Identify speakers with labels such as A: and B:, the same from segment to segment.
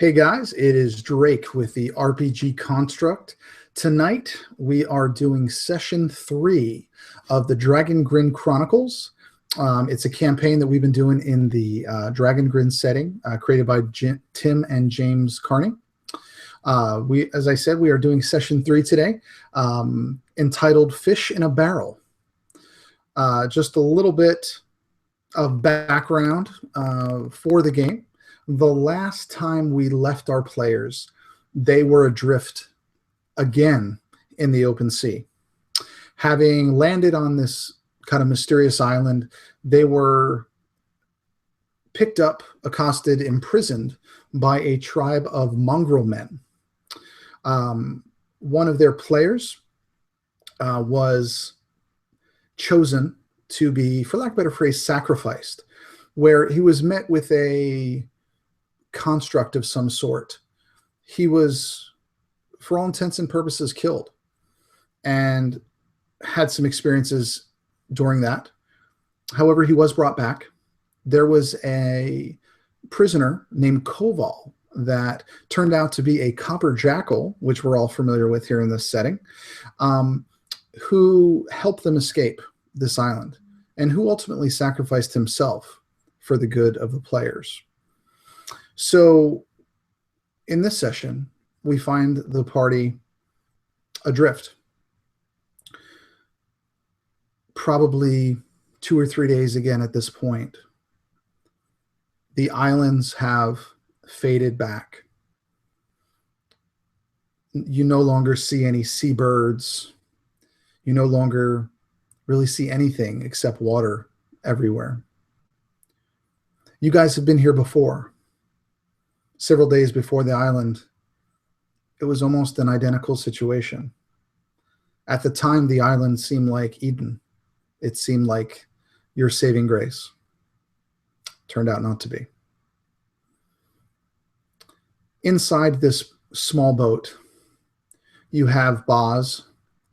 A: Hey guys, it is Drake with the RPG Construct. Tonight we are doing session 3 of the Dragongrin Chronicles. It's a campaign that we've been doing in the Dragongrin setting, created by Tim and James Carney. As I said, we are doing session 3 today, entitled Fish in a Barrel. Just a little bit of background for the game. The last time we left our players, they were adrift again in the open sea. Having landed on this kind of mysterious island, they were picked up, accosted, imprisoned by a tribe of mongrel men. One of their players was chosen to be, for lack of a better phrase, sacrificed, where he was met with a construct of some sort. He was, for all intents and purposes, killed and had some experiences during that. However, he was brought back. There was a prisoner named Koval that turned out to be a copper jackal, which we're all familiar with here in this setting, who helped them escape this island and who ultimately sacrificed himself for the good of the players. So in this session, we find the party adrift. Probably 2 or 3 days again at this point. The islands have faded back. You no longer see any seabirds. You no longer really see anything except water everywhere. You guys have been here before. Several days before the island, it was almost an identical situation. At the time, the island seemed like Eden. It seemed like your saving grace. Turned out not to be. Inside this small boat, you have Boz,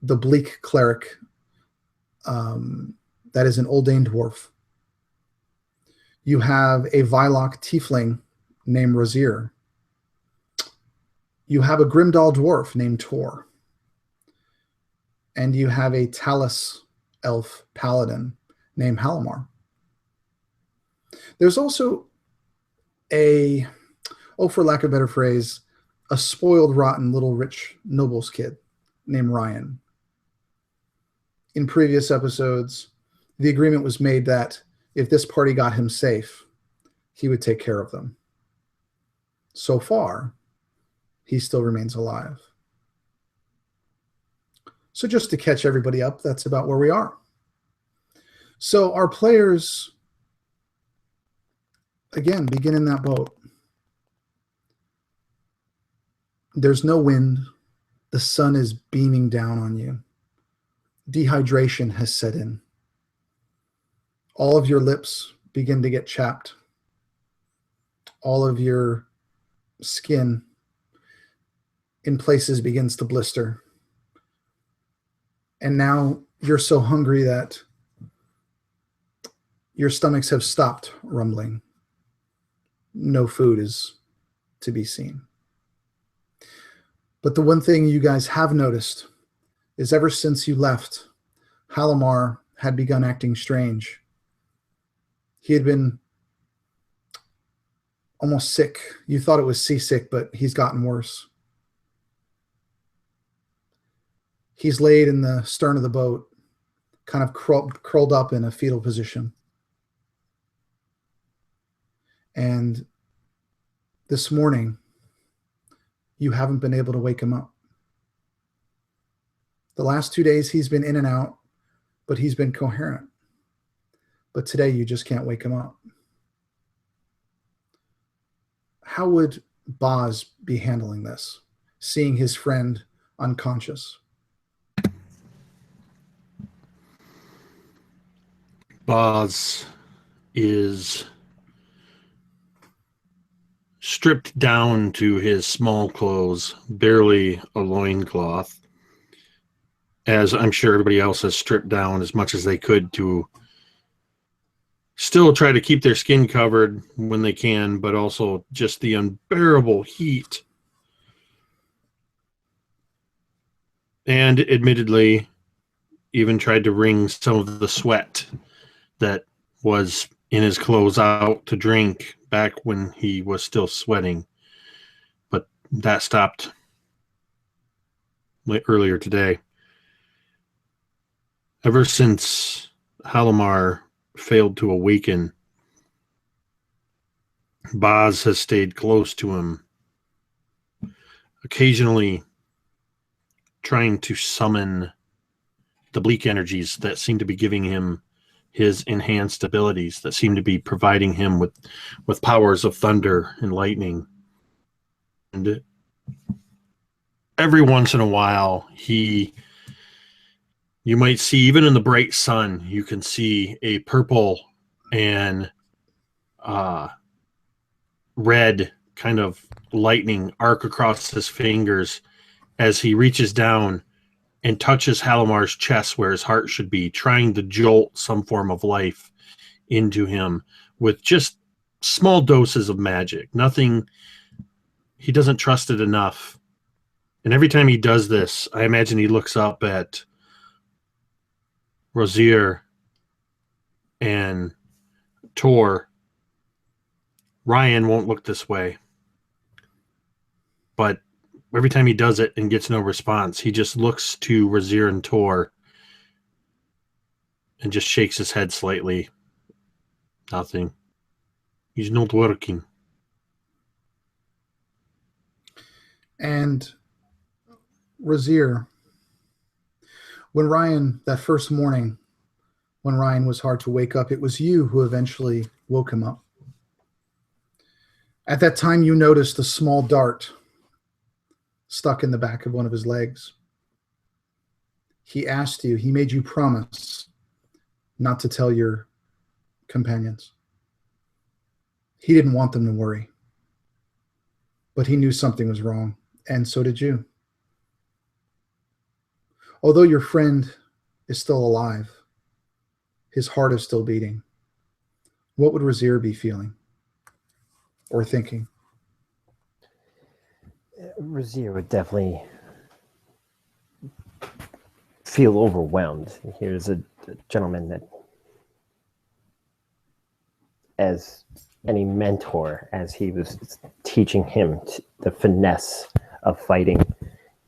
A: the bleak cleric, that is an Oldane dwarf. You have a Vylok tiefling named Razir. You have a Grimdall dwarf named Tor. And you have a Talus elf paladin named Halamar. There's also for lack of a better phrase, a spoiled, rotten little rich noble's kid named Ryan. In previous episodes, the agreement was made that if this party got him safe, he would take care of them. So far, he still remains alive. So just to catch everybody up, that's about where we are. So our players, again, begin in that boat. There's no wind. The sun is beaming down on you. Dehydration has set in. All of your lips begin to get chapped. All of your skin in places begins to blister. And now you're so hungry that your stomachs have stopped rumbling. No food is to be seen. But the one thing you guys have noticed is ever since you left, Halamar had begun acting strange. He had been almost sick. You thought it was seasick, but he's gotten worse. He's laid in the stern of the boat, kind of curled up in a fetal position. And this morning, you haven't been able to wake him up. The last 2 days, he's been in and out, but he's been coherent. But today, you just can't wake him up. How would Boz be handling this, seeing his friend unconscious?
B: Boz is stripped down to his small clothes, barely a loincloth, as I'm sure everybody else has stripped down as much as they could to still try to keep their skin covered when they can, but also just the unbearable heat. And admittedly, even tried to wring some of the sweat that was in his clothes out to drink back when he was still sweating. But that stopped earlier today. Ever since Halimar failed to awaken, Boz has stayed close to him, occasionally trying to summon the bleak energies that seem to be giving him his enhanced abilities, that seem to be providing him with powers of thunder and lightning. And every once in a while, you might see, even in the bright sun, you can see a purple and red kind of lightning arc across his fingers as he reaches down and touches Halimar's chest where his heart should be, trying to jolt some form of life into him with just small doses of magic. Nothing, he doesn't trust it enough. And every time he does this, I imagine he looks up at Rosier and Tor. Ryan won't look this way. But every time he does it and gets no response, he just looks to Rosier and Tor and just shakes his head slightly. Nothing. He's not working.
A: And Rosier, when Ryan, that first morning, when Ryan was hard to wake up, it was you who eventually woke him up. At that time, you noticed a small dart stuck in the back of one of his legs. He asked you, he made you promise not to tell your companions. He didn't want them to worry, but he knew something was wrong, and so did you. Although your friend is still alive, his heart is still beating. What would Rosier be feeling or thinking?
C: Rosier would definitely feel overwhelmed. Here's a gentleman that, as any mentor, as he was teaching him the finesse of fighting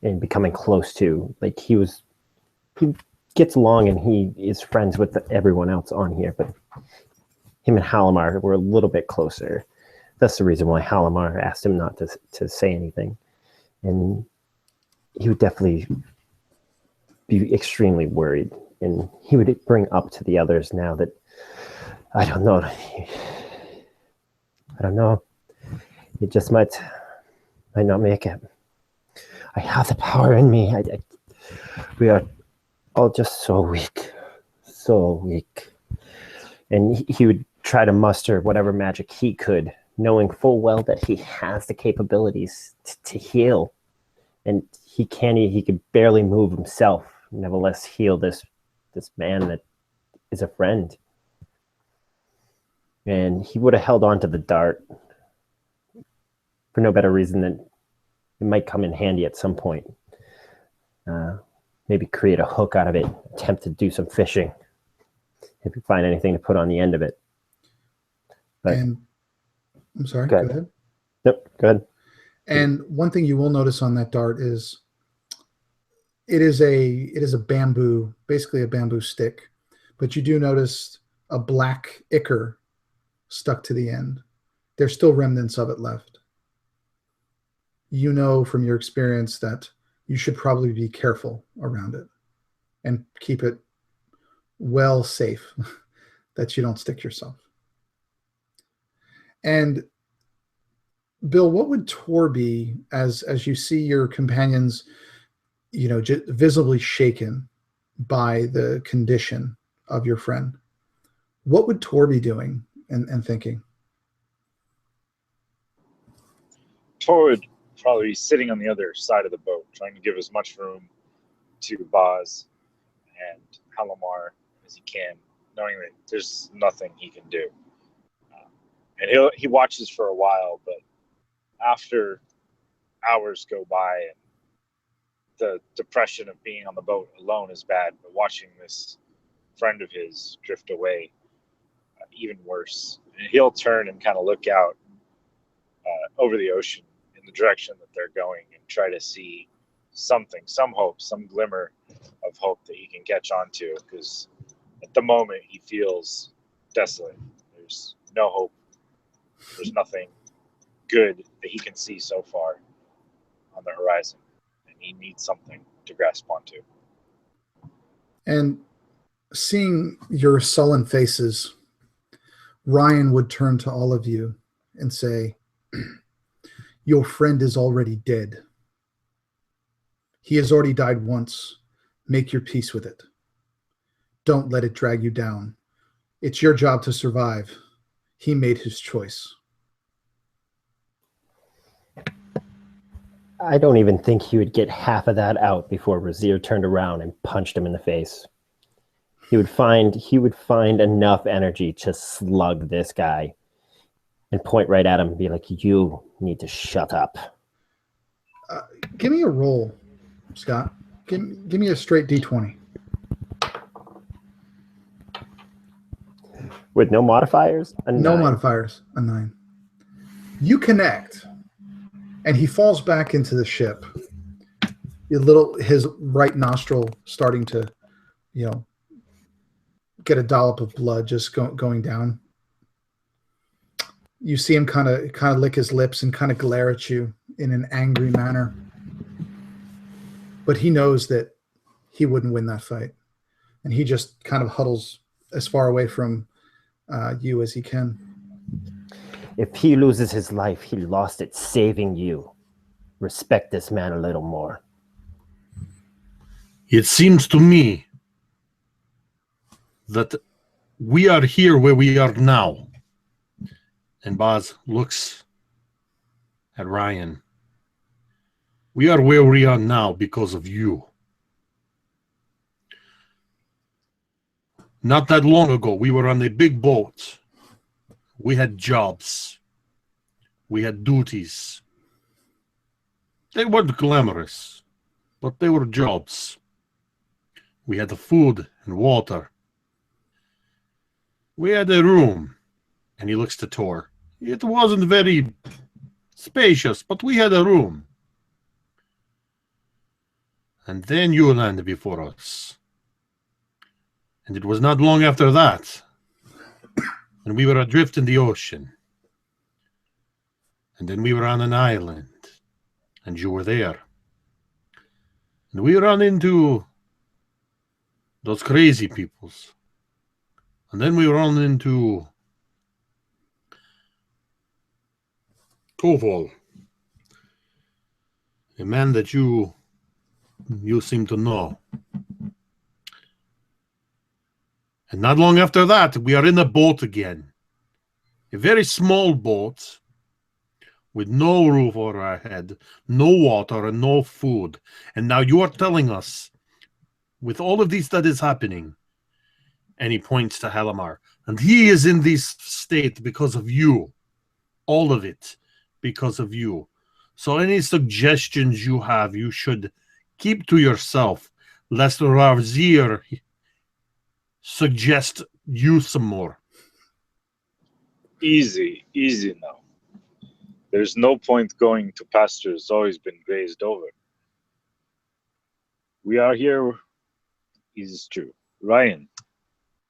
C: and becoming close to, like he gets along and he is friends with everyone else on here, but him and Halimar were a little bit closer. That's the reason why Halimar asked him not to say anything. And he would definitely be extremely worried. And he would bring up to the others now that, I don't know. It just might not make it. I have the power in me. We are all just so weak. So weak. And he would try to muster whatever magic he could, knowing full well that he has the capabilities to heal. And he could barely move himself, nevertheless heal this man that is a friend. And he would have held on to the dart for no better reason than it might come in handy at some point. Maybe create a hook out of it, attempt to do some fishing, if you find anything to put on the end of it. But,
A: and I'm sorry, go ahead.
C: Nope, go ahead.
A: And one thing you will notice on that dart is it is a bamboo, basically a bamboo stick, but you do notice a black ichor stuck to the end. There's still remnants of it left. You know from your experience that you should probably be careful around it and keep it well safe that you don't stick yourself. And Bill, what would Tor be as you see your companions, visibly shaken by the condition of your friend? What would Tor be doing and thinking?
D: Tor would probably be sitting on the other side of the boat, trying to give as much room to Boz and Halimar as he can, knowing that there's nothing he can do. And he watches for a while, but after hours go by and the depression of being on the boat alone is bad, but watching this friend of his drift away, even worse. And he'll turn and kind of look out over the ocean in the direction that they're going and try to see something, some hope, some glimmer of hope that he can catch on to, because at the moment he feels desolate. There's no hope. There's nothing good that he can see so far on the horizon, and he needs something to grasp onto.
A: And seeing your sullen faces, Ryan would turn to all of you and say, your friend is already dead. He has already died once. Make your peace with it. Don't let it drag you down. It's your job to survive. He made his choice.
C: I don't even think he would get half of that out before Razir turned around and punched him in the face. He would find enough energy to slug this guy and point right at him and be like, you need to shut up.
A: Give me a roll, Scott. Give me a straight D20.
C: With no modifiers?
A: No modifiers. A 9. You connect, and he falls back into the ship. His right nostril starting to, get a dollop of blood just going down. You see him kind of lick his lips and kind of glare at you in an angry manner. But he knows that he wouldn't win that fight. And he just kind of huddles as far away from you as he can.
C: If he loses his life, he lost it saving you. Respect this man a little more.
B: It seems to me that we are here where we are now. And Baz looks at Ryan. We are where we are now because of you. Not that long ago, we were on a big boat. We had jobs. We had duties. They weren't glamorous, but they were jobs. We had the food and water. We had a room. And he looks to Tor. It wasn't very spacious, but we had a room. And then you landed before us. And it was not long after that. And we were adrift in the ocean. And then we were on an island. And you were there. And we ran into those crazy peoples. And then we ran into Koval, a man that you seem to know. And not long after that, we are in a boat again. A very small boat with no roof over our head, no water, and no food. And now you are telling us, with all of this that is happening, and he points to Halamar, and he is in this state because of you. All of it because of you. So any suggestions you have, you should keep to yourself, lest Ravzir suggest you some more.
D: Easy now. There's no point going to pasture that's always been grazed over. We are here, it is true. Ryan,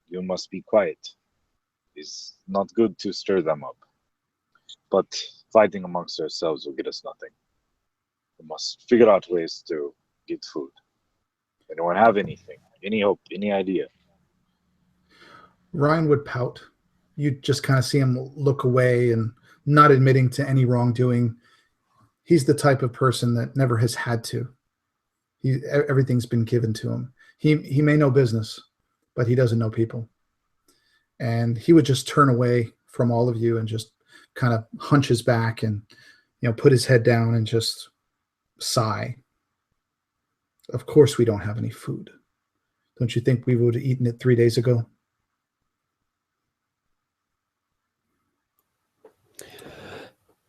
D: you must be quiet. It's not good to stir them up. But fighting amongst ourselves will get us nothing. We must figure out ways to get food. Anyone have anything? Any hope? Any idea?
A: Ryan would pout. You just kind of see him look away and not admitting to any wrongdoing. He's the type of person that never has had to. Everything's been given to him. He may know business, but he doesn't know people. And he would just turn away from all of you and just kind of hunch his back and put his head down and just sigh. Of course we don't have any food. Don't you think we would have eaten it 3 days ago?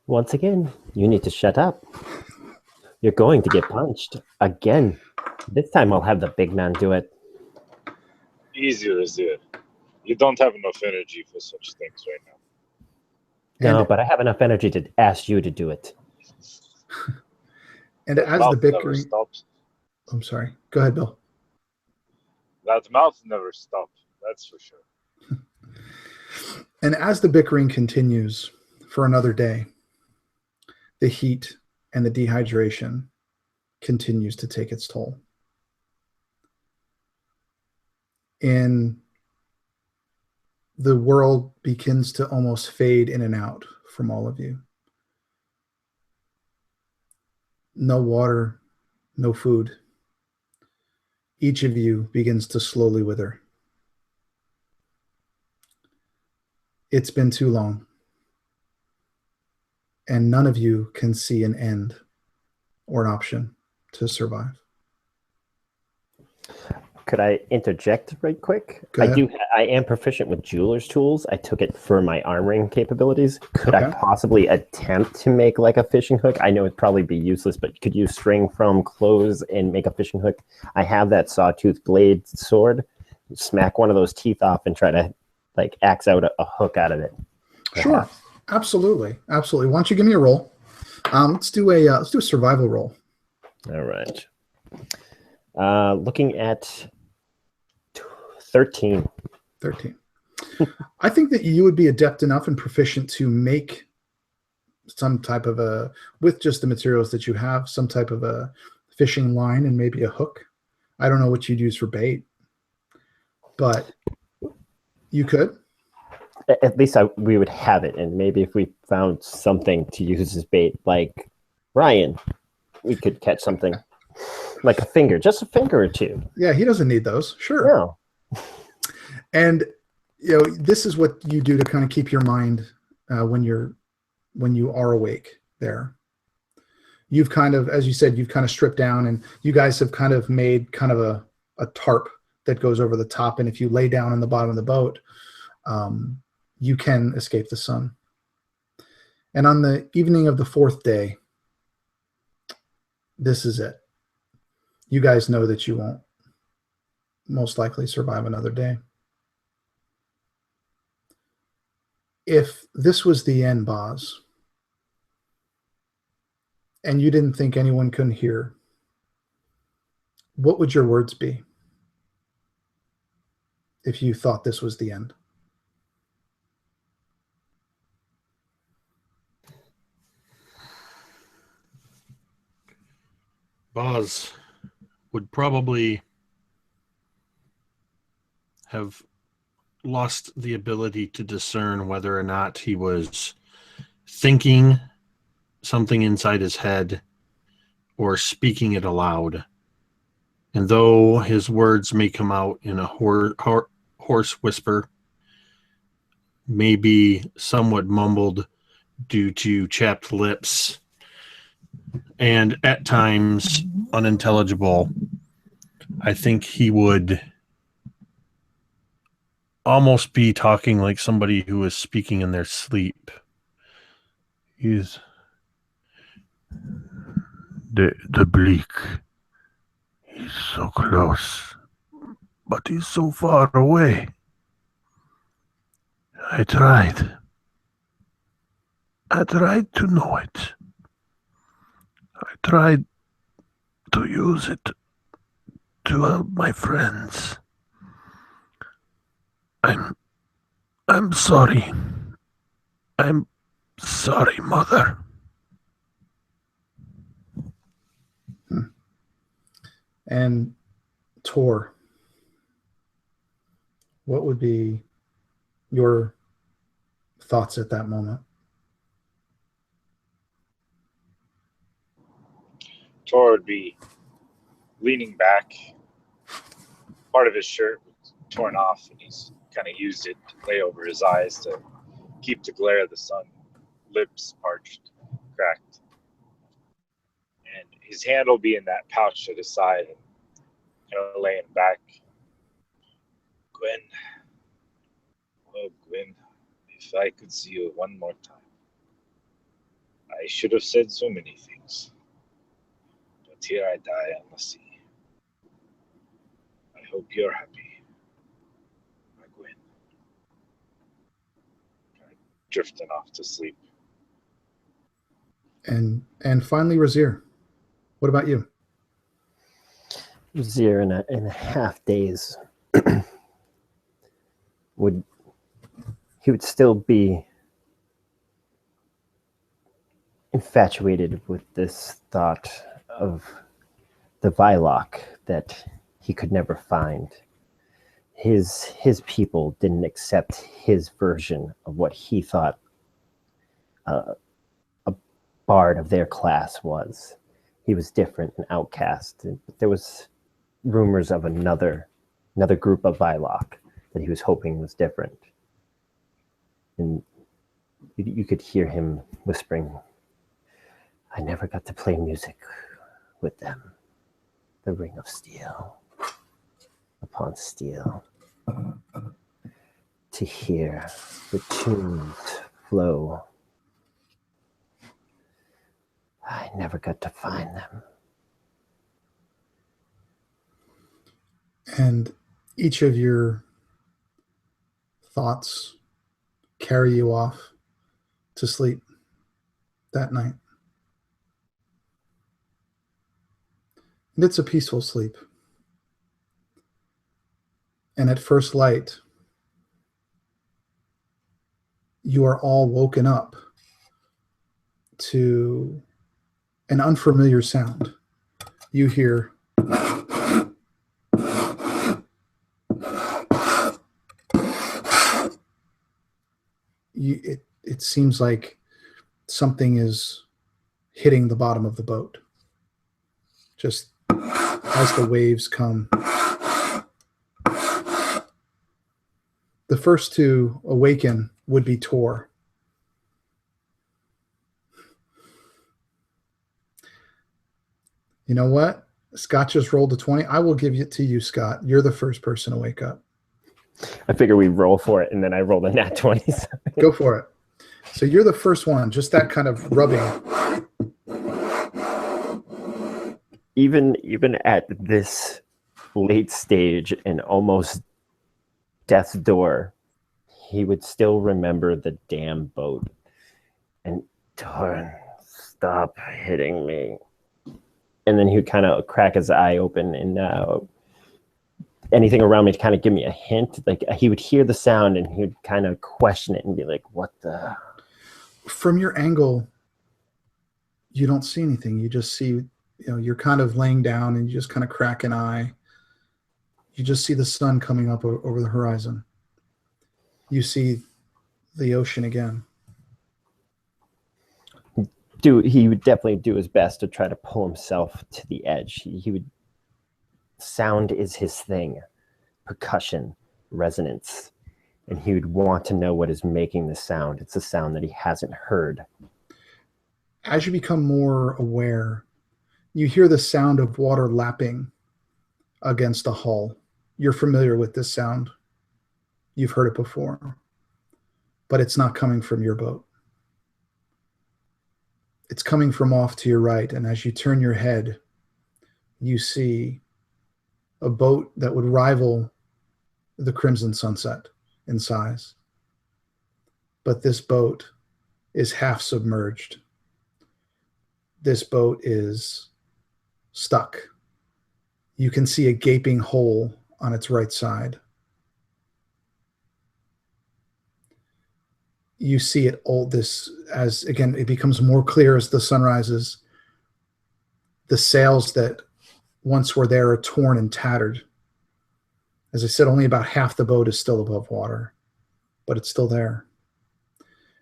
C: Once again, you need to shut up. You're going to get punched again. This time I'll have the big man do it.
D: Easier is it. You don't have enough energy for such things right now.
C: No,
A: And-
C: but I have enough energy to ask you to do it.
A: And
D: That
A: as
D: mouth
A: the
D: never
A: bickering,
D: stops.
A: I'm sorry. Go ahead, Bill.
D: That mouth never stops. That's for sure.
A: And as the bickering continues for another day, the heat and the dehydration continues to take its toll. And the world begins to almost fade in and out from all of you. No water, no food. Each of you begins to slowly wither. It's been too long, and none of you can see an end or an option to survive.
C: Could I interject right quick?
A: Go ahead.
C: I am proficient with jeweler's tools. I took it for my armoring capabilities. Could I
A: Okay.
C: possibly attempt to make like a fishing hook? I know it'd probably be useless, but could you string from clothes and make a fishing hook? I have that sawtooth blade sword. Smack one of those teeth off and try to like axe out a hook out of it.
A: Sure, absolutely. Why don't you give me a roll? Let's do a survival roll.
C: All right. Looking at 13.
A: 13. I think that you would be adept enough and proficient to make some type of with just the materials that you have, some type of a fishing line and maybe a hook. I don't know what you'd use for bait, but you could.
C: At least we would have it, and maybe if we found something to use as bait, like Ryan, we could catch something like a finger, just a finger or two.
A: Yeah, he doesn't need those. Sure.
C: No.
A: And this is what you do to kind of keep your mind when you are awake there. You've kind of, as you said, you've kind of stripped down, and you guys have kind of made kind of a tarp that goes over the top. And if you lay down on the bottom of the boat, you can escape the sun. And on the evening of the fourth day, this is it. You guys know that you won't most likely survive another day. If this was the end, Boz, and you didn't think anyone could hear, what would your words be if you thought this was the end?
B: Boz would probably have lost the ability to discern whether or not he was thinking something inside his head or speaking it aloud. And though his words may come out in a hoarse whisper, maybe somewhat mumbled due to chapped lips, and at times unintelligible, I think he would almost be talking like somebody who is speaking in their sleep. He's the bleak. He's so close, but he's so far away. I tried to know it. I tried to use it to help my friends. I'm sorry. I'm sorry, Mother.
A: And Tor, what would be your thoughts at that moment?
D: Tor would be leaning back. Part of his shirt was torn off, and he's kind of used it to lay over his eyes to keep the glare of the sun. Lips parched, cracked. And his hand will be in that pouch at his side, and kind of laying back. Gwen. Oh, Gwen. If I could see you one more time. I should have said so many things. But here I die on the sea. I hope you're happy, my Gwen. Kind of drifting off to sleep.
A: And finally, Razir, what about you?
C: 0.5 days would still be infatuated with this thought of the Vylock that he could never find. His people didn't accept his version of what he thought a bard of their class was. He was different, an outcast. But there was rumors of another group of Vylock that he was hoping was different. And you could hear him whispering, I never got to play music with them. The ring of steel upon steel. To hear the tunes flow. I never got to find them.
A: And each of your thoughts carry you off to sleep that night. And it's a peaceful sleep. And at first light, you are all woken up to an unfamiliar sound. You hear it seems like something is hitting the bottom of the boat. Just as the waves come. The first to awaken would be Tor. You know what? Scott just rolled a 20. I will give it to you, Scott. You're the first person to wake up.
C: I figure we roll for it, and then I rolled a nat 20. So.
A: Go for it. So you're the first one, just that kind of rubbing.
C: Even at this late stage and almost death's door, he would still remember the damn boat. And Torn, stop hitting me. And then he would kind of crack his eye open and anything around me to kind of give me a hint. Like he would hear the sound and he would kind of question it and be like, what the?
A: From your angle, you don't see anything. You just see, you're kind of laying down and you just kind of crack an eye. You just see the sun coming up over the horizon. You see the ocean again.
C: He would definitely do his best to try to pull himself to the edge. He would. Sound is his thing. Percussion, resonance. And he would want to know what is making the sound. It's a sound that he hasn't heard.
A: As you become more aware, you hear the sound of water lapping against a hull. You're familiar with this sound. You've heard it before. But it's not coming from your boat. It's coming from off to your right. And as you turn your head, you see a boat that would rival the Crimson Sunset in size. But this boat is half submerged. This boat is stuck. You can see a gaping hole on its right side. You see it all this as, again, it becomes more clear as the sun rises. The sails that once were there are torn and tattered. As I said, only about half the boat is still above water, but it's still there.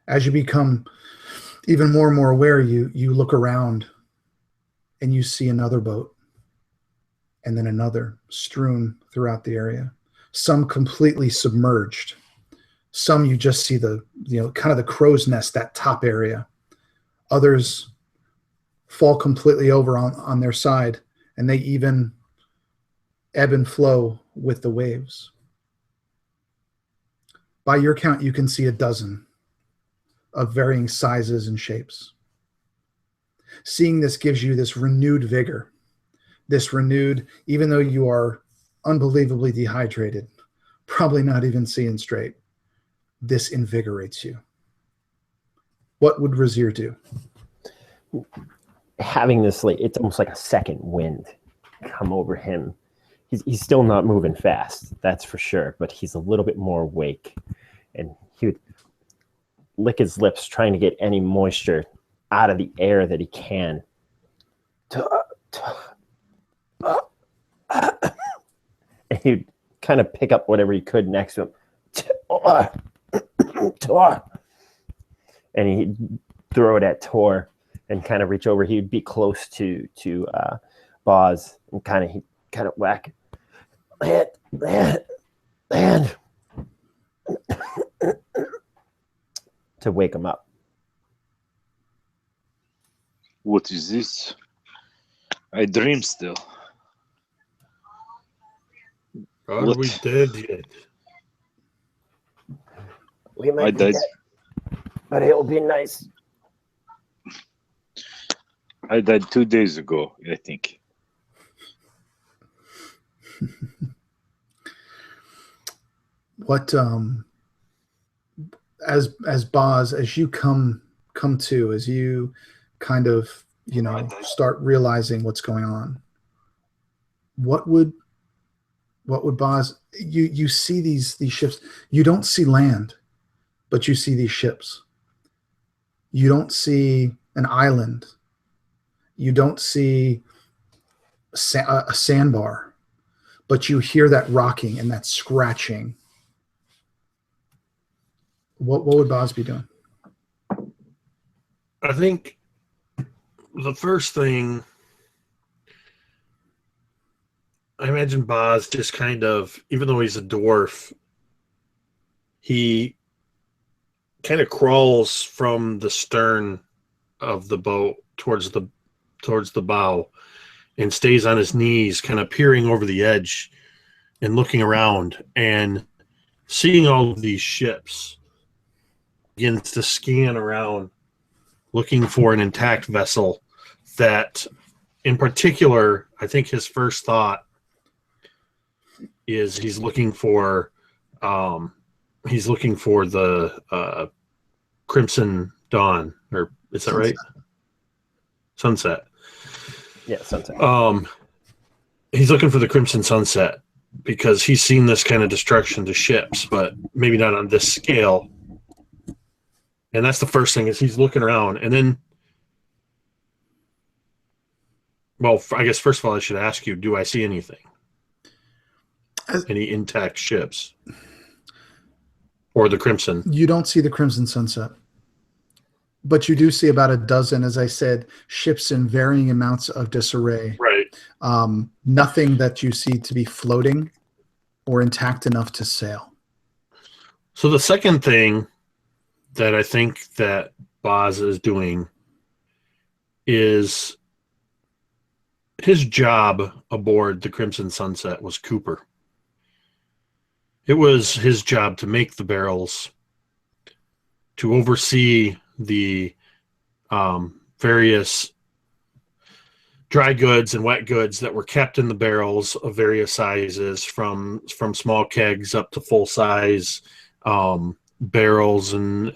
A: As you become even more and more aware, you look around and you see another boat and then another strewn throughout the area. Some completely submerged. Some you just see the, kind of the crow's nest, that top area. Others fall completely over on their side, and they even ebb and flow with the waves. By your count, you can see a dozen of varying sizes and shapes. Seeing this gives you this renewed vigor, even though you are unbelievably dehydrated, probably not even seeing straight, this invigorates you. What would Razir do?
C: Having this, like, it's almost like a second wind come over him. He's still not moving fast, that's for sure, but he's a little bit more awake, and he would lick his lips, trying to get any moisture out of the air that he can. And he'd kind of pick up whatever he could next to him. And he'd throw it at Tor and kind of reach over. He'd be close to Boz and kind of whack. Land. To wake him up.
D: What is this? I dream still.
B: Are
D: What?
B: we dead yet?
C: We might
D: I
C: be
D: died.
C: dead, but it'll be nice.
D: I died 2 days ago, I think.
A: What as Boz, as you come to, as you kind of, start realizing what's going on, what would Boz, you see these ships. You don't see land, but you see these ships. You don't see an island. You don't see a sandbar, but you hear that rocking and that scratching. What would Boz be doing?
B: I think the first thing, I imagine Boz just kind of, even though he's a dwarf, he kind of crawls from the stern of the boat towards the bow and stays on his knees, kind of peering over the edge and looking around and seeing all of these ships. Begins to scan around, looking for an intact vessel that, in particular, I think his first thought is he's looking for the Crimson Dawn, or is that right? Sunset.
C: Yeah, sunset.
B: He's looking for the Crimson Sunset because he's seen this kind of destruction to ships, but maybe not on this scale. And that's the first thing, is he's looking around. And then, well, I guess first of all, I should ask you, do I see anything? Any intact ships? Or the Crimson?
A: You don't see the Crimson Sunset. But you do see about a dozen, as I said, ships in varying amounts of disarray.
B: Right.
A: Nothing that you see to be floating or intact enough to sail.
B: So the second thing that I think that Boz is doing is, his job aboard the Crimson Sunset was Cooper. It was his job to make the barrels, to oversee the various dry goods and wet goods that were kept in the barrels of various sizes, from small kegs up to full size barrels and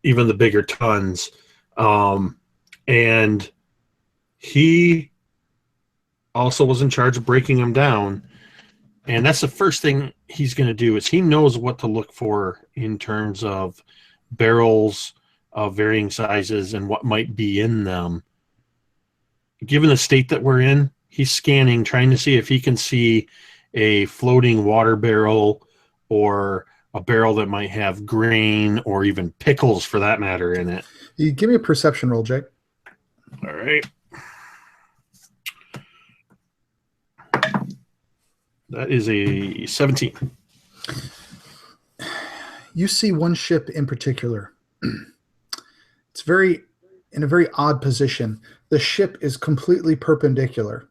B: even the bigger tons. And he also was in charge of breaking them down. And that's the first thing he's going to do, is he knows what to look for in terms of barrels of varying sizes and what might be in them. Given the state that we're in, he's scanning, trying to see if he can see a floating water barrel, or a barrel that might have grain or even pickles, for that matter, in it.
A: You give me a perception roll, Jake.
B: All right. That is a 17.
A: You see one ship in particular. It's in a very odd position. The ship is completely perpendicular.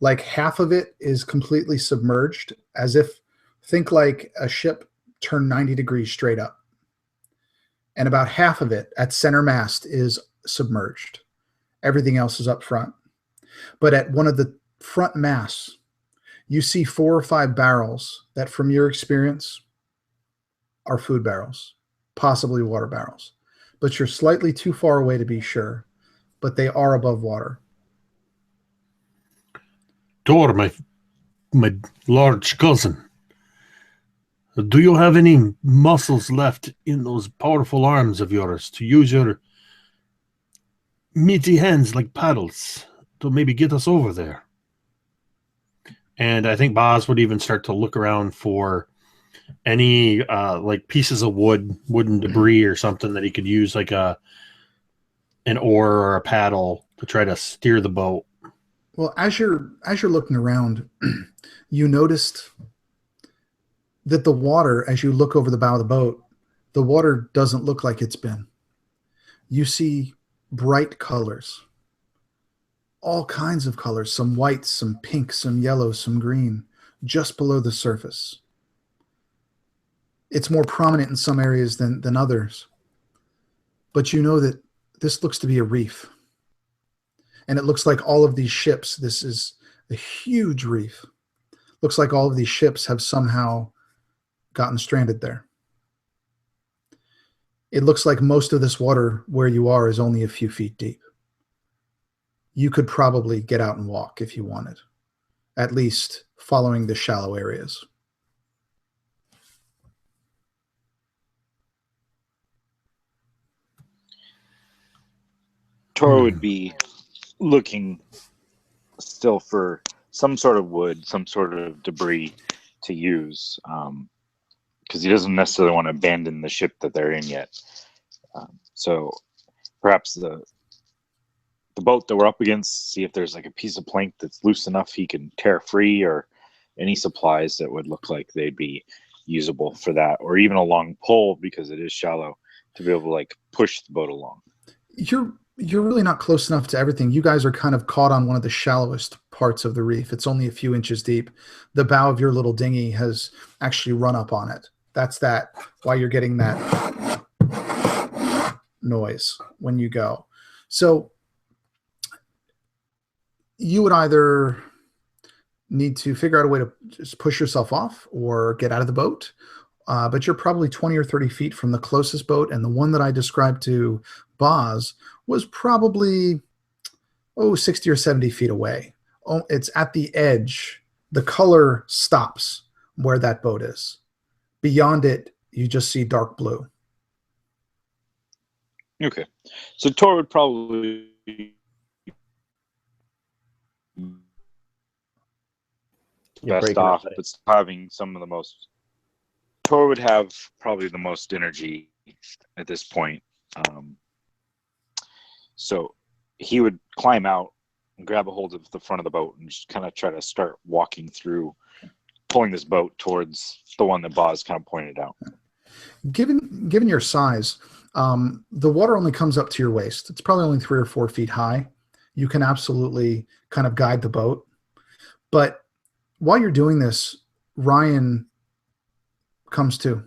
A: Like half of it is completely submerged, as if, think like a ship turned 90 degrees straight up. And about half of it at center mast is submerged. Everything else is up front. But at one of the front masts, you see 4 or 5 barrels that, from your experience, are food barrels, possibly water barrels. But you're slightly too far away to be sure. But they are above water.
B: Tor, my large cousin, do you have any muscles left in those powerful arms of yours to use your meaty hands like paddles to maybe get us over there? And I think Boz would even start to look around for any like pieces of wooden debris or something that he could use, like an oar or a paddle to try to steer the boat.
A: Well, as you're looking around, you noticed that the water, as you look over the bow of the boat, the water doesn't look like it's been. You see bright colors, all kinds of colors, some white, some pink, some yellow, some green, just below the surface. It's more prominent in some areas than others. But you know that this looks to be a reef. And it looks like all of these ships, this is a huge reef. Looks like all of these ships have somehow gotten stranded there. It looks like most of this water where you are is only a few feet deep. You could probably get out and walk if you wanted, at least following the shallow areas.
D: Toro would be looking still for some sort of wood, some sort of debris to use, because he doesn't necessarily want to abandon the ship that they're in yet. So perhaps the boat that we're up against, see if there's like a piece of plank that's loose enough he can tear free, or any supplies that would look like they'd be usable for that, or even a long pole, because it is shallow, to be able to like push the boat along.
A: You're really not close enough to everything. You guys are kind of caught on one of the shallowest parts of the reef. It's only a few inches deep. The bow of your little dinghy has actually run up on it. That's why you're getting that noise when you go. So you would either need to figure out a way to just push yourself off or get out of the boat. But you're probably 20 or 30 feet from the closest boat. And the one that I described to Boz was probably 60 or 70 feet away. It's at the edge. The color stops where that boat is. Beyond it, you just see dark blue.
D: Okay. So Tor would probably best off, but having some of the most. Tor would have probably the most energy at this point. So he would climb out and grab a hold of the front of the boat and just kind of try to start walking through, pulling this boat towards the one that Boz kind of pointed out.
A: Given your size, the water only comes up to your waist. It's probably only 3 or 4 feet high. You can absolutely kind of guide the boat. But while you're doing this, Ryan comes to.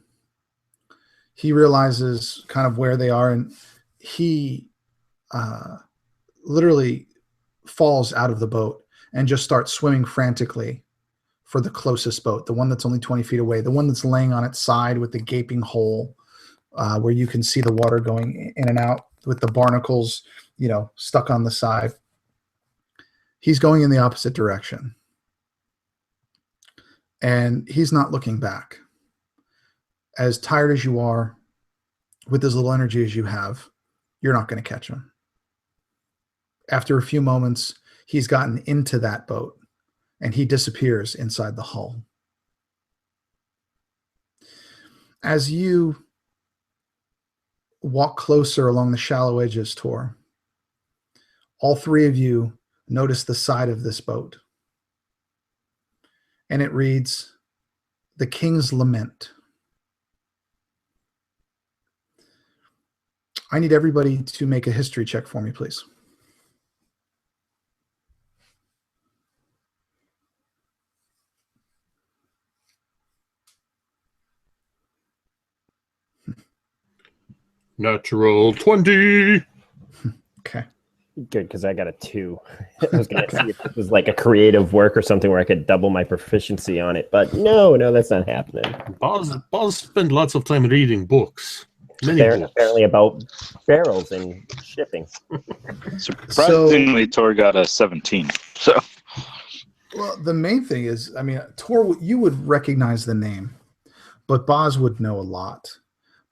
A: He realizes kind of where they are, and he literally falls out of the boat and just starts swimming frantically for the closest boat, the one that's only 20 feet away, the one that's laying on its side with the gaping hole where you can see the water going in and out with the barnacles, stuck on the side. He's going in the opposite direction. And he's not looking back. As tired as you are, with as little energy as you have, you're not going to catch him. After a few moments, he's gotten into that boat and he disappears inside the hull. As you walk closer along the shallow edges, Tor, all 3 of you notice the side of this boat. And it reads, "The King's Lament." I need everybody to make a history check for me, please.
B: Natural 20.
A: Okay.
C: Good, because I got a 2. I was going to see if it was like a creative work or something where I could double my proficiency on it, but no, that's not happening.
B: Boz spent lots of time reading books. Many books.
C: Apparently about barrels and shipping.
D: Surprisingly, Tor got a 17. So,
A: well, the main thing is, I mean, Tor, you would recognize the name, but Boz would know a lot.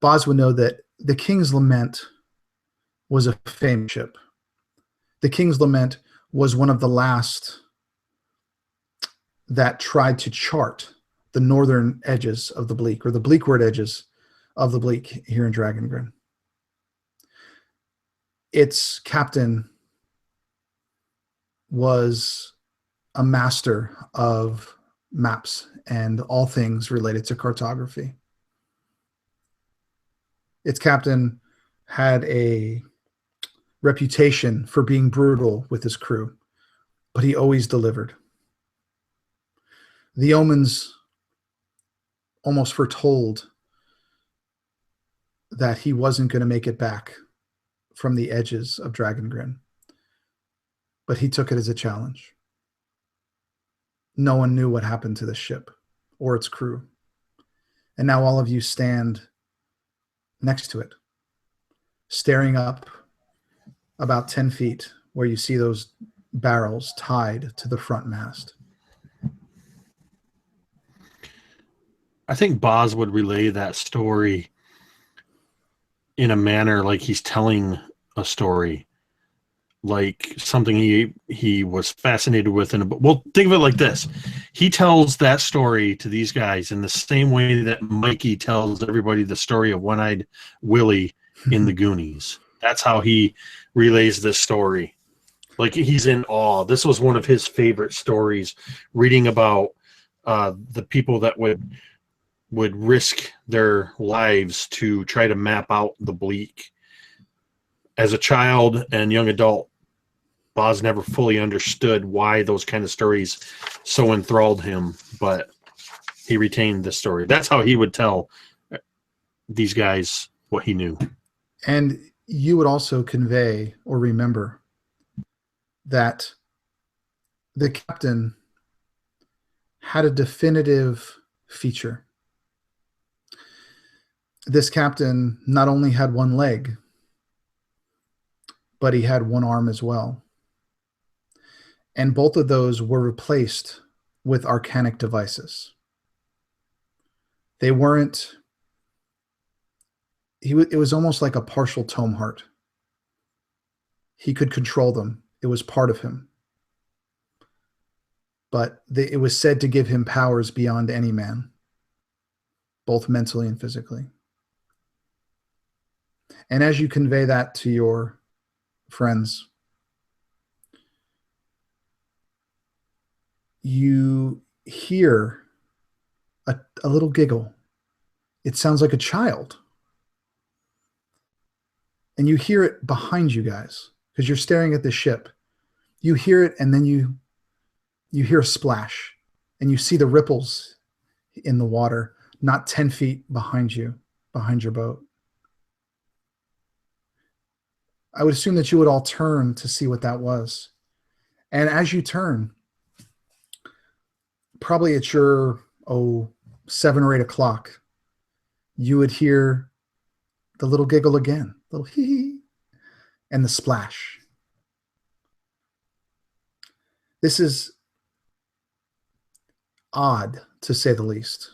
A: Boz would know that the King's Lament was a famous ship. The King's Lament was one of the last that tried to chart the northern edges of the Bleak, or the Bleakward edges of the Bleak here in Dragongrin. Its captain was a master of maps and all things related to cartography. Its captain had a reputation for being brutal with his crew, but he always delivered. The omens almost foretold that he wasn't going to make it back from the edges of Dragongrin, but he took it as a challenge. No one knew what happened to the ship or its crew. And now all of you stand next to it, staring up about 10 feet where you see those barrels tied to the front mast.
B: I think Boz would relay that story in a manner like he's telling a story, like something he was fascinated with. Well, think of it like this. He tells that story to these guys in the same way that Mikey tells everybody the story of One-Eyed Willie in the Goonies. That's how he relays this story. Like, he's in awe. This was one of his favorite stories, reading about the people that would risk their lives to try to map out the Bleak. As a child and young adult, Boz never fully understood why those kind of stories so enthralled him, but he retained the story. That's how he would tell these guys what he knew.
A: And you would also convey or remember that the captain had a definitive feature. This captain not only had one leg, but he had one arm as well. And both of those were replaced with arcanic devices. They weren't, it was almost like a partial tome heart. He could control them. It was part of him. But it was said to give him powers beyond any man, both mentally and physically. And as you convey that to your friends, you hear a little giggle. It sounds like a child. And you hear it behind you guys because you're staring at the ship. You hear it, and then you hear a splash, and you see the ripples in the water, not 10 feet behind you, behind your boat. I would assume that you would all turn to see what that was. And as you turn, probably at your 7 or 8 o'clock, you would hear the little giggle again, little hee hee, and the splash. This is odd, to say the least.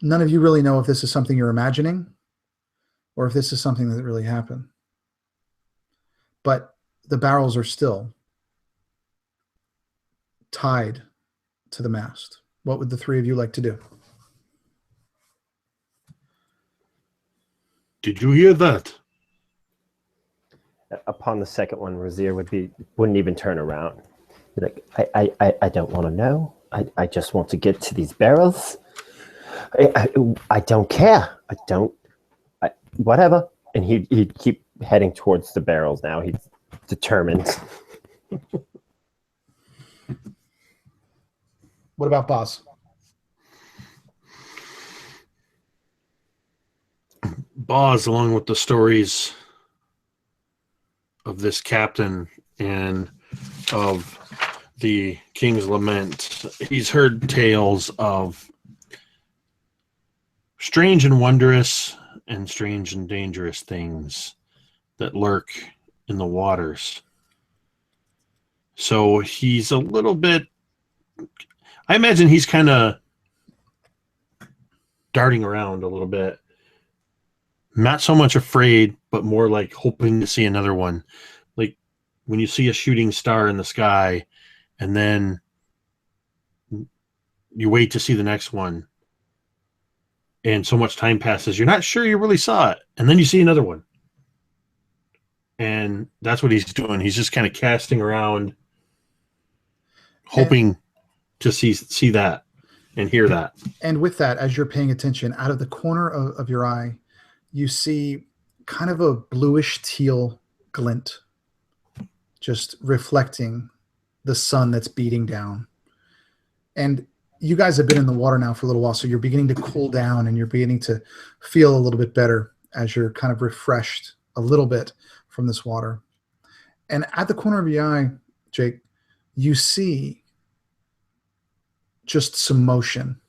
A: None of you really know if this is something you're imagining or if this is something that really happened. But the barrels are still tied to the mast. What would the three of you like to do?
B: Did you hear that?
C: Upon the second one, Razir wouldn't even turn around. Like, I don't want to know. I just want to get to these barrels. I don't care. Whatever. And he'd keep heading towards the barrels now. He's determined.
A: What about Boz?
B: Boz, along with the stories of this captain and of the King's Lament. He's heard tales of strange and wondrous and strange and dangerous things that lurk in the waters. So he's a little bit, I imagine he's kind of darting around a little bit. Not so much afraid, but more like hoping to see another one. Like when you see a shooting star in the sky and then you wait to see the next one. And so much time passes, you're not sure you really saw it. And then you see another one. And that's what he's doing. He's just kind of casting around, hoping to see that and hear that.
A: And with that, as you're paying attention, out of the corner of your eye, you see kind of a bluish teal glint just reflecting the sun that's beating down. And you guys have been in the water now for a little while, so you're beginning to cool down and you're beginning to feel a little bit better as you're kind of refreshed a little bit from this water. And at the corner of your eye, Jake, you see just some motion.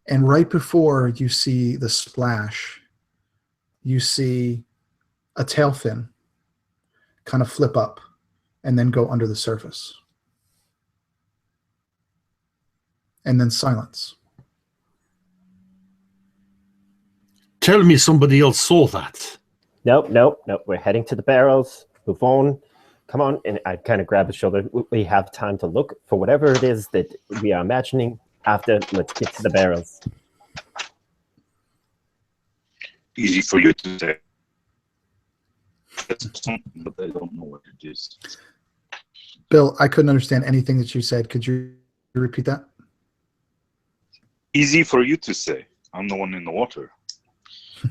A: And right before you see the splash, you see a tail fin kind of flip up and then go under the surface. And then silence.
B: Tell me somebody else saw that.
C: Nope. We're heading to the barrels. Move on. Come on. And I kind of grab his shoulder. We have time to look for whatever it is that we are imagining. After, let's get to the barrels.
E: Easy for you to say. That's something, but I don't know what it is.
A: Bill, I couldn't understand anything that you said. Could you repeat that?
E: Easy for you to say. I'm the one in the water.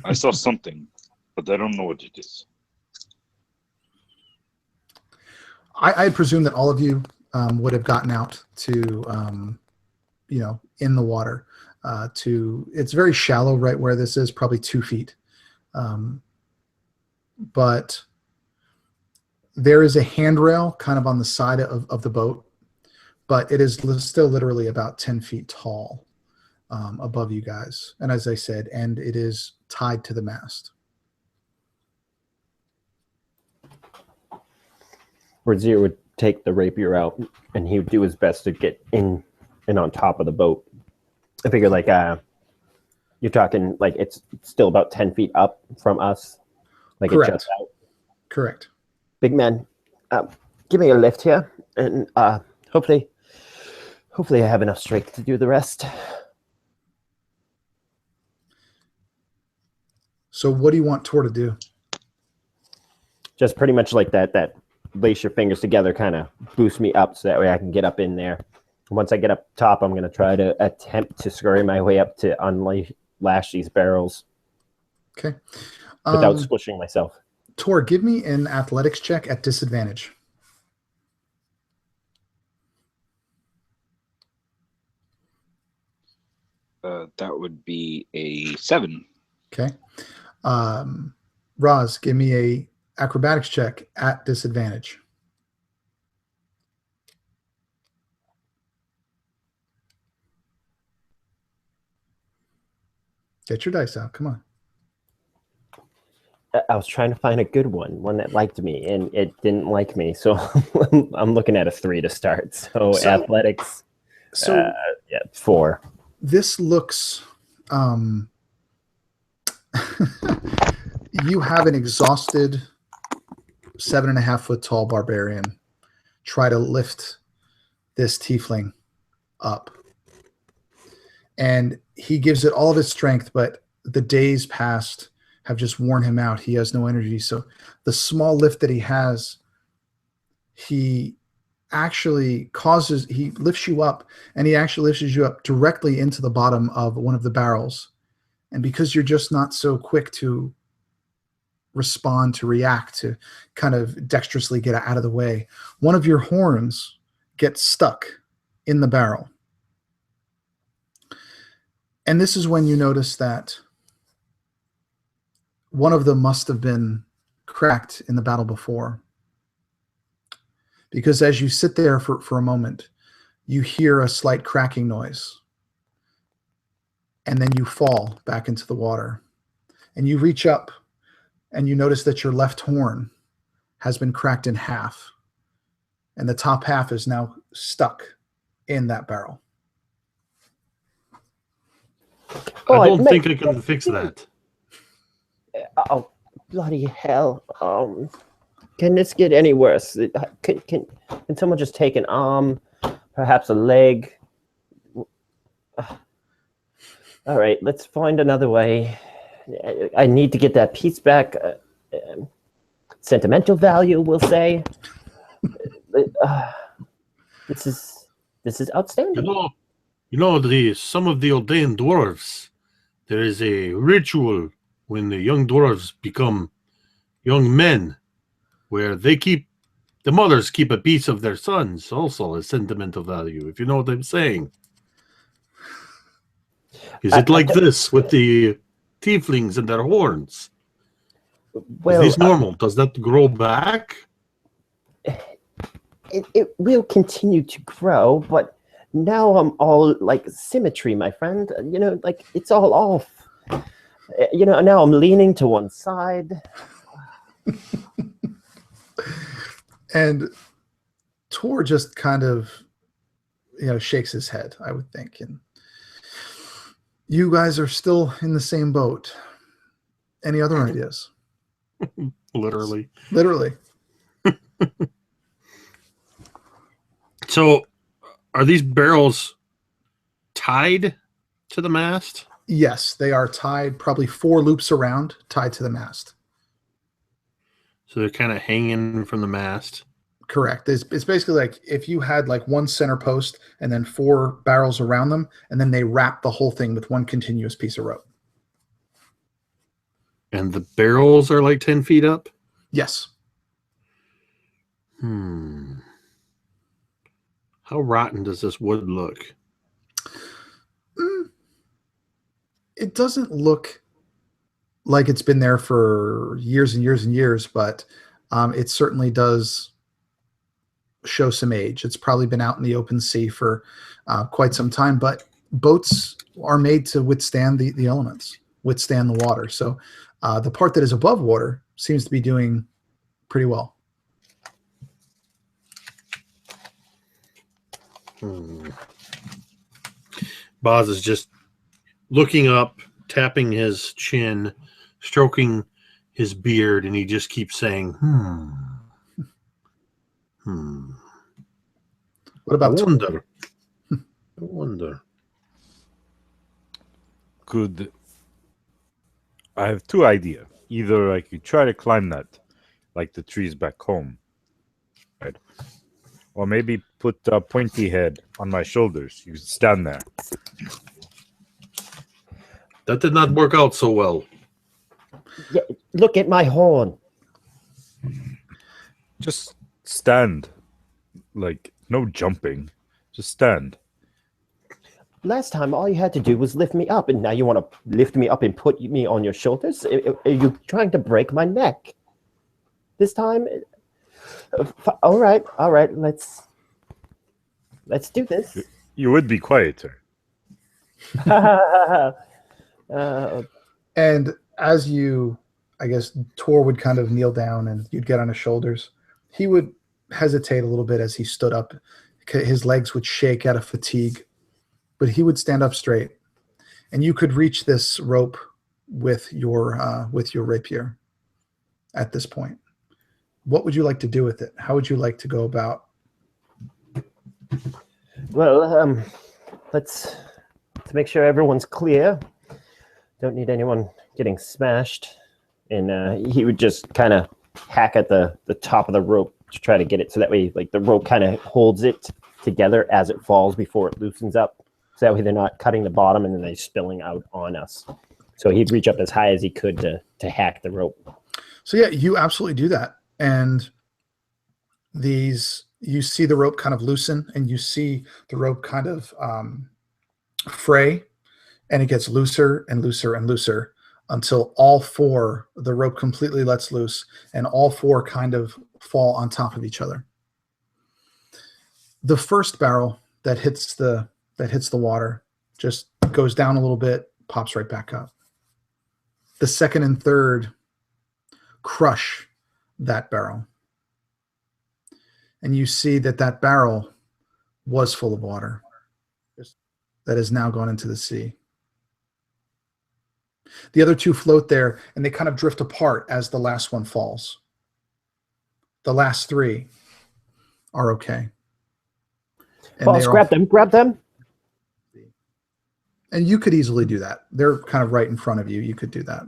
E: I saw something, but I don't know what it is.
A: I presume that all of you would have gotten out to, in the water. It's very shallow right where this is, probably 2 feet. But there is a handrail kind of on the side of the boat, but it is still literally about 10 feet tall above you guys. And as I said, and it is tied to the mast.
C: Razir would take the rapier out, and he would do his best to get in and on top of the boat. I figure, like, you're talking, like, it's still about 10 feet up from us. Like,
A: Correct.
C: It juts out.
A: Correct.
C: Big man, give me a lift here, and hopefully I have enough strength to do the rest.
A: So what do you want Tor to do?
C: Just pretty much like that lace your fingers together, kind of boost me up so that way I can get up in there. Once I get up top, I'm going to try to attempt to scurry my way up to unlash these barrels.
A: Okay.
C: Without squishing myself.
A: Tor, give me an athletics check at disadvantage.
E: That would be a 7.
A: Okay. Roz, give me a acrobatics check at disadvantage. Get your dice out. Come on.
C: I was trying to find a good one that liked me, and it didn't like me. So I'm looking at a 3 to start. So athletics, 4.
A: This looks, you have an exhausted 7.5 foot tall barbarian try to lift this tiefling up. And he gives it all of his strength, but the days past have just worn him out. He has no energy. So the small lift that he has, he lifts you up, and he actually lifts you up directly into the bottom of one of the barrels. And because you're just not so quick to respond, to react, to kind of dexterously get out of the way, one of your horns gets stuck in the barrel. And this is when you notice that one of them must have been cracked in the battle before. Because as you sit there for a moment, you hear a slight cracking noise. And then you fall back into the water. And you reach up and you notice that your left horn has been cracked in half. And the top half is now stuck in that barrel.
B: I don't think I can fix that.
C: Oh, bloody hell. Can this get any worse? Can someone just take an arm, perhaps a leg? All right, let's find another way. I need to get that piece back. Sentimental value, we'll say. This is outstanding.
B: You know, some of the ordained dwarves, there is a ritual when the young dwarves become young men, where the mothers keep a piece of their sons, also as sentimental value, if you know what I'm saying. Is it like this with the tieflings and their horns?
C: Well,
B: is this normal? Does that grow back?
C: It will continue to grow, but now I'm all like symmetry, my friend. You know, like it's all off. You know, now I'm leaning to one side.
A: And Tor just kind of, shakes his head, I would think. And you guys are still in the same boat. Any other ideas?
B: Literally. So, are these barrels tied to the mast?
A: Yes, they are tied, probably 4 loops around, tied to the mast.
B: So they're kind of hanging from the mast.
A: Correct. It's basically like if you had like one center post and then 4 barrels around them, and then they wrap the whole thing with one continuous piece of rope.
B: And the barrels are like 10 feet up?
A: Yes.
B: How rotten does this wood look?
A: It doesn't look like it's been there for years and years and years, but it certainly does show some age. It's probably been out in the open sea for quite some time, but boats are made to withstand the elements, withstand the water. So the part that is above water seems to be doing pretty well.
B: Boz is just looking up, tapping his chin, stroking his beard, and he just keeps saying,
A: What about
B: I wonder.
E: I have 2 ideas. Either I could try to climb that, like the trees back home, right? Or maybe put a pointy head on my shoulders. You stand there.
B: That did not work out so well.
C: Yeah, look at my horn.
E: Just stand. Like, no jumping. Just stand.
C: Last time, all you had to do was lift me up, and now you want to lift me up and put me on your shoulders? Are you trying to break my neck? This time? All right. Let's do this.
E: You would be quieter.
A: And as you, I guess, Tor would kind of kneel down and you'd get on his shoulders. He would hesitate a little bit as he stood up. His legs would shake out of fatigue, but he would stand up straight. And you could reach this rope with your rapier at this point. What would you like to do with it? How would you like to go about?
C: Well, let's to make sure everyone's clear. Don't need anyone getting smashed. And he would just kind of hack at the top of the rope to try to get it so that way, like, the rope kind of holds it together as it falls before it loosens up. So that way they're not cutting the bottom and then they're spilling out on us. So he'd reach up as high as he could to hack the rope.
A: So yeah, you absolutely do that. And you see the rope kind of loosen, and you see the rope kind of fray, and it gets looser and looser and looser until all four, the rope completely lets loose, and all four kind of fall on top of each other. The first barrel that hits the water just goes down a little bit, pops right back up. The second and third crush that barrel. And you see that barrel was full of water that has now gone into the sea. The other two float there, and they kind of drift apart as the last one falls. The last three are okay. And
C: Falls, grab them.
A: And you could easily do that. They're kind of right in front of you. You could do that.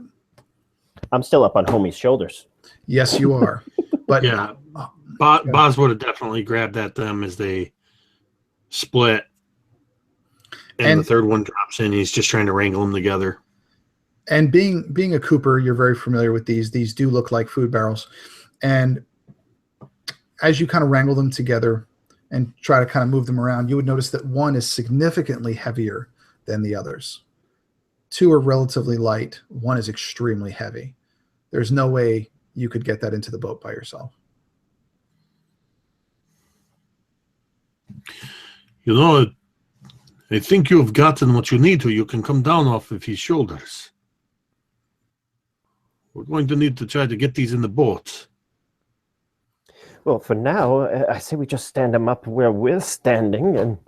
C: I'm still up on homie's shoulders.
A: Yes, you are. But
B: yeah, Boz would have definitely grabbed at them as they split. And the third one drops in. He's just trying to wrangle them together.
A: And being a Cooper, you're very familiar with these. These do look like food barrels. And as you kind of wrangle them together and try to kind of move them around, you would notice that one is significantly heavier than the others. Two are relatively light. One is extremely heavy. There's no way you could get that into the boat by yourself.
B: You know, I think you've gotten what you need to. You can come down off of his shoulders. We're going to need to try to get these in the boat.
C: Well, for now, I say we just stand them up where we're standing and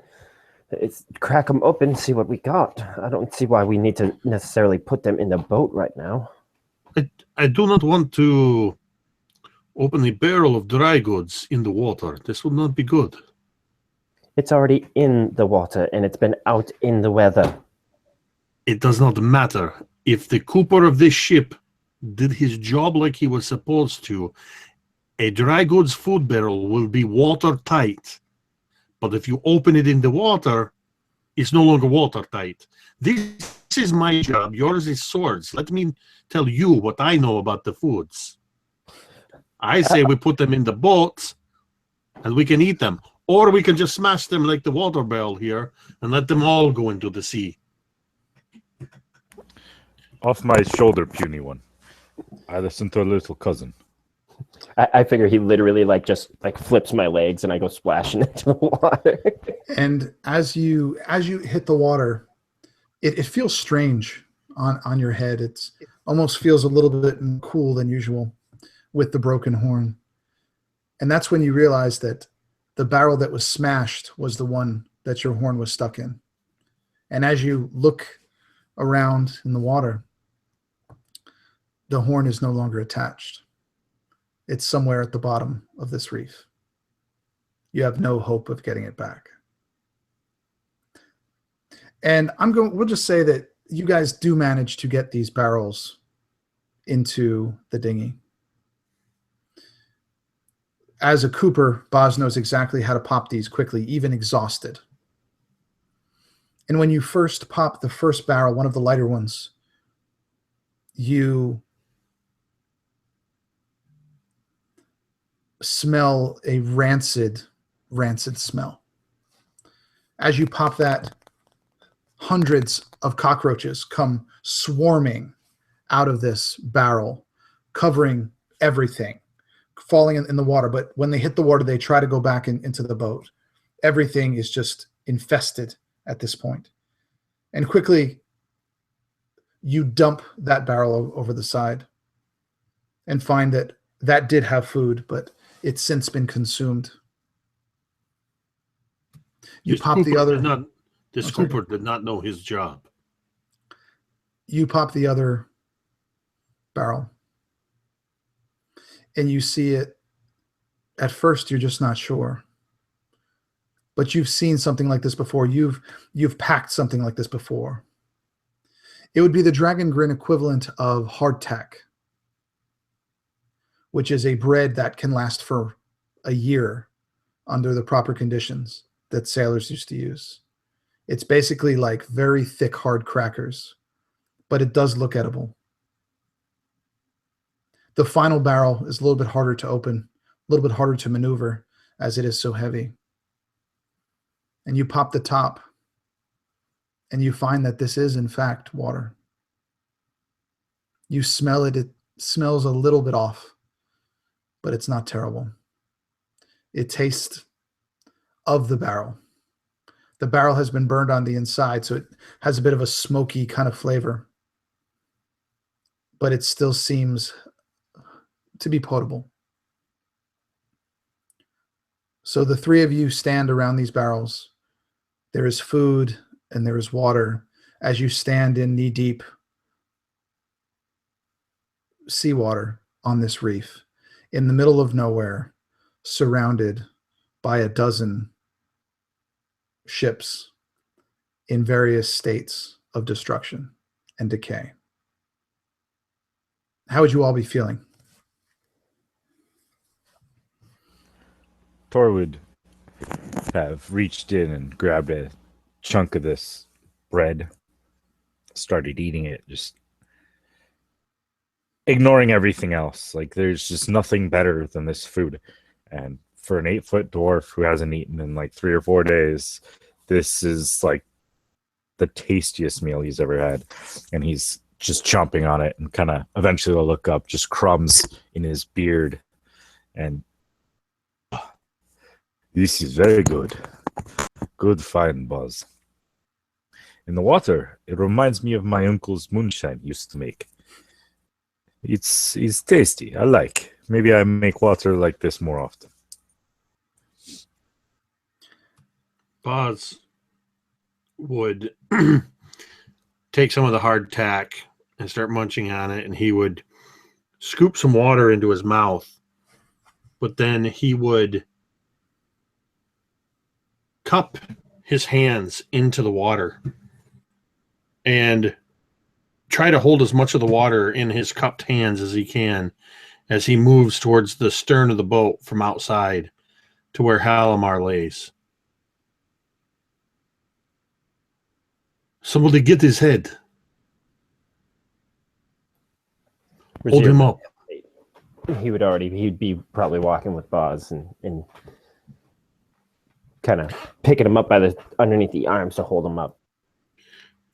C: crack them open, see what we got. I don't see why we need to necessarily put them in the boat right now.
B: I do not want to open a barrel of dry goods in the water. This would not be good.
C: It's already in the water, and it's been out in the weather.
B: It does not matter. If the cooper of this ship did his job like he was supposed to, a dry goods food barrel will be watertight. But if you open it in the water, it's no longer watertight. This is my job. Yours is swords. Let me tell you what I know about the foods. I say we put them in the boat and we can eat them. Or we can just smash them like the water barrel here and let them all go into the sea.
E: Off my shoulder, puny one. I listen to a little cousin.
C: I figure he literally just flips my legs and I go splashing into the water.
A: And as you hit the water, it feels strange on your head. It almost feels a little bit more cool than usual with the broken horn. And that's when you realize that the barrel that was smashed was the one that your horn was stuck in. And as you look around in the water, the horn is no longer attached. It's somewhere at the bottom of this reef. You have no hope of getting it back. And we'll just say that you guys do manage to get these barrels into the dinghy. As a Cooper, Boz knows exactly how to pop these quickly, even exhausted. And when you first pop the first barrel, one of the lighter ones, you smell a rancid smell. As you pop that, hundreds of cockroaches come swarming out of this barrel, covering everything, falling in the water. But when they hit the water, they try to go back into the boat. Everything is just infested at this point. And quickly, you dump that barrel over the side and find that did have food, but it's since been consumed. You pop the other.
B: This Cooper did not know his job.
A: You pop the other barrel, and you see it. At first, you're just not sure, but you've seen something like this before. You've packed something like this before. It would be the Dragongrin equivalent of hardtack, which is a bread that can last for a year under the proper conditions that sailors used to use. It's basically like very thick, hard crackers, but it does look edible. The final barrel is a little bit harder to open, a little bit harder to maneuver as it is so heavy. And you pop the top and you find that this is in fact water. You smell it. It smells a little bit off, but it's not terrible. It tastes of the barrel. The barrel has been burned on the inside, so it has a bit of a smoky kind of flavor, but it still seems to be potable. So the three of you stand around these barrels. There is food and there is water as you stand in knee-deep seawater on this reef in the middle of nowhere, surrounded by a dozen ships in various states of destruction and decay. How would you all be feeling?
E: Tor would have reached in and grabbed a chunk of this bread, started eating it, just ignoring everything else. Like, there's just nothing better than this food. And for an 8-foot dwarf who hasn't eaten in like 3 or 4 days, this is like the tastiest meal he's ever had. And he's just chomping on it and kind of eventually will look up, just crumbs in his beard. And this is very good. Good fine, Buzz. In the water, it reminds me of my uncle's moonshine he used to make. It's tasty. I like. Maybe I make water like this more often.
B: Boz would take some of the hardtack and start munching on it, and he would scoop some water into his mouth, but then he would cup his hands into the water and try to hold as much of the water in his cupped hands as he can as he moves towards the stern of the boat from outside to where Halimar lays. Somebody get his head. Hold him up.
C: He'd be probably walking with Boz and kind of picking him up by underneath the arms to hold him up.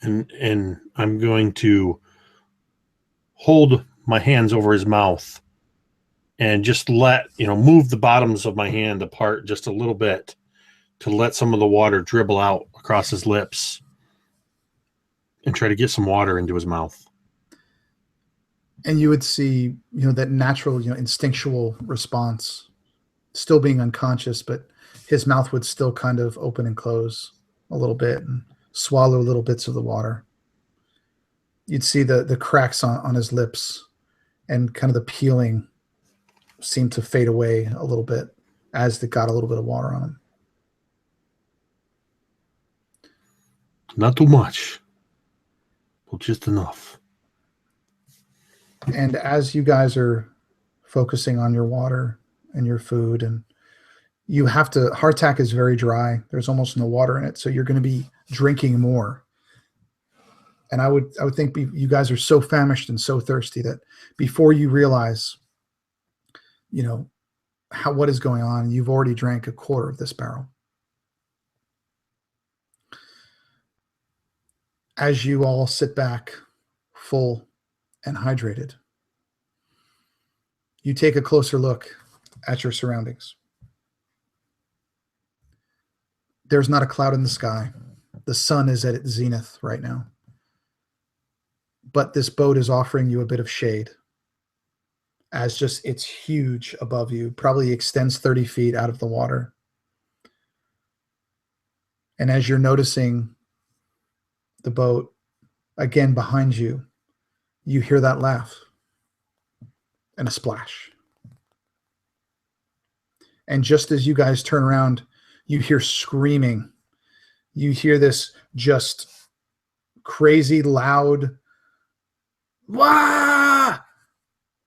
B: And I'm going to hold my hands over his mouth and just move the bottoms of my hand apart just a little bit to let some of the water dribble out across his lips and try to get some water into his mouth.
A: And you would see, that natural, instinctual response, still being unconscious, but his mouth would still kind of open and close a little bit and swallow little bits of the water. You'd see the cracks on his lips and kind of the peeling seem to fade away a little bit as they got a little bit of water on him.
B: Not too much, but just enough.
A: And as you guys are focusing on your water and your food, and you have to, hardtack is very dry. There's almost no water in it. So you're going to be drinking more. And I would think you guys are so famished and so thirsty that before you realize, what is going on, you've already drank a quarter of this barrel. As you all sit back, full and hydrated, you take a closer look at your surroundings. There's not a cloud in the sky. The sun is at its zenith right now. But this boat is offering you a bit of shade, as just it's huge above you, probably extends 30 feet out of the water. And as you're noticing the boat again behind you, you hear that laugh and a splash. And just as you guys turn around, you hear screaming. You hear this just crazy loud wah!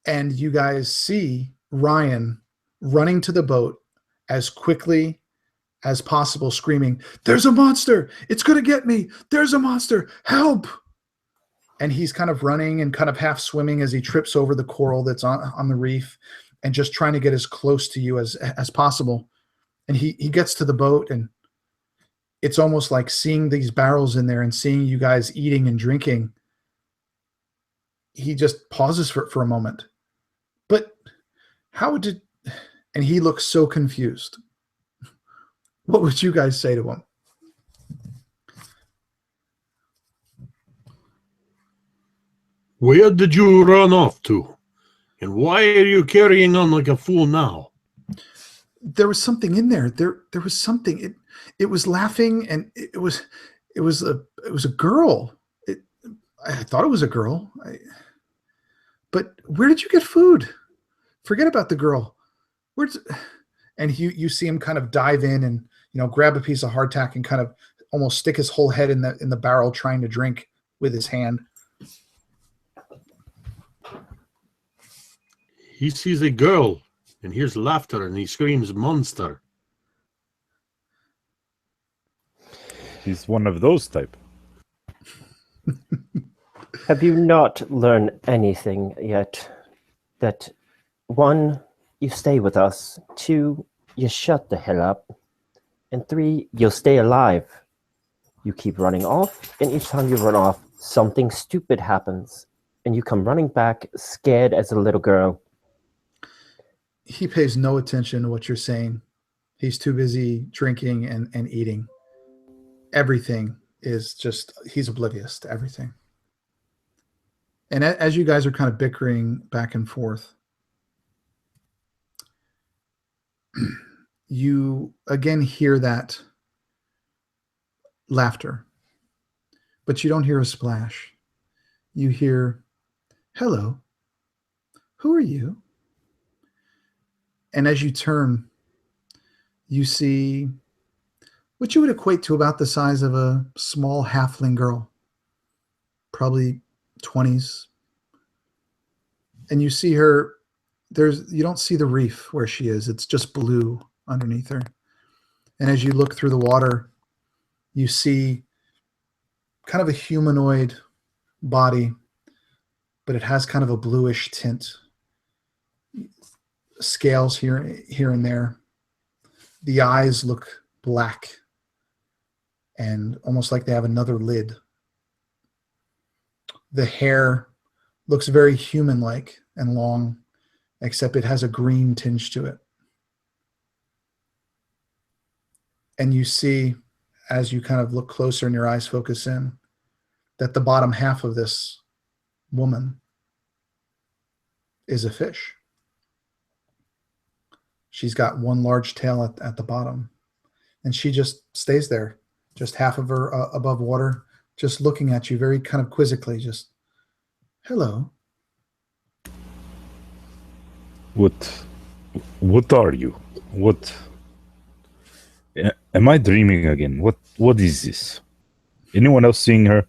A: And you guys see Ryan running to the boat as quickly as possible, screaming, "There's a monster! It's going to get me! There's a monster! Help!" And he's kind of running and kind of half swimming as he trips over the coral that's on the reef and just trying to get as close to you as possible. And he gets to the boat, and it's almost like seeing these barrels in there and seeing you guys eating and drinking. he just pauses for a moment. But how did... And he looks so confused. What would you guys say to him?
B: Where did you run off to? And why are you carrying on like a fool now?
A: There was something in there. There was something. It was laughing, and it was a girl. I thought it was a girl. But where did you get food? Forget about the girl. And you see him kind of dive in and, you know, grab a piece of hardtack and kind of almost stick his whole head in the barrel trying to drink with his hand.
B: He sees a girl and hears laughter and he screams monster.
E: He's one of those type.
C: Have you not learned anything yet? That 1, you stay with us. 2, you shut the hell up. And 3, you'll stay alive. You keep running off, and each time you run off, something stupid happens. And you come running back, scared as a little girl.
A: He pays no attention to what you're saying. He's too busy drinking and eating. Everything is just, he's oblivious to everything. And as you guys are kind of bickering back and forth, you again hear that laughter, but you don't hear a splash. You hear, "Hello, who are you?" And as you turn, you see what you would equate to about the size of a small halfling girl, probably 20s. And you see her, you don't see the reef where she is. It's just blue underneath her. And as you look through the water, you see kind of a humanoid body, but it has kind of a bluish tint. Scales here and there. The eyes look black and almost like they have another lid. The hair looks very human-like and long, except it has a green tinge to it. And you see, as you kind of look closer and your eyes focus in, that the bottom half of this woman is a fish. She's got one large tail at the bottom, and she just stays there, just half of her above water, just looking at you very kind of quizzically, just, "Hello."
E: What are you? What? Am I dreaming again? What is this? Anyone else seeing her?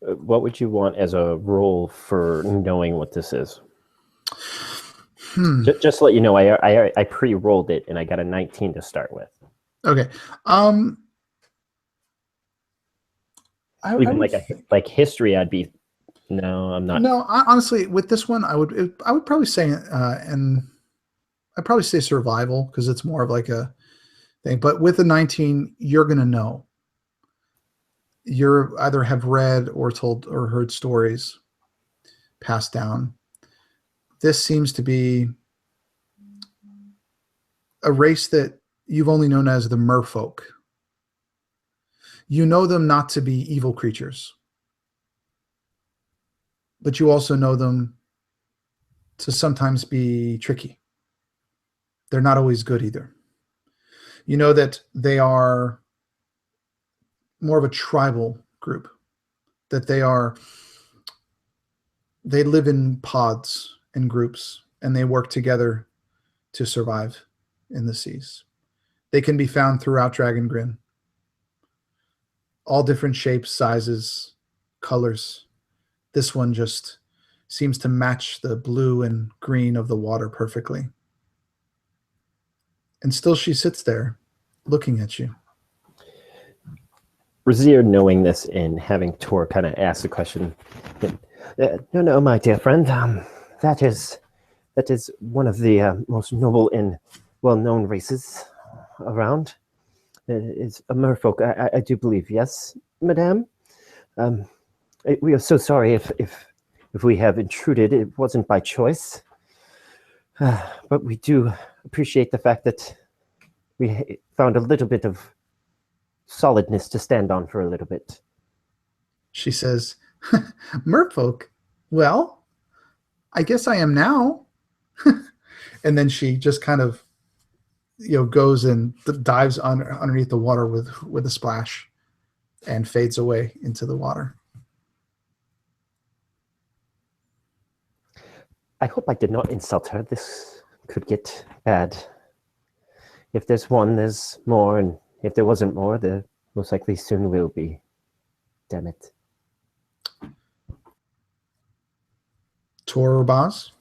C: What would you want as a role for knowing what this is? Just to let you know, I pre-rolled it and I got a 19 to start with.
A: Okay.
C: Even like history, I'd be. No, I'm not.
A: No, honestly, with this one, I would probably say, and I'd probably say survival because it's more of like a thing. But with a 19, you're gonna know. You're either have read or told or heard stories passed down. This seems to be a race that you've only known as the merfolk. You know them not to be evil creatures, but you also know them to sometimes be tricky. They're not always good either. You know that they are more of a tribal group, that they live in pods and groups, and they work together to survive in the seas. They can be found throughout Dragongrin. All different shapes, sizes, colors. This one just seems to match the blue and green of the water perfectly. And still she sits there looking at you.
C: Brazier, knowing this and having Tor kind of ask the question, no, my dear friend, that is one of the most noble and well-known races around. It is a merfolk, I do believe. Yes, madame. We are so sorry if if we have intruded, it wasn't by choice. But we do appreciate the fact that we found a little bit of solidness to stand on for a little bit.
A: She says, Merfolk, well, I guess I am now. And then she just kind of, goes and dives underneath the water with a splash and fades away into the water.
C: I hope I did not insult her. This could get bad. If there's one, there's more, and if there wasn't more, there most likely soon will be. Damn it.
A: Tor or Boz?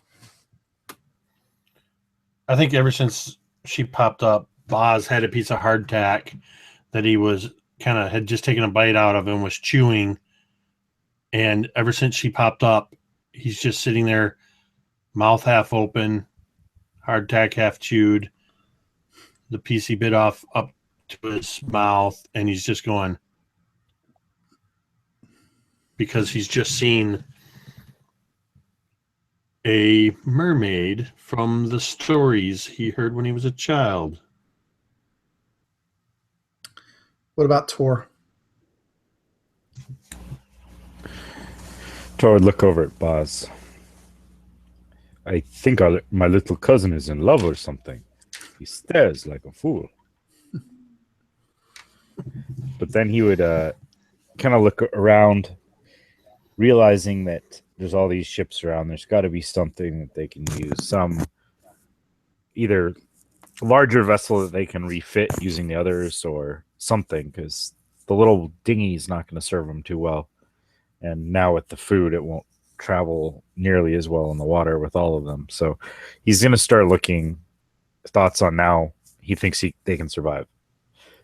B: I think ever since she popped up, Boz had a piece of hardtack that he was had just taken a bite out of and was chewing. And ever since she popped up, he's just sitting there, mouth half open, hardtack half chewed, the piece he bit off up to his mouth, and he's just going, because he's just seen a mermaid from the stories he heard when he was a child.
A: What about Tor?
E: Tor would look over at Boz. I think my little cousin is in love or something. He stares like a fool. But then he would kind of look around, realizing that there's all these ships around. There's got to be something that they can use. Some either larger vessel that they can refit using the others or something, because the little dinghy is not going to serve them too well. And now with the food, it won't travel nearly as well in the water with all of them. So he's going to start looking, thoughts on now he thinks they can survive.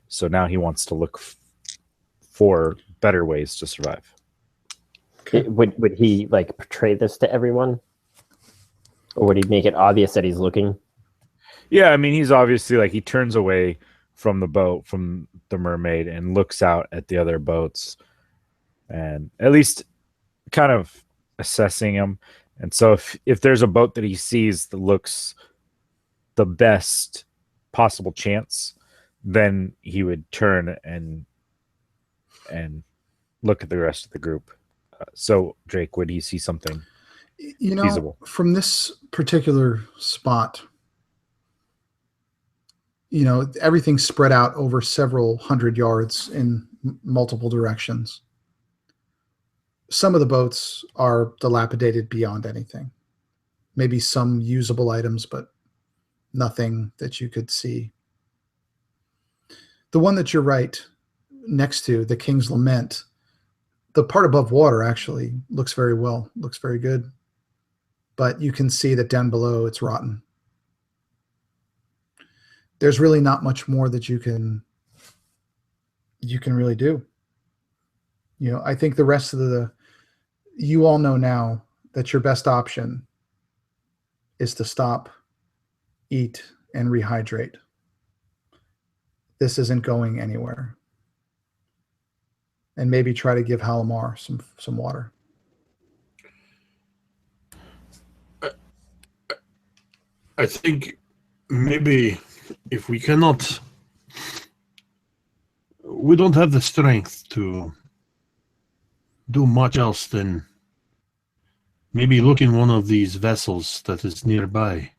E: So now he wants to look for better ways to survive.
C: Okay. Would he portray this to everyone? Or would he make it obvious that he's looking?
E: Yeah, I mean, he's obviously he turns away from the boat, from the mermaid, and looks out at the other boats and at least kind of assessing them. And so if there's a boat that he sees that looks the best possible chance, then he would turn and look at the rest of the group. So Drake, would he see something feasible?
A: From this particular spot, everything's spread out over several hundred yards in multiple directions. Some of the boats are dilapidated beyond anything. Maybe some usable items, but nothing that you could see. The one that you're right next to, the King's Lament, the part above water actually looks very well, looks very good. But you can see that down below it's rotten. There's really not much more that you can really do. I think the rest of you all know now that your best option is to stop, eat, and rehydrate. This isn't going anywhere. And maybe try to give Halimar some water.
B: I think maybe if we cannot, we don't have the strength to do much else than maybe look in one of these vessels that is nearby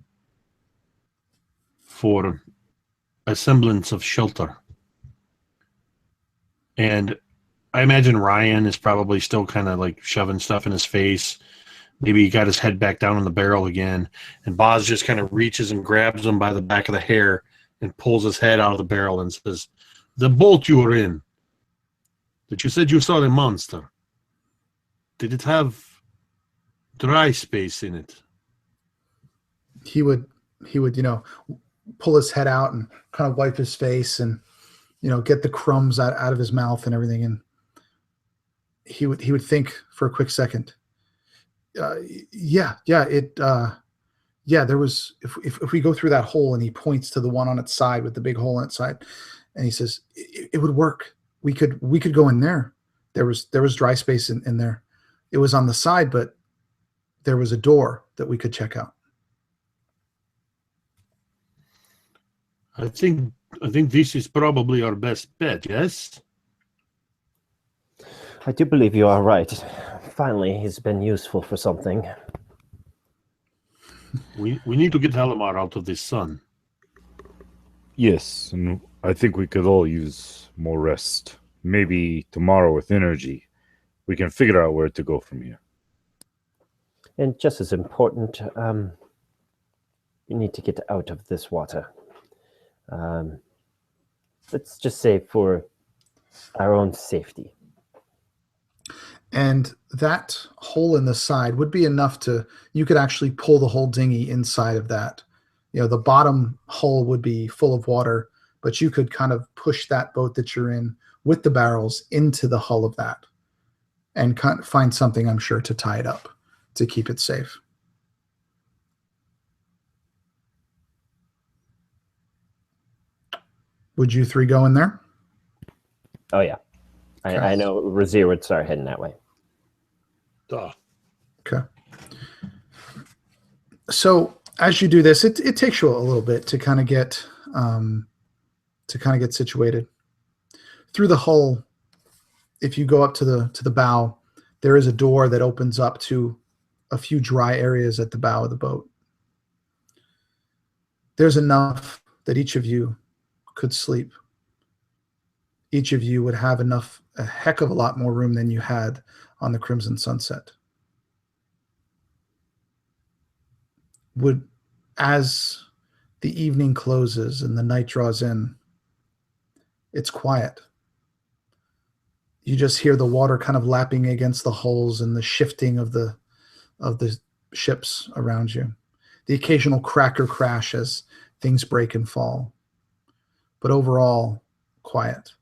B: for a semblance of shelter. And I imagine Ryan is probably still kind of shoving stuff in his face. Maybe he got his head back down in the barrel again. And Boz just kind of reaches and grabs him by the back of the hair and pulls his head out of the barrel and says, "The boat you were in, that you said you saw a monster, did it have dry space in it?"
A: He would, pull his head out and kind of wipe his face and, get the crumbs out of his mouth and everything. And he would think for a quick second. There was, if we go through that hole, and he points to the one on its side with the big hole on its side, and he says, it would work. We could go in there. There was dry space in there. It was on the side, but there was a door that we could check out.
B: I think this is probably our best bet, yes?
C: I do believe you are right. Finally, he's been useful for something.
B: We need to get Halimar out of this sun.
E: Yes, and I think we could all use more rest. Maybe tomorrow with energy, we can figure out where to go from here.
C: And just as important, you need to get out of this water. Let's just say for our own safety.
A: And that hole in the side would be enough you could actually pull the whole dinghy inside of that. The bottom hull would be full of water, but you could kind of push that boat that you're in with the barrels into the hull of that and find something, I'm sure, to tie it up to keep it safe. Would you three go in there?
C: Oh, yeah. I know Razir would start heading that way.
B: Duh.
A: Okay. So as you do this, it takes you a little bit to kind of get situated. Through the hull, if you go up to the bow, there is a door that opens up to a few dry areas at the bow of the boat. There's enough that each of you could sleep. Each of you would have a heck of a lot more room than you had on the Crimson Sunset. As the evening closes and the night draws in, it's quiet. You just hear the water kind of lapping against the hulls and the shifting of the ships around you. The occasional crack or crash as things break and fall. But overall, quiet.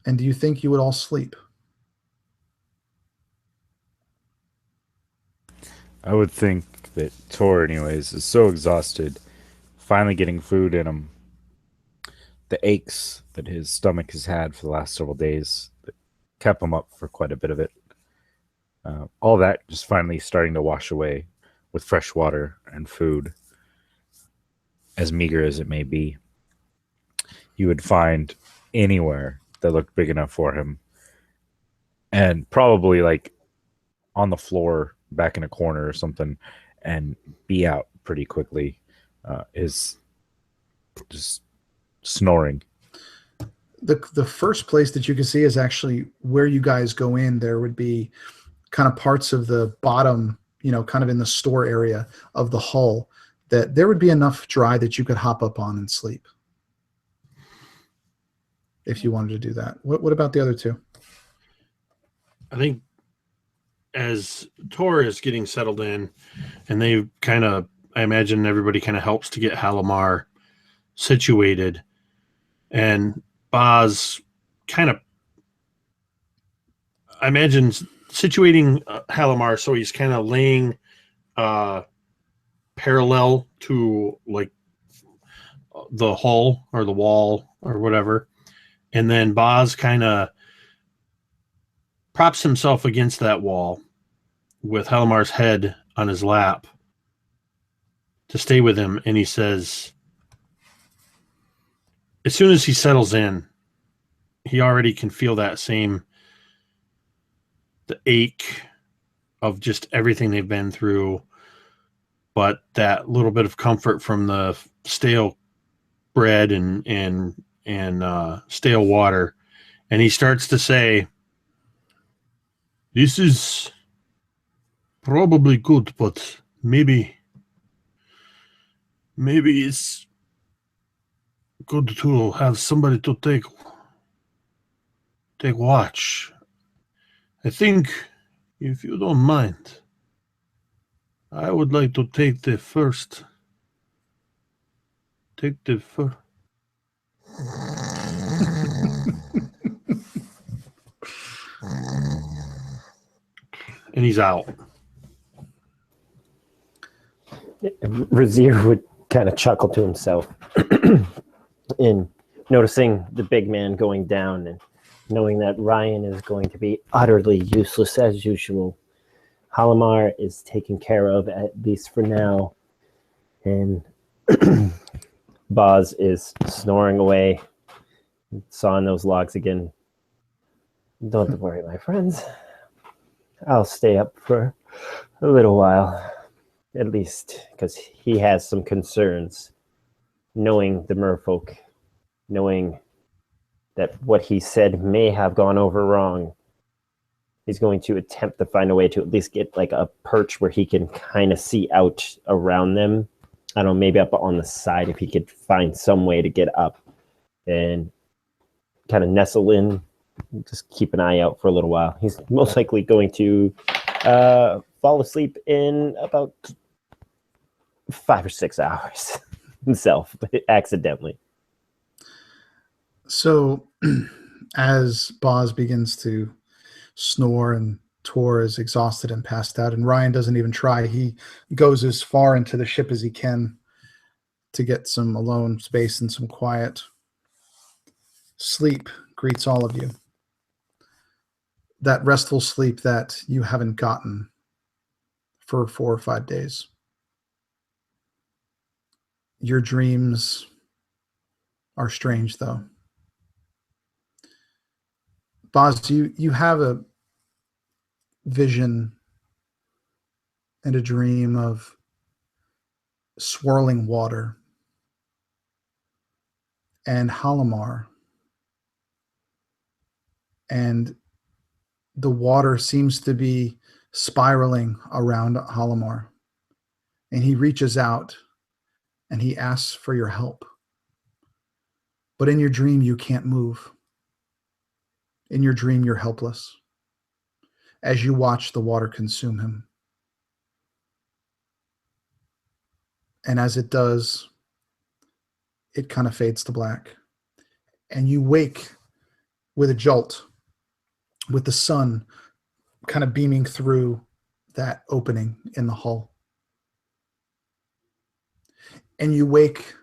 A: And do you think you would all sleep?
E: I would think that Tor, anyways, is so exhausted, finally getting food in him. The aches that his stomach has had for the last several days that kept him up for quite a bit of it. All that just finally starting to wash away with fresh water and food, as meager as it may be. You would find anywhere that looked big enough for him, and probably like on the floor back in a corner or something, and be out pretty quickly. Is just snoring.
A: The first place that you can see is actually where you guys go in. There would be kind of parts of the bottom, kind of in the store area of the hull, that there would be enough dry that you could hop up on and sleep if you wanted to do that. What about the other two?
B: I think as Tor is getting settled in, and they kind of, I imagine everybody kind of helps to get Halimar situated, and Boz kind of, I imagine, situating Halimar so he's kind of laying parallel to like the hull or the wall or whatever, and then Boz kind of props himself against that wall with Halimar's head on his lap to stay with him, and he says, as soon as he settles in, he already can feel that the ache of just everything they've been through, but that little bit of comfort from the stale bread and stale water. And he starts to say, this is probably good, but maybe it's good to have somebody to take watch. I think, if you don't mind, I would like to take the first. And he's out.
C: Razir would kind of chuckle to himself in noticing the big man going down, and knowing that Ryan is going to be utterly useless as usual. Halimar is taken care of, at least for now, and Boz is snoring away, sawing those logs again. Don't worry, my friends. I'll stay up for a little while, at least, because he has some concerns, knowing the merfolk, knowing that what he said may have gone over wrong. He's going to attempt to find a way to at least get like a perch where he can kind of see out around them. I don't know, maybe up on the side if he could find some way to get up and kind of nestle in. Just keep an eye out for a little while. He's most likely going to fall asleep in about 5 or 6 hours himself, accidentally.
A: So as Boz begins to snore and Tor is exhausted and passed out, and Ryan doesn't even try, he goes as far into the ship as he can to get some alone space and some quiet. Sleep greets all of you. That restful sleep that you haven't gotten for 4 or 5 days. Your dreams are strange, though. Boz, you have a vision and a dream of swirling water and Halimar, and the water seems to be spiraling around Halimar, and he reaches out and he asks for your help. But in your dream, you can't move. In your dream, you're helpless as you watch the water consume him. And as it does, it kind of fades to black. And you wake with a jolt, with the sun kind of beaming through that opening in the hull. And you wake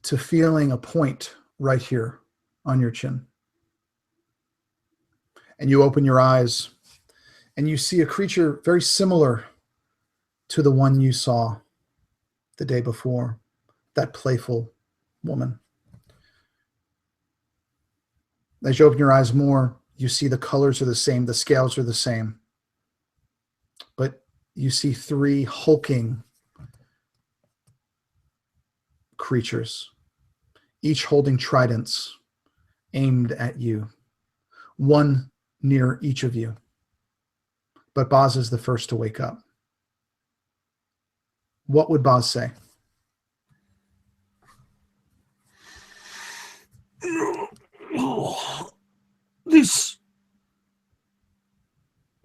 A: to feeling a point right here on your chin. And you open your eyes and you see a creature very similar to the one you saw the day before, that playful woman. As you open your eyes more, you see the colors are the same, the scales are the same, but you see 3 hulking creatures, each holding tridents aimed at you, one near each of you. But Boz is the first to wake up. What would Boz say?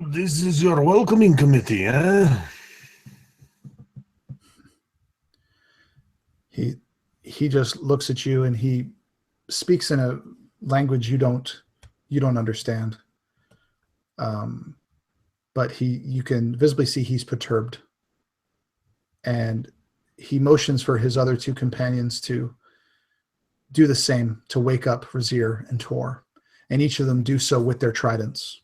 B: This is your welcoming committee, eh?
A: He just looks at you and he speaks in a language you don't understand. But you can visibly see he's perturbed. And he motions for his other 2 companions to do the same, to wake up Razir and Tor. And each of them do so with their tridents.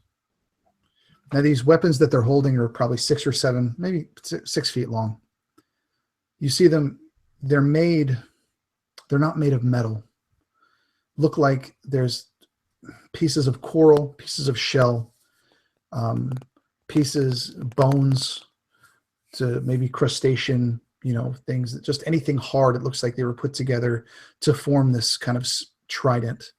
A: Now, these weapons that they're holding are probably 6 or 7, maybe 6 feet long. You see them, they're not made of metal. Look like there's pieces of coral, pieces of shell, bones to maybe crustacean, things, just anything hard. It looks like they were put together to form this kind of trident.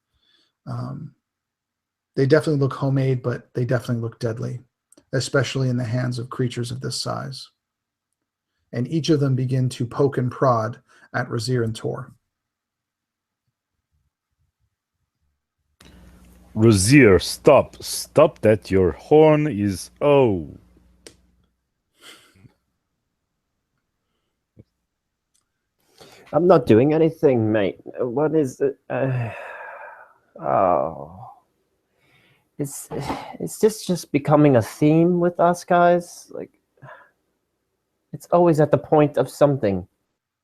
A: They definitely look homemade, but they definitely look deadly, especially in the hands of creatures of this size. And each of them begin to poke and prod at Razir and Tor.
E: Razir, stop. Stop that. Your horn is... Oh.
C: I'm not doing anything, mate. What is it? Is this just becoming a theme with us guys? Like, it's always at the point of something.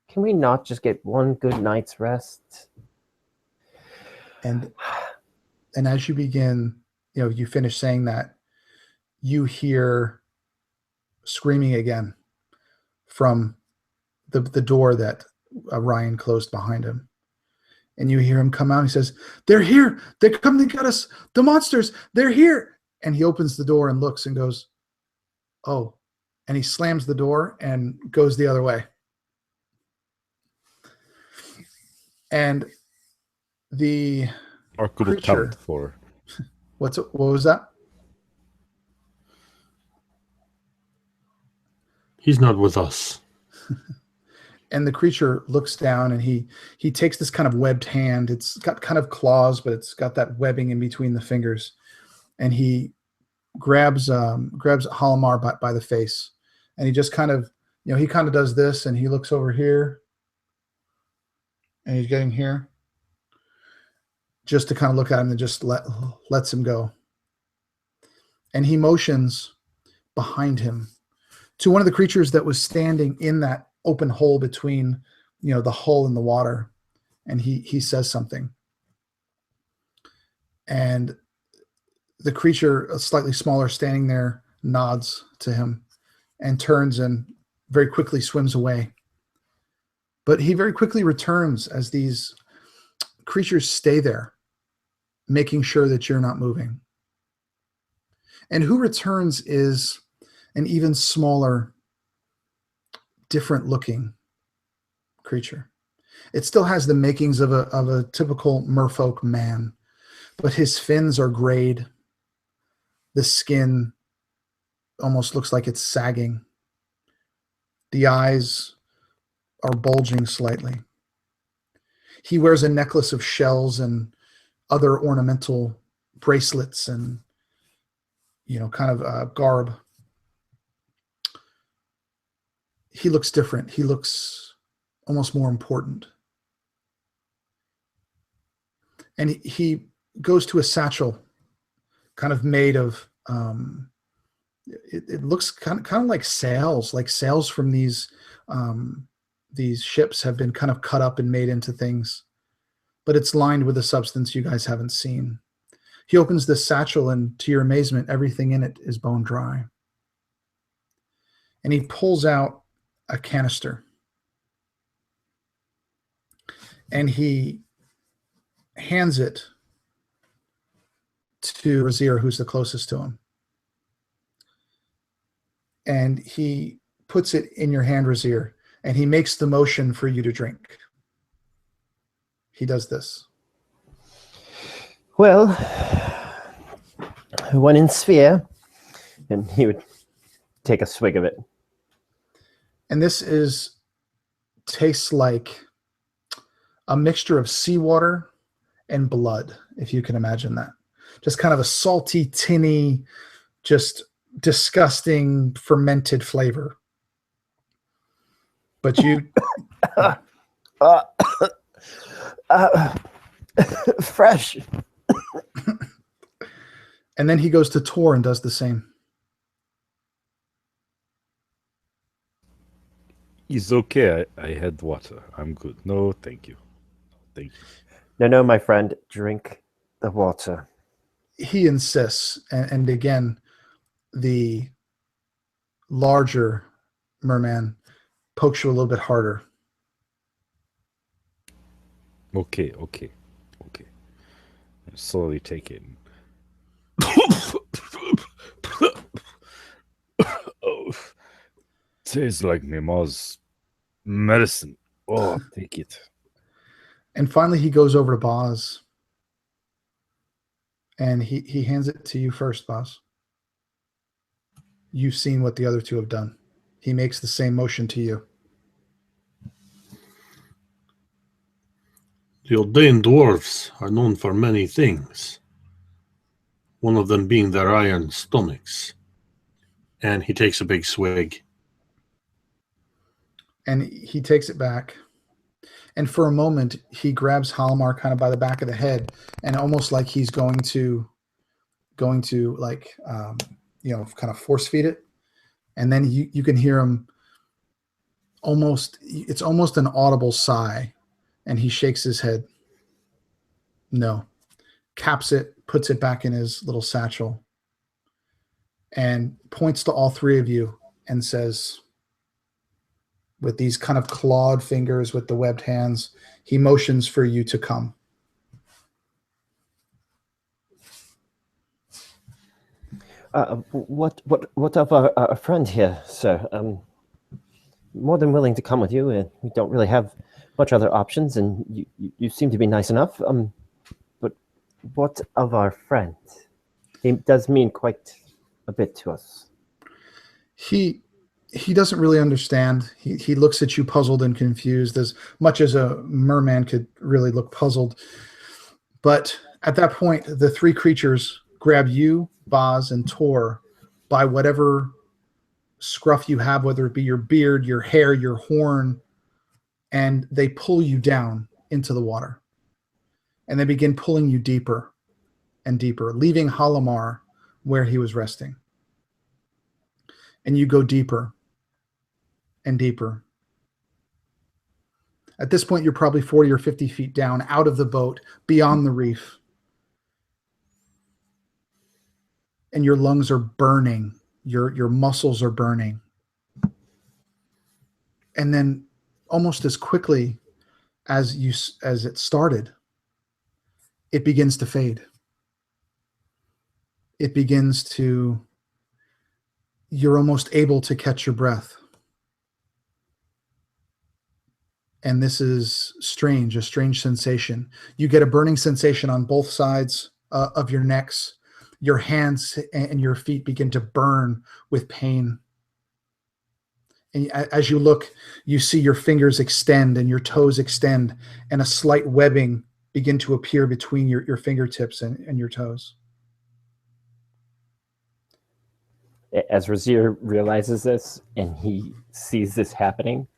C: Can we not just get one good night's rest?
A: And And as you begin, you finish saying that, you hear screaming again from the door that Ryan closed behind him. And you hear him come out. He says, "They're here. They come to get us. The monsters. They're here." And he opens the door and looks and goes, "Oh." And he slams the door and goes the other way. And the creature,
E: for
A: what was that?
B: He's not with us.
A: And the creature looks down and he takes this kind of webbed hand. It's got kind of claws, but it's got that webbing in between the fingers. And he grabs Halamar by the face. And he just kind of, he kind of does this, and he looks over here. And he's getting here. Just to kind of look at him and just lets him go. And he motions behind him to one of the creatures that was standing in that open hole between, the hull and the water. And he says something. And the creature, slightly smaller, standing there, nods to him and turns and very quickly swims away. But he very quickly returns as these creatures stay there, making sure that you're not moving. And who returns is an even smaller, different looking creature. It still has the makings of a typical merfolk man, but his fins are grayed. The skin almost looks like it's sagging. The eyes are bulging slightly. He wears a necklace of shells and other ornamental bracelets and, kind of garb. He looks different. He looks almost more important. And he goes to a satchel kind of made of, it looks kind of like sails from these ships have been kind of cut up and made into things, but it's lined with a substance you guys haven't seen. He opens this satchel, and to your amazement, everything in it is bone dry. And he pulls out a canister, and he hands it to Razir, who's the closest to him. And he puts it in your hand, Razir, and he makes the motion for you to drink. He does this.
C: Well, one in sphere, and he would take a swig of it.
A: And this tastes like a mixture of seawater and blood, if you can imagine that. Just kind of a salty, tinny, just disgusting fermented flavor. But you
C: fresh.
A: And then he goes to Tor and does the same.
E: It's okay. I had water. I'm good. No, thank you. Thank you.
C: No, my friend. Drink the water.
A: He insists. And again, the larger merman pokes you a little bit harder.
E: Okay. Slowly take it. Oh, tastes like Mimo's medicine. Oh, take it.
A: And finally, he goes over to Boz. And he hands it to you first, Boz. You've seen what the other two have done. He makes the same motion to you.
B: The Ordained Dwarves are known for many things. One of them being their iron stomachs. And he takes a big swig.
A: And he takes it back. And for a moment, he grabs Halamar kind of by the back of the head, and almost like he's going to like, kind of force feed it. And then you can hear him it's almost an audible sigh. And he shakes his head. No. caps it, puts it back in his little satchel, and points to all three of you and says, with these kind of clawed fingers with the webbed hands, he motions for you to come.
C: What of our friend here, sir? More than willing to come with you. We don't really have much other options, and you seem to be nice enough. But what of our friend? He does mean quite a bit to us.
A: He doesn't really understand. He looks at you puzzled and confused, as much as a merman could really look puzzled. But at that point, the three creatures grab you, Boz, and Tor by whatever scruff you have, whether it be your beard, your hair, your horn, and they pull you down into the water. And they begin pulling you deeper and deeper, leaving Halamar where he was resting. And you go deeper and deeper. At this point, you're probably 40 or 50 feet down, out of the boat, beyond the reef. And your lungs are burning. Your muscles are burning. And then almost as quickly as it started, it begins to fade. It begins to, you're almost able to catch your breath. And this is strange, a strange sensation. You get a burning sensation on both sides of your necks. Your hands and your feet begin to burn with pain. And as you look, you see your fingers extend and your toes extend, and a slight webbing begin to appear between your fingertips and your toes.
C: As Razir realizes this and he sees this happening,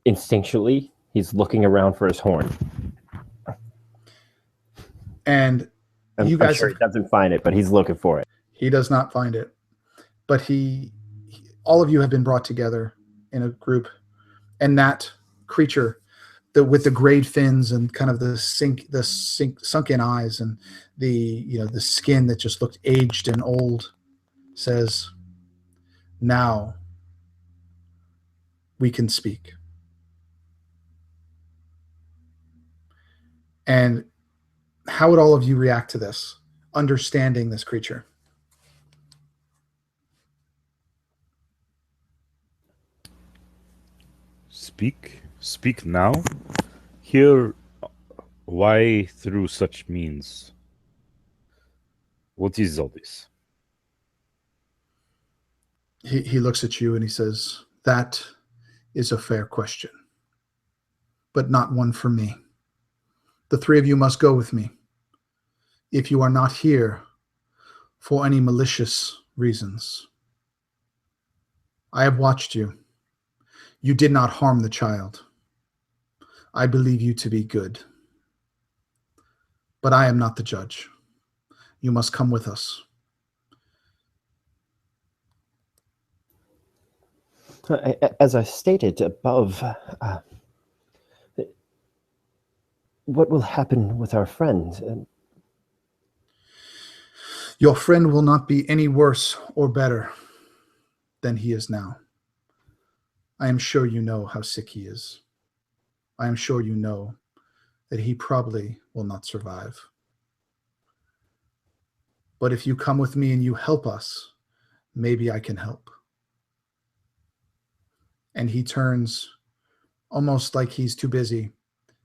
C: instinctually, he's looking around for his horn.
A: And you guys,
C: I'm sure he doesn't find it, but he's looking for it.
A: He does not find it. But all of you have been brought together in a group. And that creature, with the grayed fins and kind of the sunken eyes and the skin that just looked aged and old, says, "Now we can speak." And how would all of you react to this, understanding this creature?
E: Speak now? Here, why through such means? What is all this?
A: He looks at you and he says, "That is a fair question, but not one for me. The three of you must go with me. If you are not here for any malicious reasons. I have watched you. You did not harm the child. I believe you to be good. But I am not the judge. You must come with us."
C: As I stated above, what will happen with our friend?
A: Your friend will not be any worse or better than he is now. I am sure you know how sick he is. I am sure you know that he probably will not survive. But if you come with me and you help us, maybe I can help. And he turns almost like he's too busy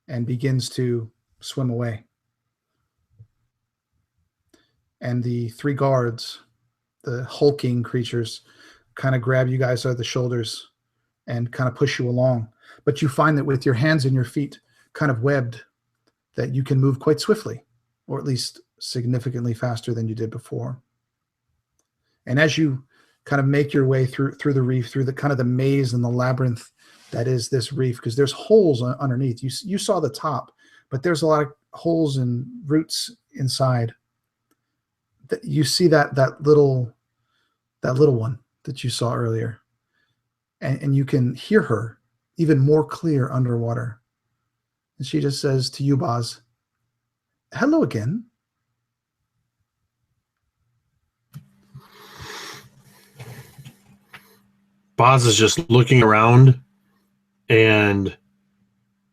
A: and begins to swim away. And the three guards, the hulking creatures, kind of grab you guys by the shoulders and kind of push you along. But you find that with your hands and your feet kind of webbed, that you can move quite swiftly, or at least significantly faster than you did before. And as you kind of make your way through the reef, through the kind of the maze and the labyrinth that is this reef, because there's holes underneath. You saw the top, but there's a lot of holes and roots inside. You see that little one that you saw earlier, and you can hear her even more clear underwater. And she just says to you, Boz, Hello again.
B: Boz is just looking around, and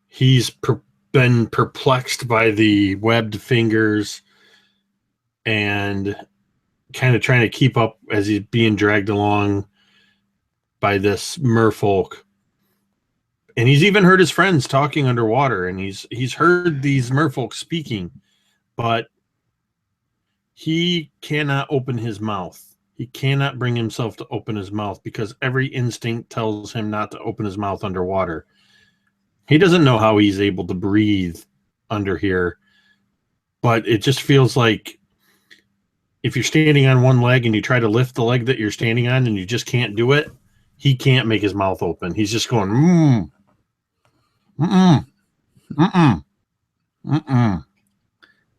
B: he's been perplexed by the webbed fingers and kind of trying to keep up as he's being dragged along by this merfolk. And he's even heard his friends talking underwater, and he's heard these merfolk speaking, but he cannot open his mouth. He cannot bring himself to open his mouth because every instinct tells him not to open his mouth underwater. He doesn't know how he's able to breathe under here, but it just feels like if you're standing on one leg and you try to lift the leg that you're standing on and you just can't do it, he can't make his mouth open. He's just going,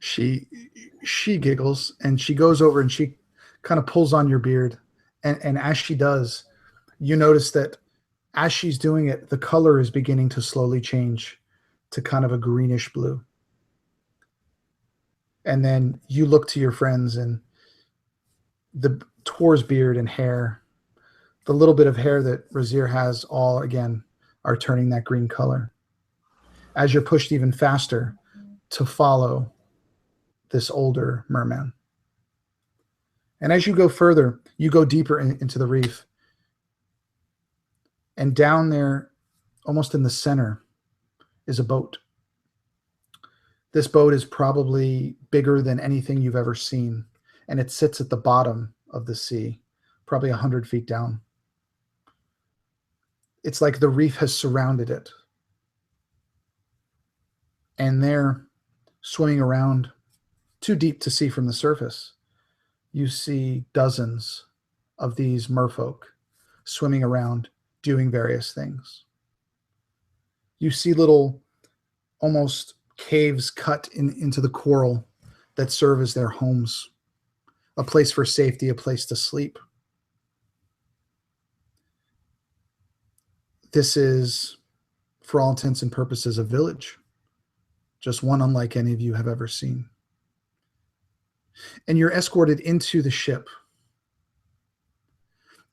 A: She giggles, and she goes over and she kind of pulls on your beard. And as she does, you notice that as she's doing it, the color is beginning to slowly change to kind of a greenish blue. And then you look to your friends, and the Tor's beard and hair, the little bit of hair that Razir has, all again are turning that green color. As you're pushed even faster to follow this older merman. And as you go further, you go deeper into the reef. And down there, almost in the center, is a boat. This boat is probably bigger than anything you've ever seen. And it sits at the bottom of the sea, probably 100 feet down. It's like the reef has surrounded it. And there, swimming around, too deep to see from the surface, you see dozens of these merfolk swimming around, doing various things. You see little, almost caves cut into the coral that serve as their homes, a place for safety, a place to sleep. This is, for all intents and purposes, a village, just one unlike any of you have ever seen. And you're escorted into the ship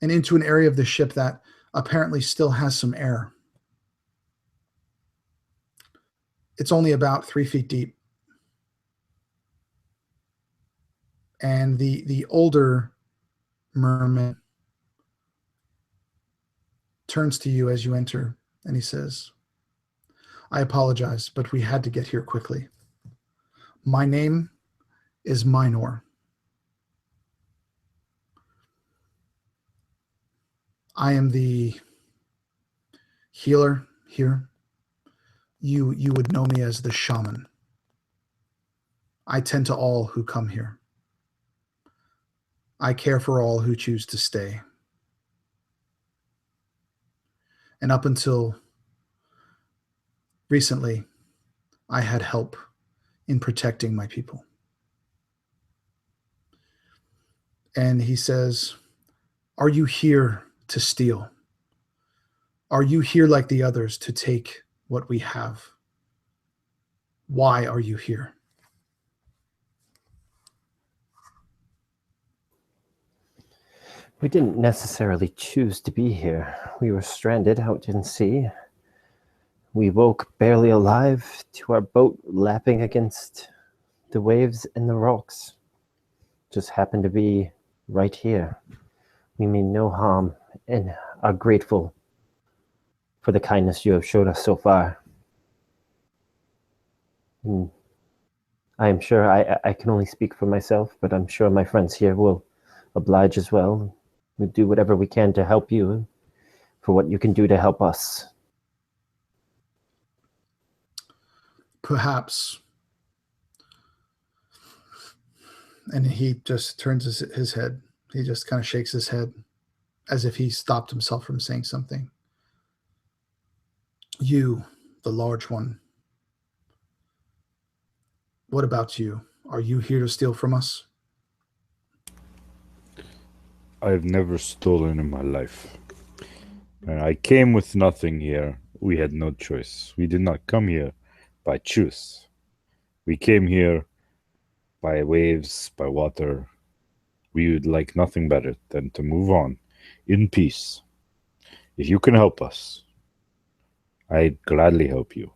A: and into an area of the ship that apparently still has some air. It's only about 3 feet deep. And the older merman turns to you as you enter, and he says, I apologize, but we had to get here quickly. My name is Minor. I am the healer here. You would know me as the shaman. I tend to all who come here. I care for all who choose to stay. And up until recently, I had help in protecting my people. And he says, are you here to steal? Are you here like the others to take what we have? Why are you here?
C: We didn't necessarily choose to be here. We were stranded out in sea. We woke barely alive to our boat lapping against the waves and the rocks. Just happened to be right here. We mean no harm and are grateful for the kindness you have showed us so far. And I am sure I can only speak for myself, but I'm sure my friends here will oblige as well. We'll do whatever we can to help you for what you can do to help us.
A: Perhaps. And he just turns his head. He just kind of shakes his head as if he stopped himself from saying something. You, the large one. What about you? Are you here to steal from us?
E: I've never stolen in my life. And I came with nothing here. We had no choice. We did not come here by choice. We came here by waves, by water. We would like nothing better than to move on in peace. If you can help us, I'd gladly help you.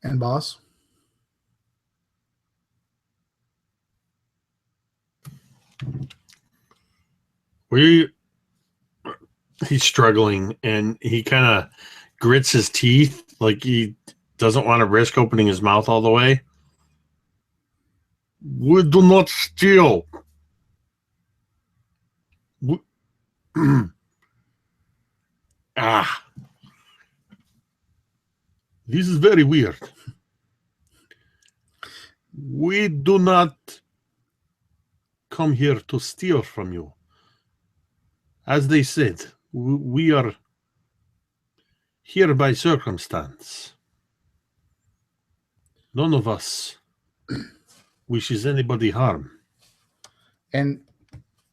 A: And boss?
B: He's struggling, and he kind of grits his teeth like he doesn't want to risk opening his mouth all the way. We do not steal. This is very weird. We do not come here to steal from you. As they said, we are here by circumstance. None of us wishes anybody harm.
A: And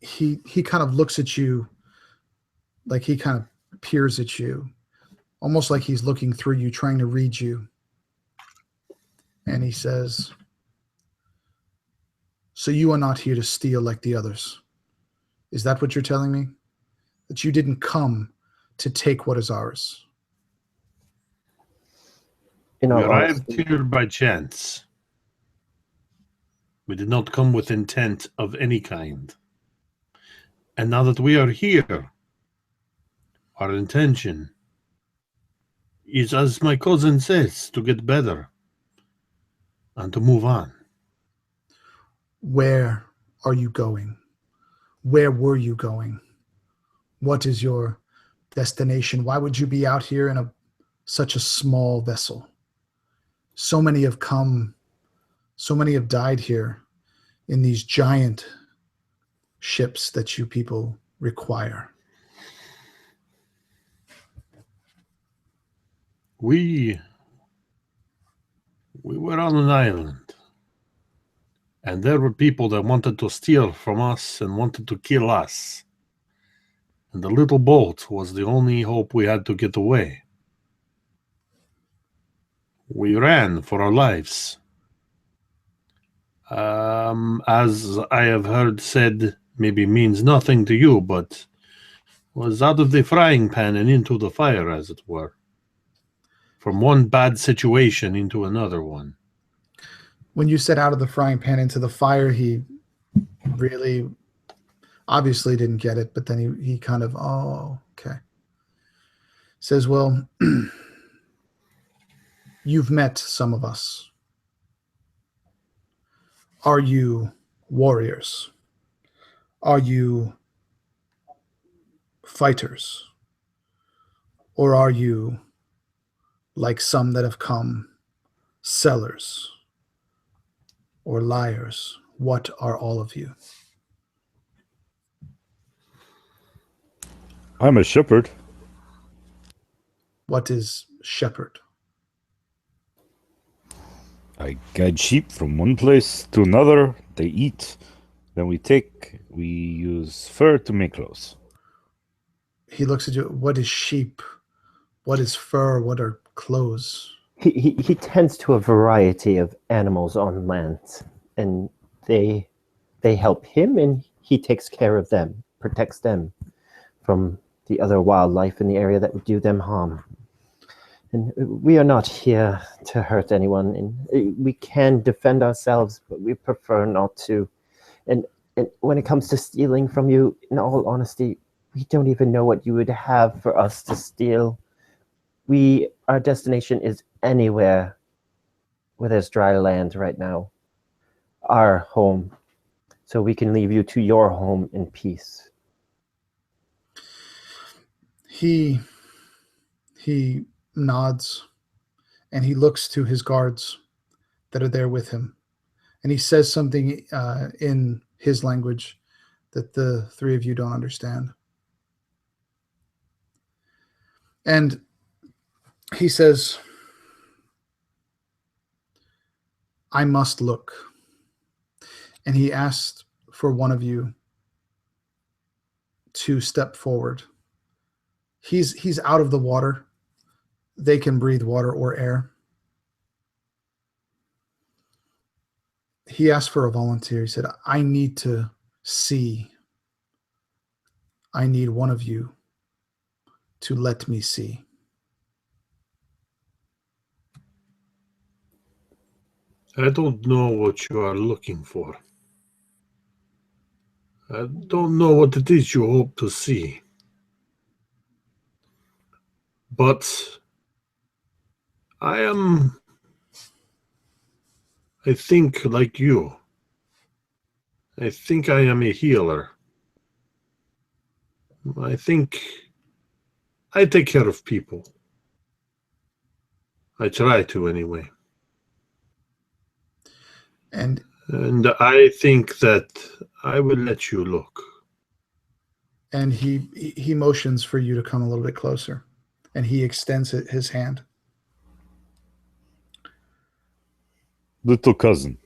A: he kind of looks at you, like he kind of peers at you, almost like he's looking through you, trying to read you. And he says, so you are not here to steal like the others. Is that what you're telling me? That you didn't come to take what is ours?
B: We arrived here by chance. We did not come with intent of any kind. And now that we are here, our intention is, as my cousin says, to get better and to move on.
A: Where are you going? Where were you going? What is your destination? Why would you be out here in such a small vessel? So many have come, so many have died here in these giant ships that you people require.
B: We were on an island, and there were people that wanted to steal from us and wanted to kill us. And the little boat was the only hope we had to get away. We ran for our lives. As I have heard said, maybe means nothing to you, but was out of the frying pan and into the fire, as it were. From one bad situation into another one.
A: When you said out of the frying pan into the fire, he really obviously didn't get it, but then he kind of, oh, okay. Says, well, you've met some of us. Are you warriors? Are you fighters? Or are you, like some that have come, sellers or liars? What are all of you?
E: I'm a shepherd.
A: What is shepherd?
E: I guide sheep from one place to another. They eat. Then we use fur to make clothes.
A: He looks at you. What is sheep? What is fur? What are clothes?
C: He tends to a variety of animals on land, and they help him, and he takes care of them, protects them from the other wildlife in the area that would do them harm. And we are not here to hurt anyone, and we can defend ourselves, but we prefer not to. And when it comes to stealing from you, in all honesty, we don't even know what you would have for us to steal. Our destination is anywhere where there's dry land right now. Our home. So we can leave you to your home in peace.
A: He nods and he looks to his guards that are there with him. And he says something in his language that the three of you don't understand. And he says, I must look. And he asked for one of you to step forward. He's out of the water. They can breathe water or air. he asked for a volunteer. He said, I need to see. I need one of you to let me see.
B: I don't know what you are looking for. I don't know what it is you hope to see. But I think, like you. I think I am a healer. I think I take care of people. I try to, anyway.
A: And
B: I think that I will let you look.
A: and he motions for you to come a little bit closer, and he extends his hand.
E: Little cousin,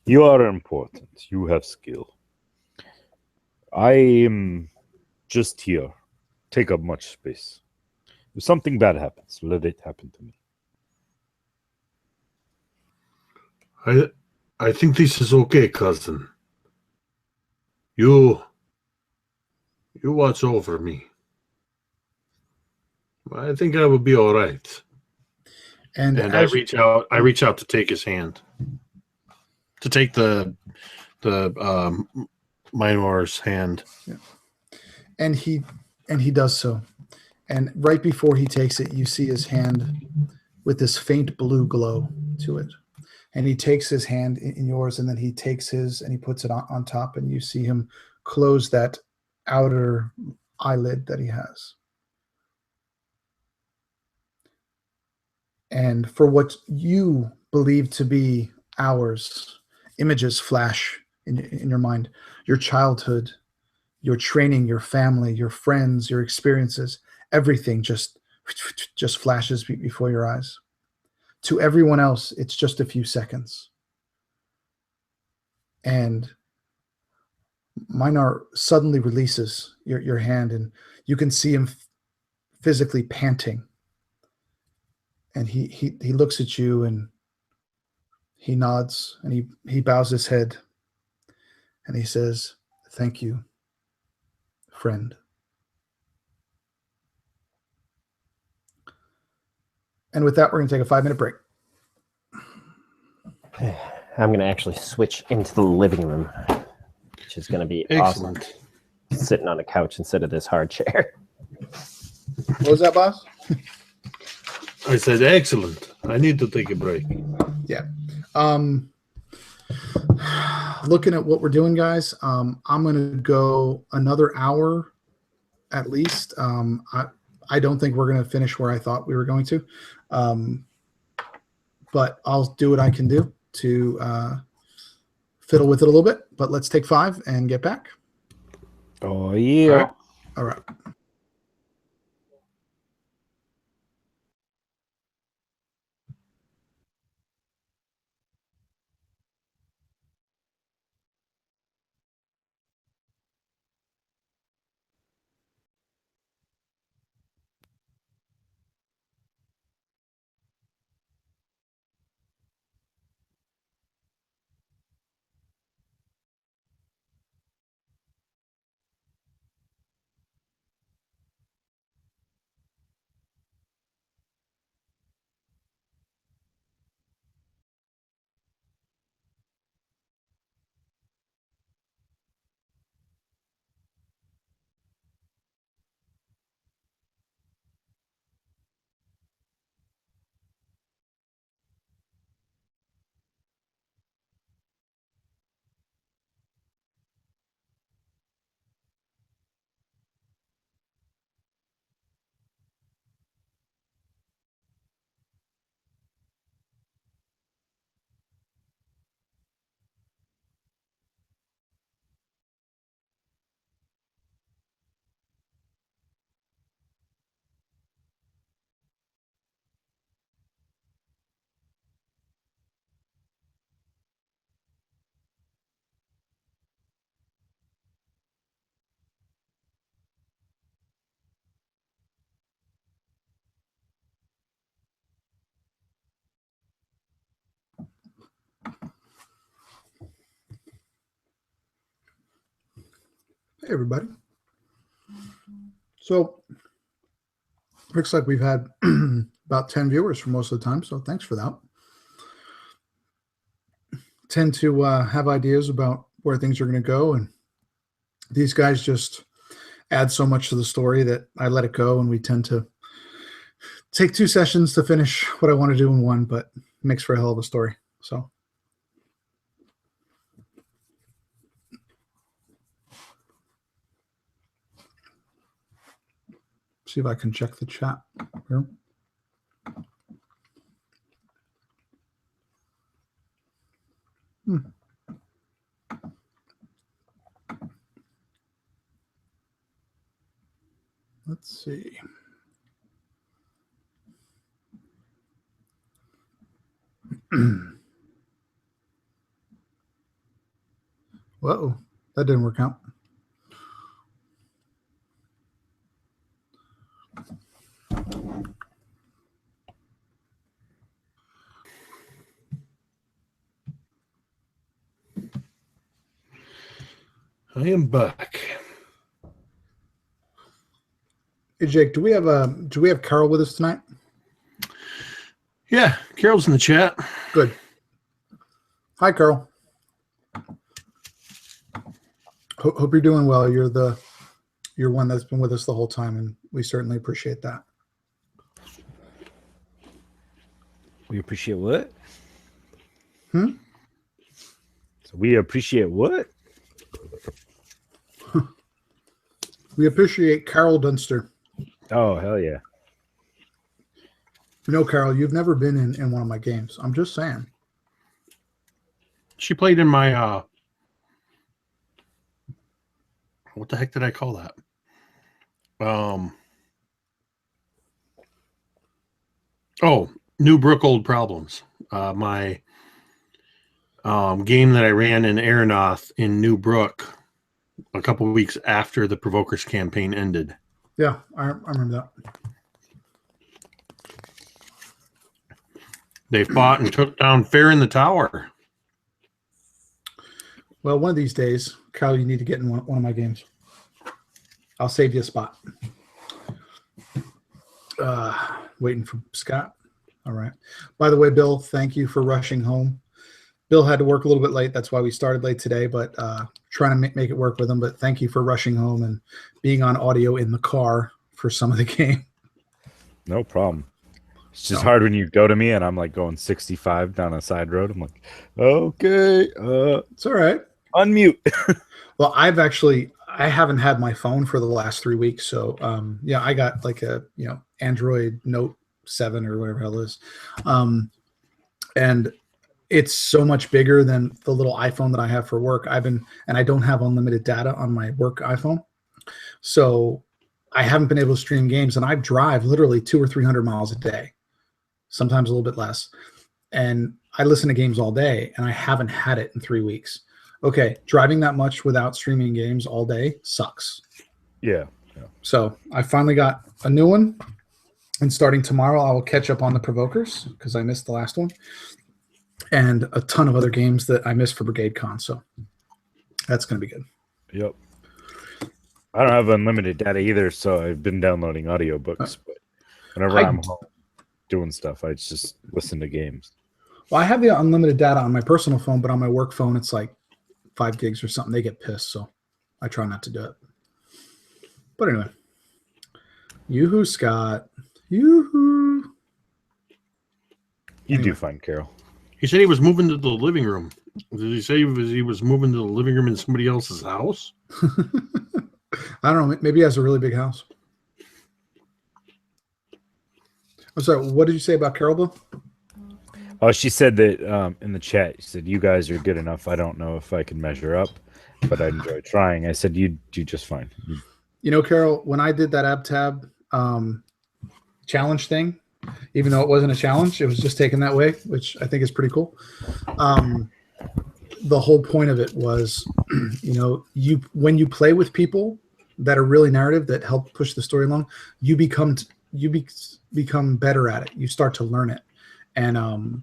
E: you are important. You have skill. I am just here. Take up much space. If something bad happens, let it happen to me.
B: I think this is okay, cousin. You watch over me. I think I will be all right.
A: And
B: I reach out to take his hand. To take the minor's hand.
A: Yeah. And he does so. And right before he takes it, you see his hand with this faint blue glow to it. And he takes his hand in yours, and then he takes his and he puts it on top, and you see him close that outer eyelid that he has. And for what you believe to be hours, images flash in your mind. Your childhood, your training, your family, your friends, your experiences, everything just flashes before your eyes. To everyone else, it's just a few seconds. And Minar suddenly releases your hand, and you can see him physically panting. And he looks at you, and he nods, and he bows his head, and he says, "Thank you, friend." And with that, we're going to take a 5-minute break.
C: I'm going to actually switch into the living room, which is going to be
B: Excellent.
C: Awesome. Sitting on a couch instead of this hard chair.
A: What was that, boss?
B: I said, excellent. I need to take a break.
A: Yeah. Looking at what we're doing, guys, I'm going to go another hour at least. I don't think we're going to finish where I thought we were going to. But I'll do what I can do to fiddle with it a little bit. But let's take 5 and get back.
E: Oh, yeah.
A: All right. Hey, everybody. So, looks like we've had about 10 viewers for most of the time, so thanks for that. Tend to have ideas about where things are going to go, and these guys just add so much to the story that I let it go, and we tend to take 2 sessions to finish what I want to do in one, but it makes for a hell of a story. So. See if I can check the chat here. Let's see. Whoa, that didn't work out.
B: I am back.
A: Hey Jake, do we have Carol with us tonight?
B: Yeah, Carol's in the chat.
A: Good. Hi, Carol. Hope you're doing well. You're one that's been with us the whole time, and we certainly appreciate that.
E: We appreciate what?
A: So
E: we appreciate what?
A: We appreciate Carol Dunster.
E: Oh, hell yeah.
A: You know, Carol, you've never been in one of my games. I'm just saying.
B: She played in my what the heck did I call that? New Brook Old Problems. My game that I ran in Aeronoth in New Brook a couple of weeks after the Provokers campaign ended.
A: Yeah, I remember that.
B: They fought and took down Fair in the Tower.
A: Well, one of these days, Carol, you need to get in one of my games. I'll save you a spot. Waiting for Scott. All right. By the way, Bill, thank you for rushing home. Bill had to work a little bit late. That's why we started late today, but trying to make it work with him. But thank you for rushing home and being on audio in the car for some of the game.
E: No problem. It's just hard when you go to me and I'm like going 65 down a side road. I'm like, okay.
A: It's all right.
E: Unmute.
A: Well, I haven't had my phone for the last 3 weeks. So yeah, I got like a Android Note 7 or whatever hell it is. And it's so much bigger than the little iPhone that I have for work. And I don't have unlimited data on my work iPhone. So I haven't been able to stream games, and I drive literally 200 or 300 miles a day, sometimes a little bit less. And I listen to games all day, and I haven't had it in 3 weeks. Okay, driving that much without streaming games all day sucks.
E: Yeah.
A: So I finally got a new one, and starting tomorrow, I will catch up on the Provokers because I missed the last one, and a ton of other games that I missed for Brigade Con. So that's going to be good.
E: Yep. I don't have unlimited data either, so I've been downloading audiobooks. But whenever I'm home doing stuff, I just listen to games.
A: Well, I have the unlimited data on my personal phone, but on my work phone, it's like 5 gigs or something. They get pissed, so I try not to do it. But anyway, yoo-hoo, Scott. Yoo-hoo.
E: You do fine, Carol.
B: He said he was moving to the living room. Did he say he was moving to the living room in somebody else's house?
A: I don't know. Maybe he has a really big house. I'm sorry. What did you say about Carol, Bill?
E: Oh, she said that in the chat. She said, "You guys are good enough. I don't know if I can measure up, but I enjoy trying." I said, "You do just fine."
A: You know, Carol, when I did that AbTab challenge thing, even though it wasn't a challenge, it was just taken that way, which I think is pretty cool. The whole point of it was, when you play with people that are really narrative that help push the story along, you become better at it. You start to learn it, and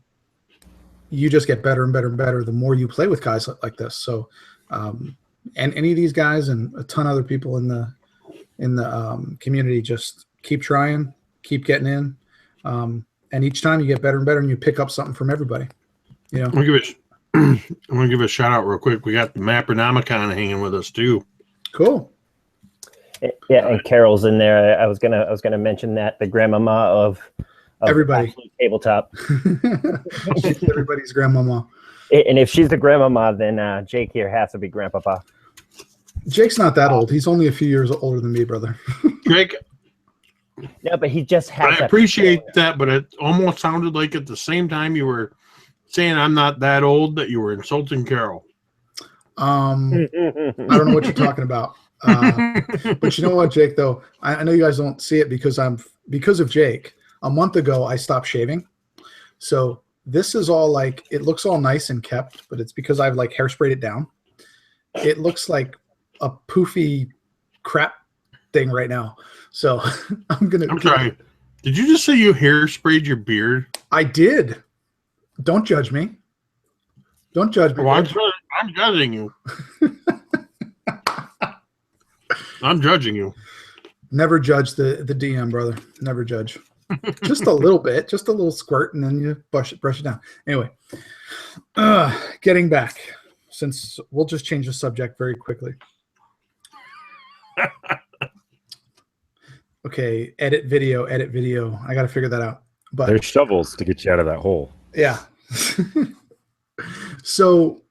A: you just get better and better and better the more you play with guys like this. So And any of these guys and a ton of other people in the community, just keep trying, keep getting in, and each time you get better and better, and you pick up something from everybody. You know,
B: I'm gonna give a shout out real quick. We got the Mappernomicon hanging with us too.
A: cool.
C: Yeah, and Carol's in there. I was gonna mention that the grandmama of
A: Everybody.
C: Absolute Tabletop.
A: She's everybody's grandmama.
C: And if she's the grandmama, then Jake here has to be grandpapa.
A: Jake's not that old. He's only a few years older than me, brother.
B: Jake,
C: Yeah, but he just has.
B: I appreciate that, but it almost sounded like at the same time you were saying I'm not that old that you were insulting Carol.
A: I don't know what you're talking about. But you know what, Jake, though? I know you guys don't see it because of Jake. A month ago, I stopped shaving. So this is all like, it looks all nice and kept, but it's because I've like hairsprayed it down. It looks like a poofy crap thing right now. So I'm
B: sorry. Did you just say you hairsprayed your beard?
A: I did. Don't judge me. Don't judge me.
B: Well, I'm judging you. I'm judging you.
A: Never judge the DM, brother. Never judge. Just a little bit, just a little squirt, and then you brush it down. Anyway, getting back, since we'll just change the subject very quickly. Okay, edit video. I got to figure that out. But
E: There's shovels to get you out of that hole.
A: yeah. So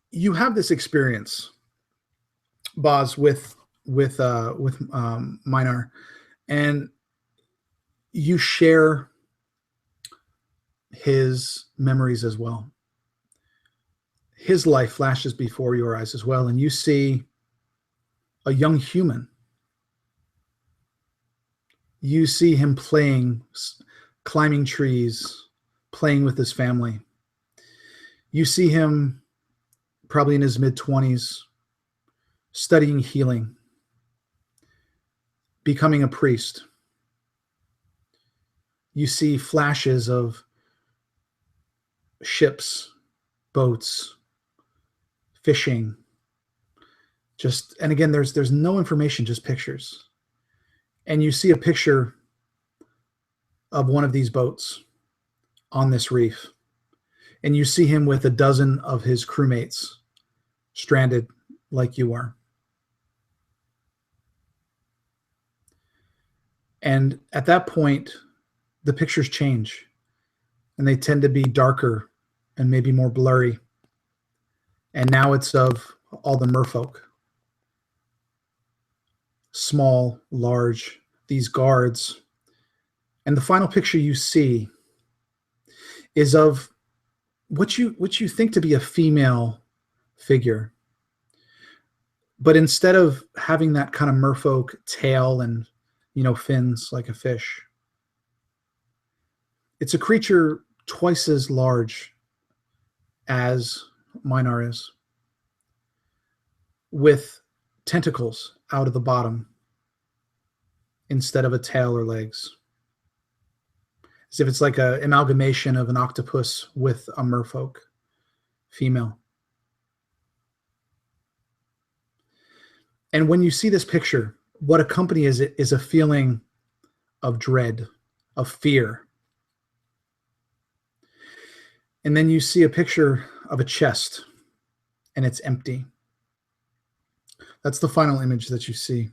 A: you have this experience, Boz, with Minar, and you share his memories as well. His life flashes before your eyes as well, and you see a young human. You see him playing, climbing trees, playing with his family. You see him probably in his mid-20s, studying healing, becoming a priest. You see flashes of ships, boats, fishing. And again, there's no information, just pictures. And you see a picture of one of these boats on this reef. And you see him with a dozen of his crewmates stranded like you are. And at that point, the pictures change, and they tend to be darker and maybe more blurry. And now it's of all the merfolk. Small, large, these guards. And the final picture you see is of what you think to be a female figure. But instead of having that kind of merfolk tail and, fins like a fish, it's a creature twice as large as Minar is, with tentacles out of the bottom instead of a tail or legs. As if it's like an amalgamation of an octopus with a merfolk female. And when you see this picture, what accompanies it is a feeling of dread, of fear. And then you see a picture of a chest, and it's empty. That's the final image that you see.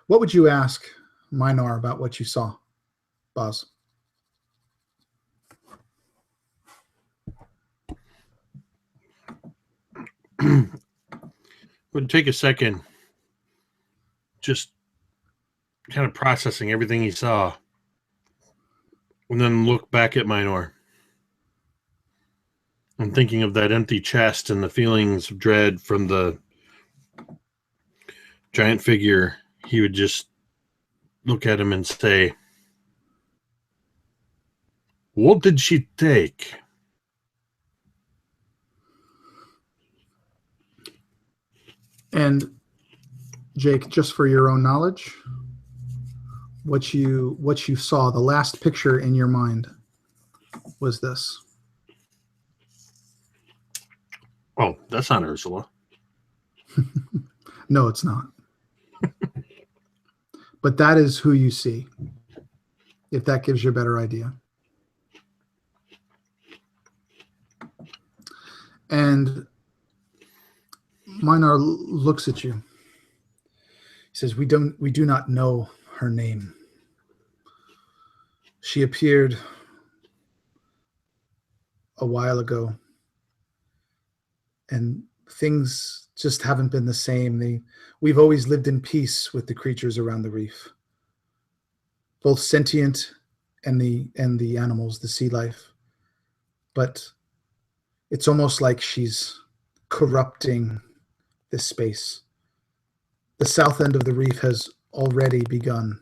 A: What would you ask Minar about what you saw, Boz?
B: Would take a second, just kind of processing everything he saw, and then look back at Minar. I'm thinking of that empty chest and the feelings of dread from the giant figure. He would just look at him and say, "What did she take?"
A: And Jake, just for your own knowledge, what you saw, the last picture in your mind was this.
B: Oh, that's not Ursula.
A: No, it's not. But that is who you see, if that gives you a better idea. And Minar looks at you. He says, we do not know her name. She appeared a while ago, and things just haven't been the same. We've always lived in peace with the creatures around the reef, both sentient and the animals, the sea life. But it's almost like she's corrupting this space. The south end of the reef has already begun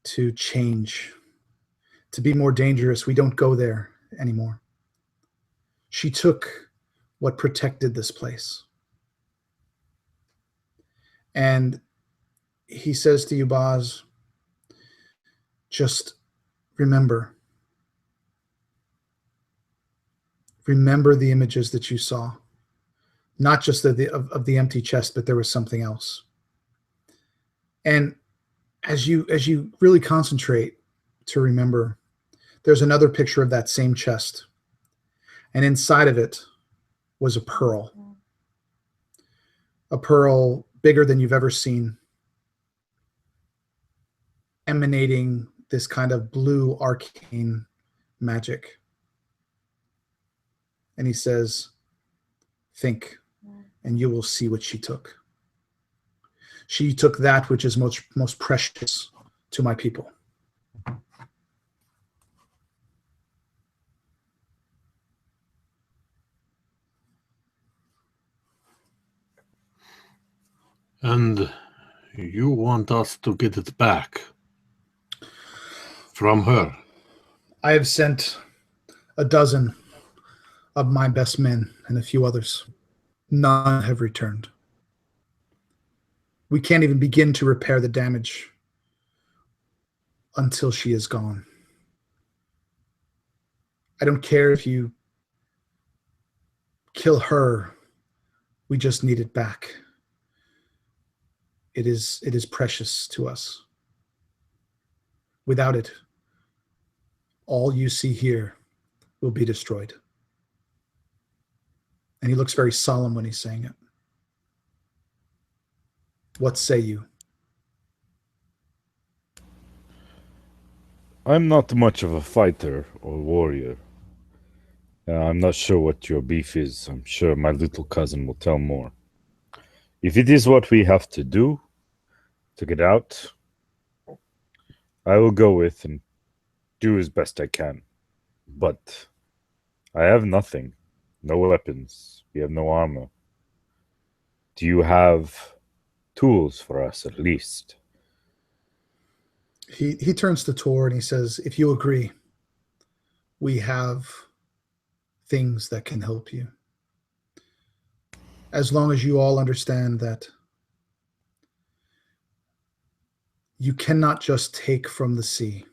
A: to change, to be more dangerous. We don't go there anymore. She took what protected this place. And he says to you, Boz, just remember the images that you saw. Not just of the empty chest, but there was something else. And as you really concentrate to remember, there's another picture of that same chest. And inside of it was a pearl bigger than you've ever seen, emanating this kind of blue arcane magic. And he says, think, and you will see what she took. She took that which is most precious to my people.
B: And you want us to get it back from her?
A: I have sent a dozen of my best men and a few others. None have returned. We can't even begin to repair the damage until she is gone. I don't care if you kill her. We just need it back. It is precious to us. Without it, all you see here will be destroyed. And he looks very solemn when he's saying it. What say you?
E: I'm not much of a fighter or warrior. I'm not sure what your beef is. I'm sure my little cousin will tell more. If it is what we have to do to get out, I will go with and do as best I can. But I have nothing. No weapons. We have no armor. Do you have tools for us, at least?
A: He turns to Tor and he says, if you agree, we have things that can help you. As long as you all understand that you cannot just take from the sea.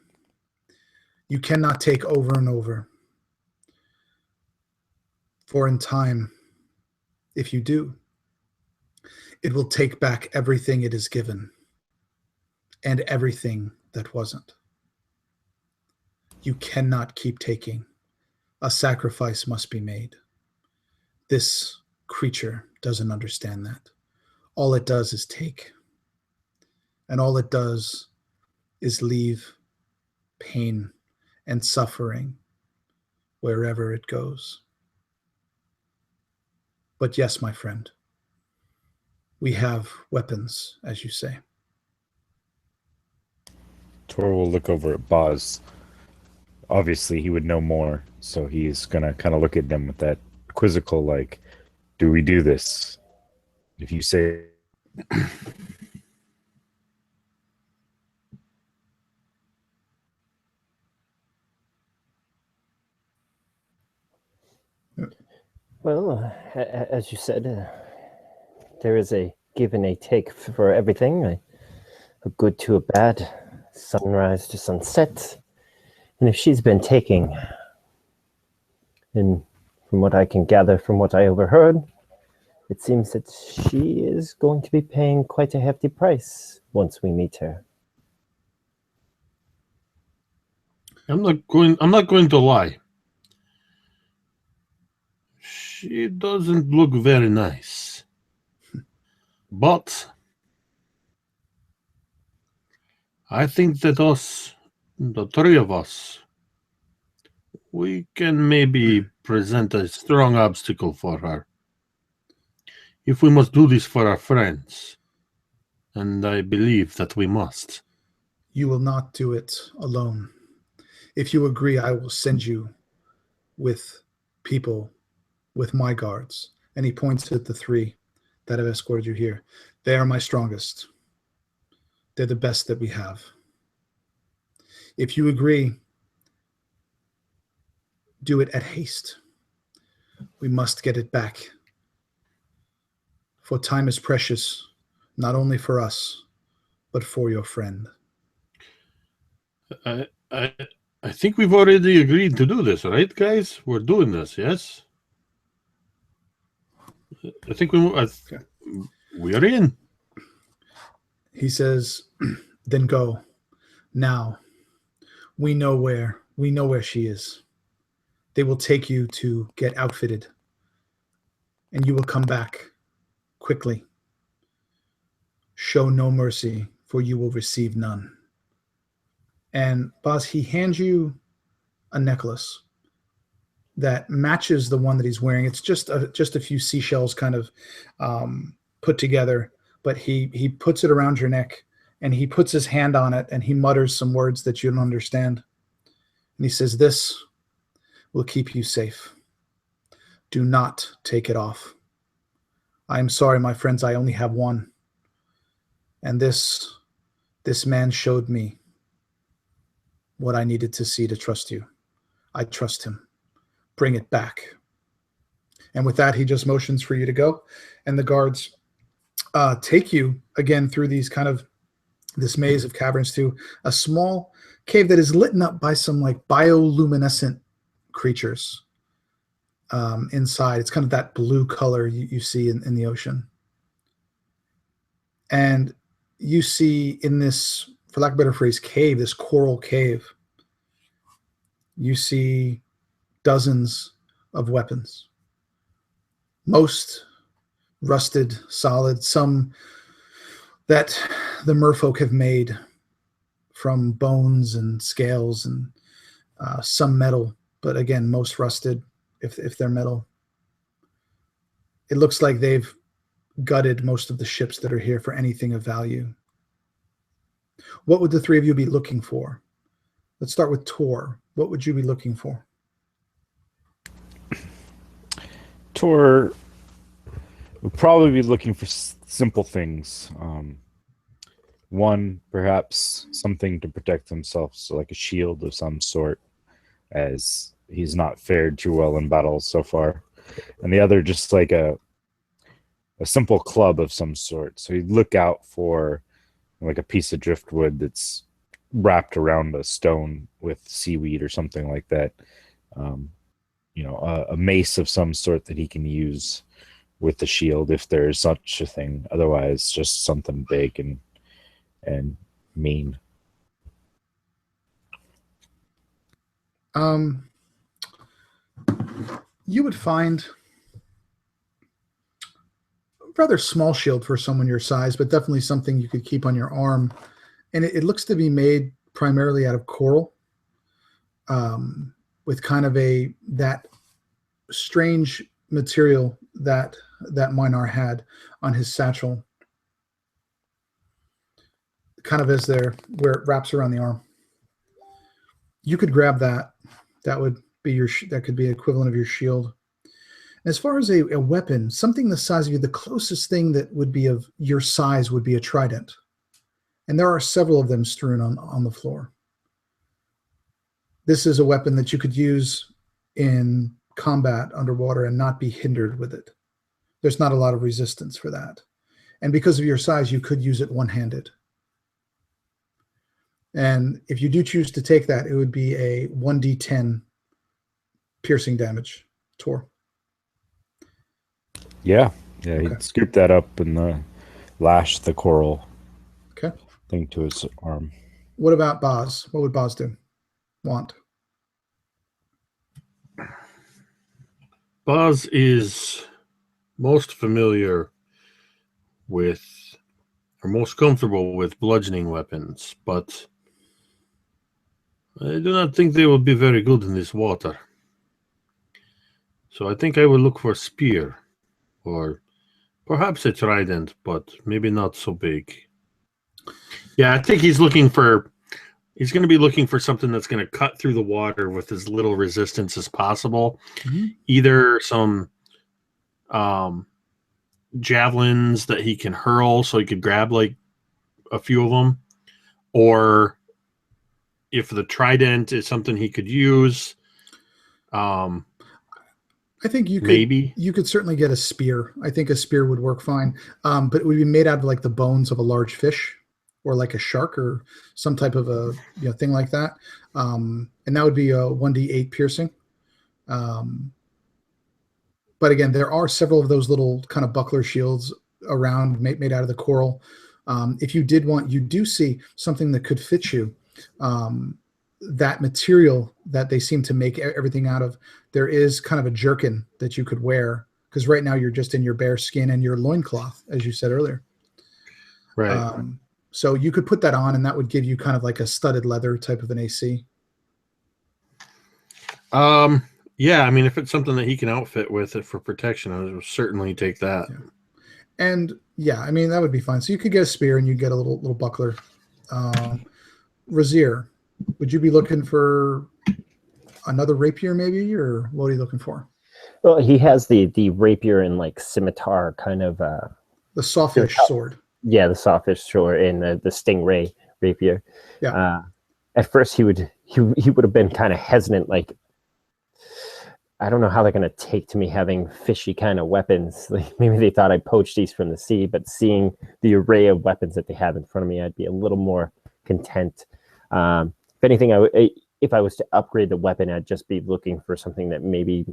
A: You cannot take over and over. For in time, if you do, it will take back everything it is given and everything that wasn't. You cannot keep taking. A sacrifice must be made. This creature doesn't understand that. All it does is take. And all it does is leave pain and suffering wherever it goes. But yes, my friend, we have weapons, as you say.
E: Tor will look over at Boz. Obviously, he would know more, so he's going to kind of look at them with that quizzical, like, do we do this? If you say...
C: Well, as you said, there is a give and a take for everything. A good to a bad, sunrise to sunset. And if she's been taking, then From what I can gather from what I overheard, it seems that she is going to be paying quite a hefty price once we meet her.
B: I'm not going to lie. She doesn't look very nice. But I think that us, the three of us, we can maybe present a strong obstacle for her. If we must do this for our friends, and I believe that we must.
A: You will not do it alone. If you agree, I will send you with people, with my guards. And he points at the three that have escorted you here. They are my strongest. They're the best that we have. If you agree, do it at haste. We must get it back. For time is precious, not only for us, but for your friend.
B: I think we've already agreed to do this, right, guys? We're doing this, yes? I think we are in.
A: He says, then go. Now, we know where she is. They will take you to get outfitted, and you will come back quickly. Show no mercy, for you will receive none. And Boz, he hands you a necklace that matches the one that he's wearing. It's just a few seashells kind of put together, but he puts it around your neck, and he puts his hand on it, and he mutters some words that you don't understand. And he says, this will keep you safe. Do not take it off. I am sorry, my friends, I only have one. And this man showed me what I needed to see to trust you. I trust him. Bring it back. And with that, he just motions for you to go. And the guards take you again through this maze of caverns to a small cave that is lit up by some like bioluminescent creatures inside. It's kind of that blue color you see in the ocean. And you see in this, for lack of a better phrase, cave, this coral cave, you see dozens of weapons. Most rusted, solid, some that the merfolk have made from bones and scales, and some metal, but again, most rusted if they're metal. It looks like they've gutted most of the ships that are here for anything of value. What would the three of you be looking for? Let's start with Tor. What would you be looking for?
E: Tor would probably be looking for simple things. One, perhaps something to protect himself, so like a shield of some sort, as he's not fared too well in battles so far. And the other, just like a simple club of some sort. So he'd look out for like a piece of driftwood that's wrapped around a stone with seaweed or something like that. A mace of some sort that he can use with the shield if there is such a thing. Otherwise, just something big and mean.
A: You would find a rather small shield for someone your size, but definitely something you could keep on your arm. And it looks to be made primarily out of coral, with kind of that strange material that Minar had on his satchel, kind of where it wraps around the arm. You could grab that. That would be that could be equivalent of your shield. As far as a weapon, something the size of you, the closest thing that would be of your size would be a trident. And there are several of them strewn on the floor. This is a weapon that you could use in combat underwater and not be hindered with it. There's not a lot of resistance for that. And because of your size, you could use it one-handed. And if you do choose to take that, it would be a 1d10 piercing damage, Tor.
E: Yeah,
A: Okay.
E: he'd scoop that up and lash the coral
A: Okay.
E: thing to his arm.
A: What about Boz? What would Boz want?
B: Boz is most familiar with, or most comfortable with, bludgeoning weapons, but I do not think they will be very good in this water. So I think I will look for a spear, or perhaps a trident, but maybe not so big. Yeah, I think he's going to be looking for something that's going to cut through the water with as little resistance as possible.
A: Mm-hmm.
B: Either some javelins that he can hurl so he could grab like a few of them, or if the trident is something he could use,
A: I think you could certainly get a spear. I think a spear would work fine, but it would be made out of like the bones of a large fish, or like a shark, or some type of a thing like that, and that would be a 1d8 piercing. But again, there are several of those little kind of buckler shields around made out of the coral. If you did want, you do see something that could fit you. That material that they seem to make everything out of, there is kind of a jerkin that you could wear, because right now you're just in your bare skin and your loincloth, as you said earlier.
B: Right.
A: So you could put that on, and that would give you kind of like a studded leather type of an AC.
B: Yeah, I mean, if it's something that he can outfit with it for protection, I would certainly take that.
A: Yeah. And yeah, I mean, that would be fine. So you could get a spear and you get a little buckler. Razir, would you be looking for another rapier maybe, or what are you looking for?
C: Well, he has the rapier and like scimitar kind of
A: the sawfish sword.
C: Yeah, the sawfish sword and the stingray rapier.
A: Yeah.
C: At first he would have been kind of hesitant, like, I don't know how they're going to take to me having fishy kind of weapons. Like, maybe they thought I poached these from the sea, but seeing the array of weapons that they have in front of me, I'd be a little more content. If anything, if I was to upgrade the weapon, I'd just be looking for something that maybe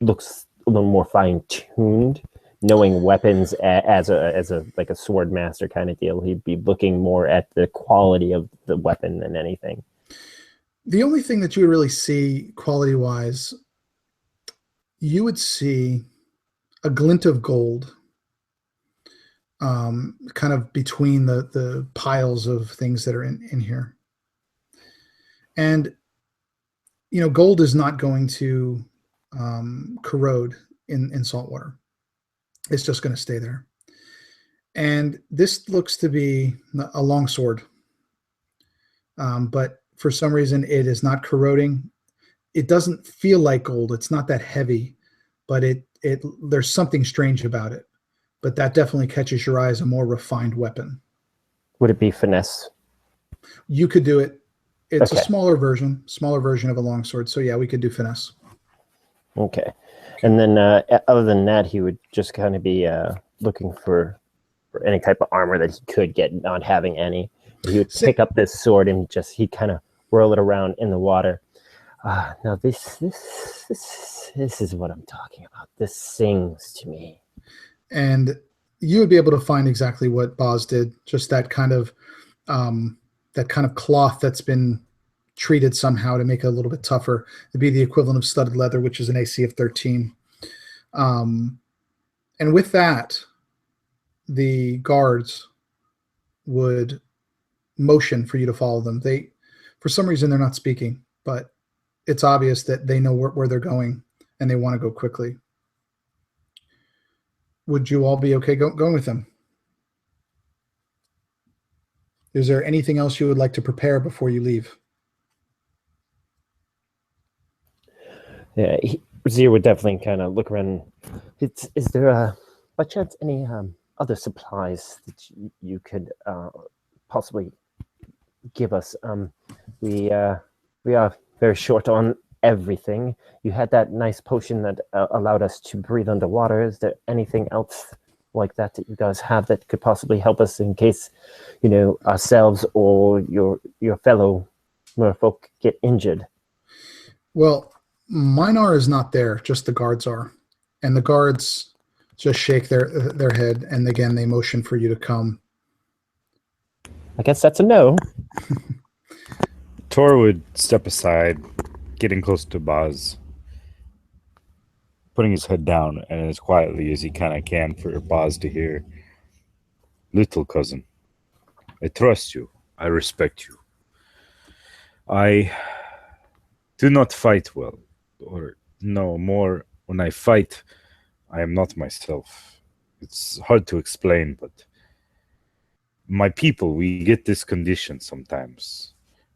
C: looks a little more fine-tuned. Knowing weapons as a like a sword master kind of deal, he'd be looking more at the quality of the weapon than anything.
A: The only thing that you would really see quality-wise, you would see a glint of gold, kind of between the piles of things that are in here. And, gold is not going to corrode in salt water. It's just going to stay there. And this looks to be a long sword, but for some reason it is not corroding. It doesn't feel like gold. It's not that heavy, but there's something strange about it. But that definitely catches your eye as a more refined weapon.
C: Would it be finesse?
A: You could do it. It's
C: okay.
A: a smaller version of a longsword. So yeah, we could do finesse.
C: Okay. And then other than that, he would just kind of be looking for any type of armor that he could get, not having any. He would pick up this sword and he'd kind of whirl it around in the water. Now this is what I'm talking about. This sings to me.
A: And you would be able to find exactly what Boz did. Just that kind of cloth that's been treated somehow to make it a little bit tougher. It'd be the equivalent of studded leather, which is an AC of 13. And with that, the guards would motion for you to follow them. For some reason, they're not speaking, but it's obvious that they know where they're going and they want to go quickly. Would you all be okay going with them? Is there anything else you would like to prepare before you leave?
C: Yeah, Zia would definitely kind of look around. Is there, by chance, any other supplies that you could possibly give us? We are very short on everything. You had that nice potion that allowed us to breathe underwater. Is there anything else like that you guys have that could possibly help us in case, ourselves or your fellow merfolk get injured?
A: Well, Minar is not there, just the guards are. And the guards just shake their head, and again they motion for you to come.
C: I guess that's a no.
E: Tor would step aside, getting close to Boz, putting his head down, and as quietly as he kind of can for Boz to hear. Little cousin, I trust you. I respect you. I do not fight well, or no, more when I fight, I am not myself. It's hard to explain, but my people, we get this condition sometimes.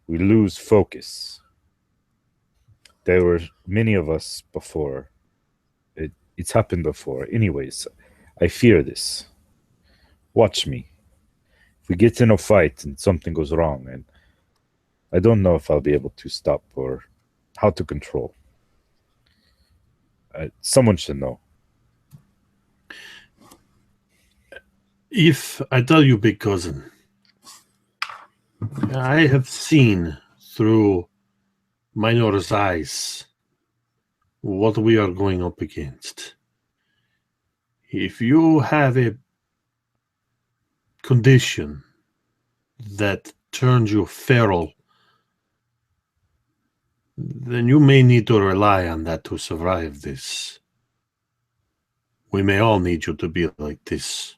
E: We lose focus. There were many of us before. It's happened before. Anyways, I fear this. Watch me. If we get in a fight and something goes wrong, and I don't know if I'll be able to stop or how to control. Someone should know.
B: If I tell you, big cousin, I have seen through Minor's eyes what we are going up against. If you have a condition that turns you feral, then you may need to rely on that to survive this. We may all need you to be like this.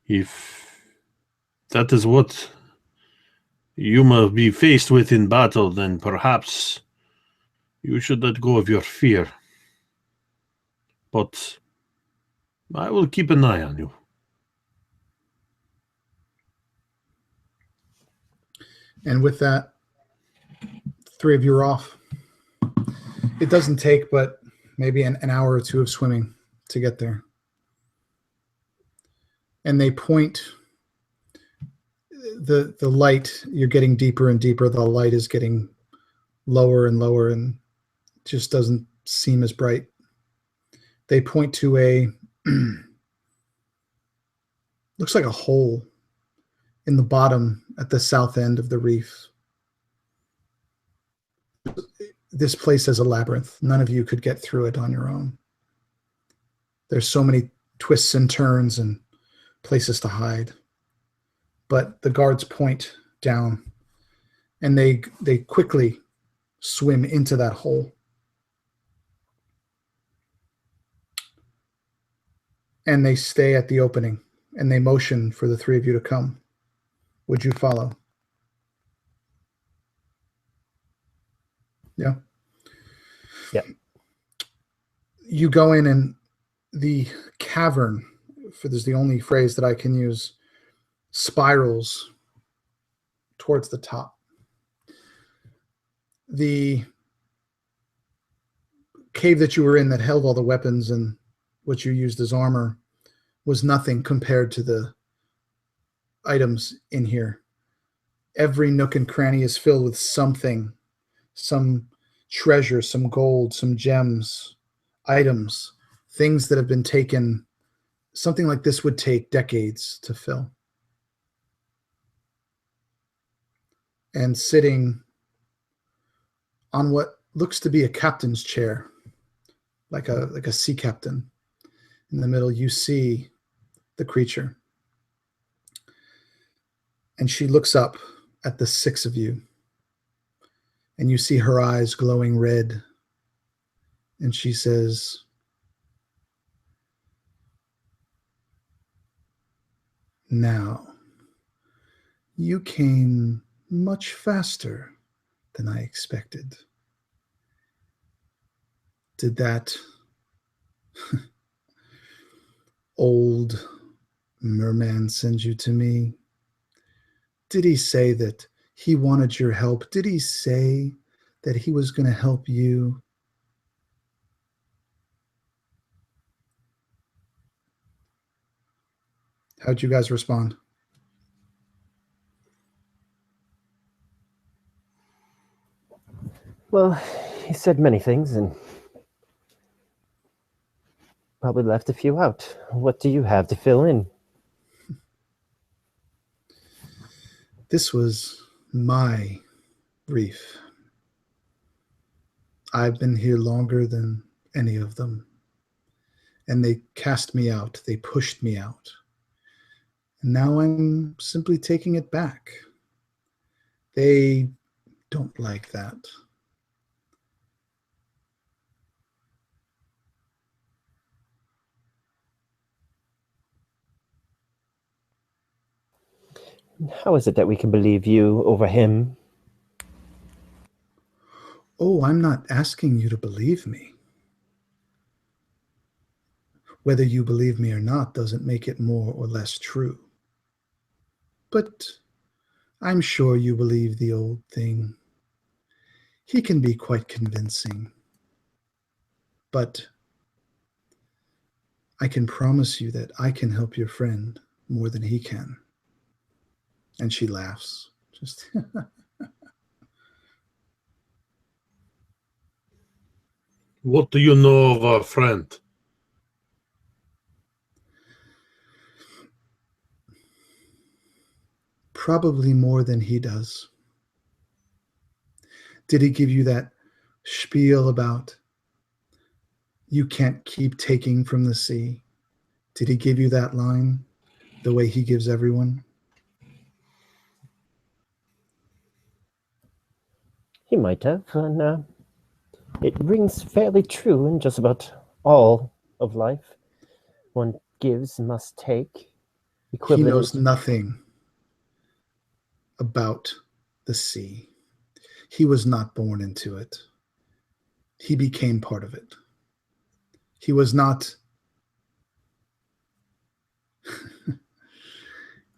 B: If that is what you must be faced with in battle, then perhaps you should let go of your fear. But I will keep an eye on you.
A: And with that, 3 of you are off. It doesn't take but maybe an hour or 2 of swimming to get there. And they point the light, you're getting deeper and deeper. The light is getting lower and lower and just doesn't seem as bright. They point to a looks like a hole in the bottom at the south end of the reef. This place is a labyrinth. None of you could get through it on your own. There's so many twists and turns and places to hide. But the guards point down and they quickly swim into that hole. And they stay at the opening and they motion for the 3 of you to come. Would you follow? Yeah.
C: Yeah.
A: You go in and the cavern, for this is the only phrase that I can use, spirals towards the top. The cave that you were in that held all the weapons and what you used as armor was nothing compared to the items in here. Every nook and cranny is filled with something, some treasure, some gold, some gems, items, things that have been taken. Something like this would take decades to fill. And sitting on what looks to be a captain's chair, like a sea captain, in the middle, you see the creature. And she looks up at the 6 of you. And you see her eyes glowing red. And she says, "Now, you came much faster than I expected. Did that old merman send you to me? Did he say that he wanted your help? Did he say that he was going to help you?" How'd you guys respond?
C: Well, he said many things and probably left a few out. What do you have to fill in?
A: This was my reef. I've been here longer than any of them. and they cast me out. They pushed me out. And now I'm simply taking it back. They don't like that.
C: How is it that we can believe you over him?
A: Oh, I'm not asking you to believe me. Whether you believe me or not doesn't make it more or less true. But I'm sure you believe the old thing. He can be quite convincing. But I can promise you that I can help your friend more than he can. And she laughs. Just
B: What do you know of our friend?
A: probably more than he does. Did he give you that spiel about you can't keep taking from the sea? Did he give you that line the way he gives everyone?
C: He might have, and it rings fairly true in just about all of life. One gives, must take.
A: He knows nothing about the sea. He was not born into it. He became part of it. He was not.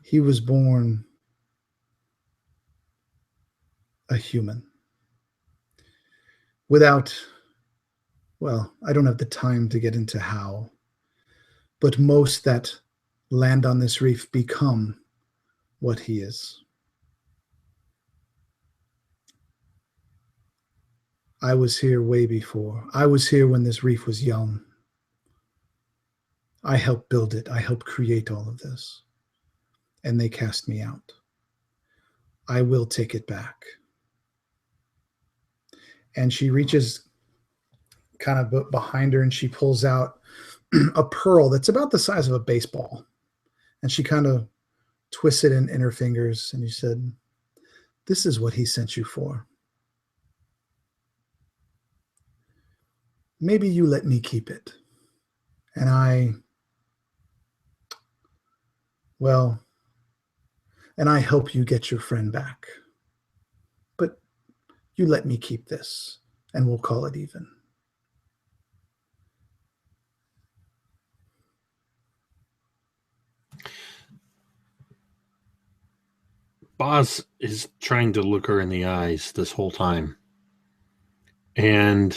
A: He was born a human. Without, well, I don't have the time to get into how, but most that land on this reef become what he is. I was here way before. I was here when this reef was young. I helped build it. I helped create all of this. And they cast me out. I will take it back. And she reaches kind of behind her and she pulls out a pearl that's about the size of a baseball. And she kind of twists it in her fingers. And she said, "This is what he sent you for. Maybe you let me keep it. And I help you get your friend back. But you let me keep this, and we'll call it even."
B: Boz is trying to look her in the eyes this whole time. And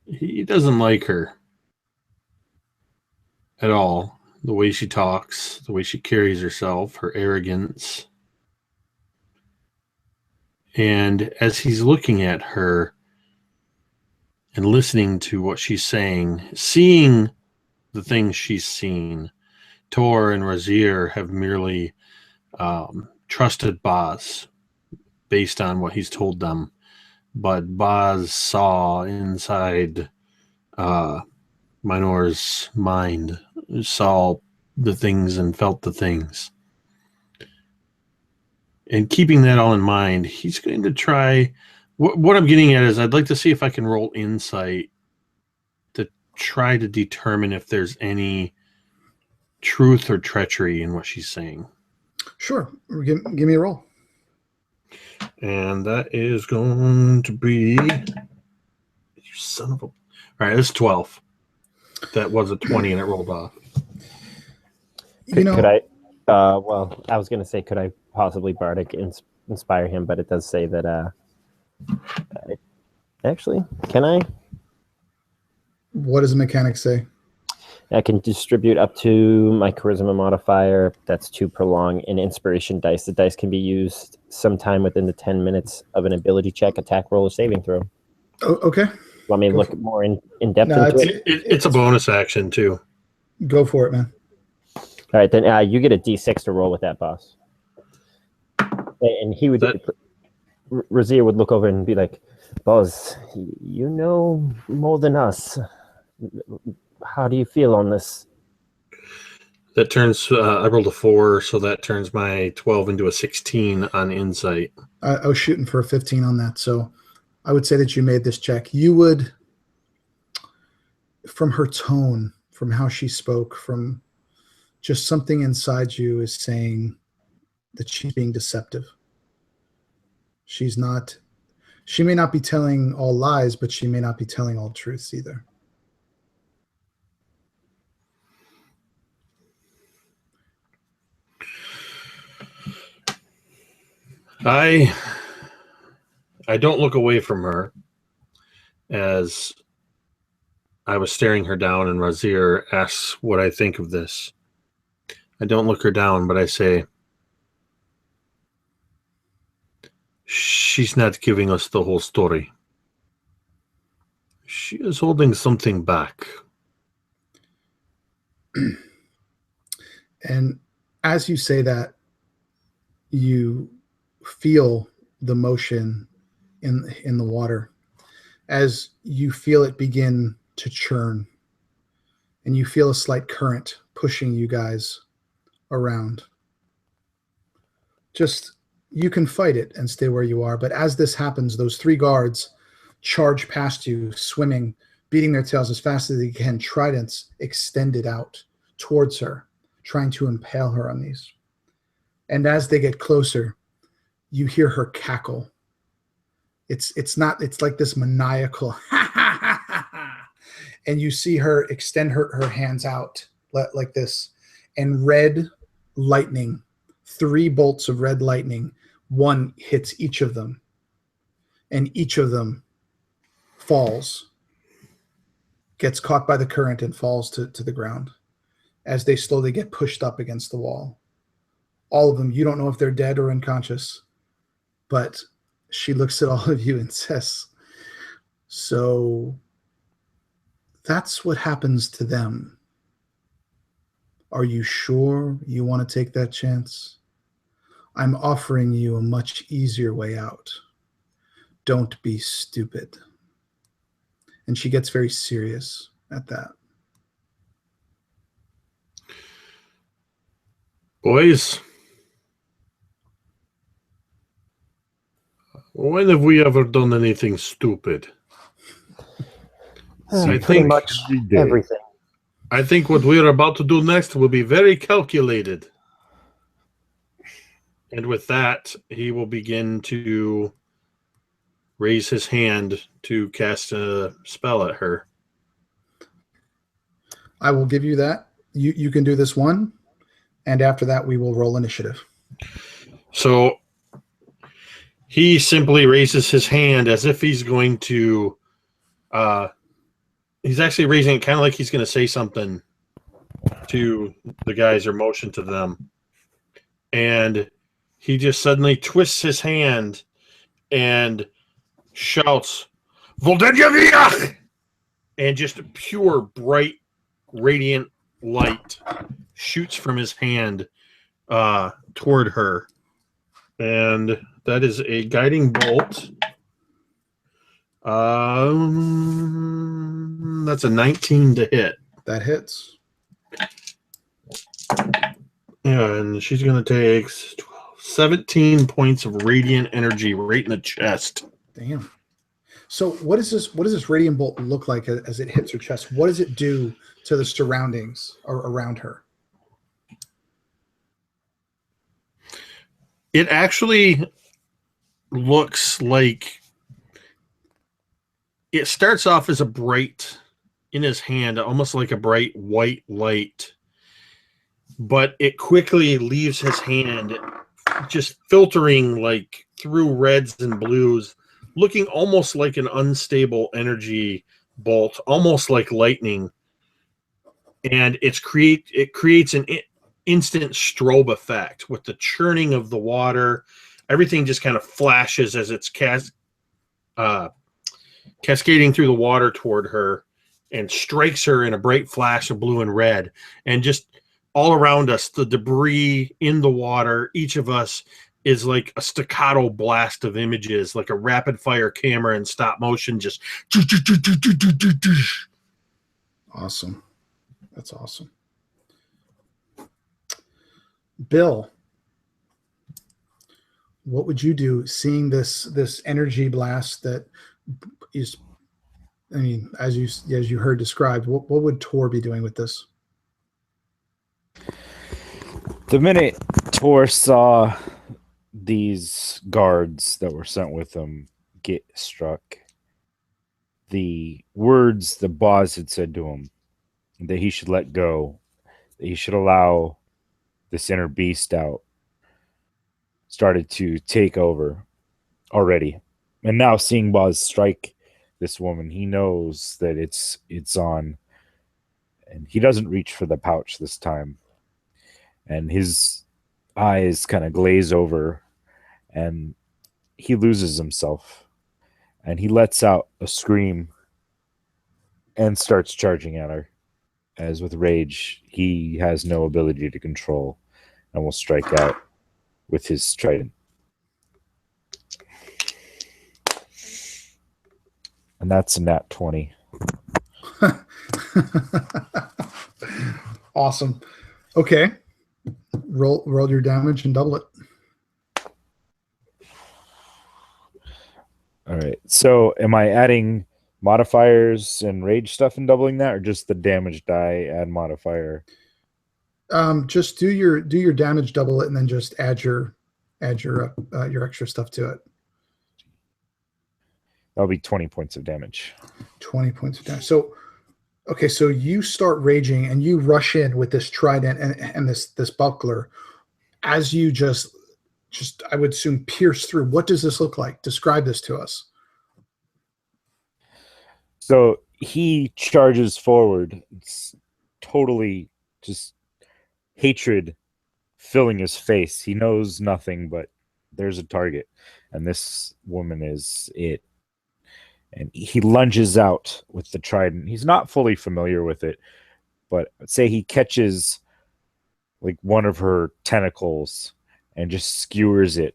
B: he doesn't like her at all. The way she talks, the way she carries herself, her arrogance. And as he's looking at her and listening to what she's saying, seeing the things she's seen, Tor and Razir have merely trusted Boz based on what he's told them. But Boz saw inside Minor's mind, saw the things and felt the things. And keeping that all in mind, he's going to try. What I'm getting at is I'd like to see if I can roll insight to try to determine if there's any truth or treachery in what she's saying.
A: Sure. Give me a roll.
B: And that is going to be... You son of a... All right, it's 12. That was a 20 and it rolled off.
C: Could I... well, I was going to say, could I possibly bardic inspire him? But it does say that... actually, can I?
A: What does the mechanic say?
C: I can distribute up to my charisma modifier. That's to prolong an inspiration dice. The dice can be used sometime within the 10 minutes of an ability check, attack roll, or saving throw.
A: Oh, okay.
C: Want me to look more in depth
A: No,
C: into it?
B: It's a bonus action, too.
A: Go for it, man.
C: All right, then you get a d6 to roll with that, boss. And he would... Razir would look over and be like, "Boz, you know more than us. How do you feel on this?
B: That turns, I rolled a 4, so that turns my 12 into a 16 on insight.
A: I was shooting for a 15 on that, so I would say that you made this check. You would, from her tone, from how she spoke, from just something inside you is saying that she's being deceptive. She may not be telling all lies, but she may not be telling all truths either.
B: I don't look away from her as I was staring her down, and Razir asks what I think of this. I don't look her down, but I say, she's not giving us the whole story. She is holding something back.
A: And as you say that, you feel the motion in the water as you feel it begin to churn, and you feel a slight current pushing you guys around. Just, you can fight it and stay where you are, but as this happens, those 3 guards charge past you, swimming, beating their tails as fast as they can, tridents extended out towards her, trying to impale her on these. And as they get closer, you hear her cackle. It's like this maniacal and you see her extend her hands out like this, and red lightning, 3 bolts of red lightning, one hits each of them, and each of them falls, gets caught by the current and falls to the ground as they slowly get pushed up against the wall. All of them, you don't know if they're dead or unconscious, but she looks at all of you and says, so that's what happens to them. Are you sure you want to take that chance? I'm offering you a much easier way out. Don't be stupid. And she gets very serious at that.
B: Boys, when have we ever done anything stupid?
C: Pretty much everything.
B: I think what we're about to do next will be very calculated. And with that, he will begin to raise his hand to cast a spell at her.
A: I will give you that. You can do this one, and after that, we will roll initiative.
B: So he simply raises his hand as if he's going to... he's actually raising it kind of like he's going to say something to the guys or motion to them. And he just suddenly twists his hand and shouts, Voldenjaviach! And just pure, bright, radiant light shoots from his hand toward her. And that is a guiding bolt. That's a 19 to hit.
A: That hits.
B: Yeah, and she's going to take 17 points of radiant energy right in the chest.
A: Damn. So what does this radiant bolt look like as it hits her chest? What does it do to the surroundings around her?
B: It actually looks like it starts off as a bright in his hand, almost like a bright white light, but it quickly leaves his hand, just filtering like through reds and blues, looking almost like an unstable energy bolt, almost like lightning. And it creates an instant strobe effect with the churning of the water. Everything just kind of flashes as it's cascading through the water toward her and strikes her in a bright flash of blue and red. And just all around us, the debris in the water, each of us is like a staccato blast of images, like a rapid fire camera in stop motion, just
A: Awesome. That's awesome. Bill, what would you do seeing this energy blast that is, I mean, as you heard described, what would Tor be doing with this?
E: The minute Tor saw these guards that were sent with him get struck, the words the boss had said to him that he should let go, that he should allow this inner beast out, started to take over already. And now seeing Boz strike this woman, he knows that it's on, and he doesn't reach for the pouch this time. And his eyes kind of glaze over, and he loses himself, and he lets out a scream and starts charging at her. As with rage, he has no ability to control and will strike out with his trident. And that's a nat 20.
A: Awesome. Okay. Roll your damage and double it.
E: All right. So am I adding modifiers and rage stuff and doubling that, or just the damage die add modifier?
A: Just do your damage, double it, and then just add your extra stuff to it.
E: That'll be 20 points of damage.
A: 20 points of damage. So, okay, so you start raging and you rush in with this trident and this buckler. As you just I would assume pierce through. What does this look like? Describe this to us.
E: So he charges forward. It's totally just hatred filling his face. He knows nothing, but there's a target, and this woman is it. And he lunges out with the trident. He's not fully familiar with it, but I'd say he catches like one of her tentacles and just skewers it,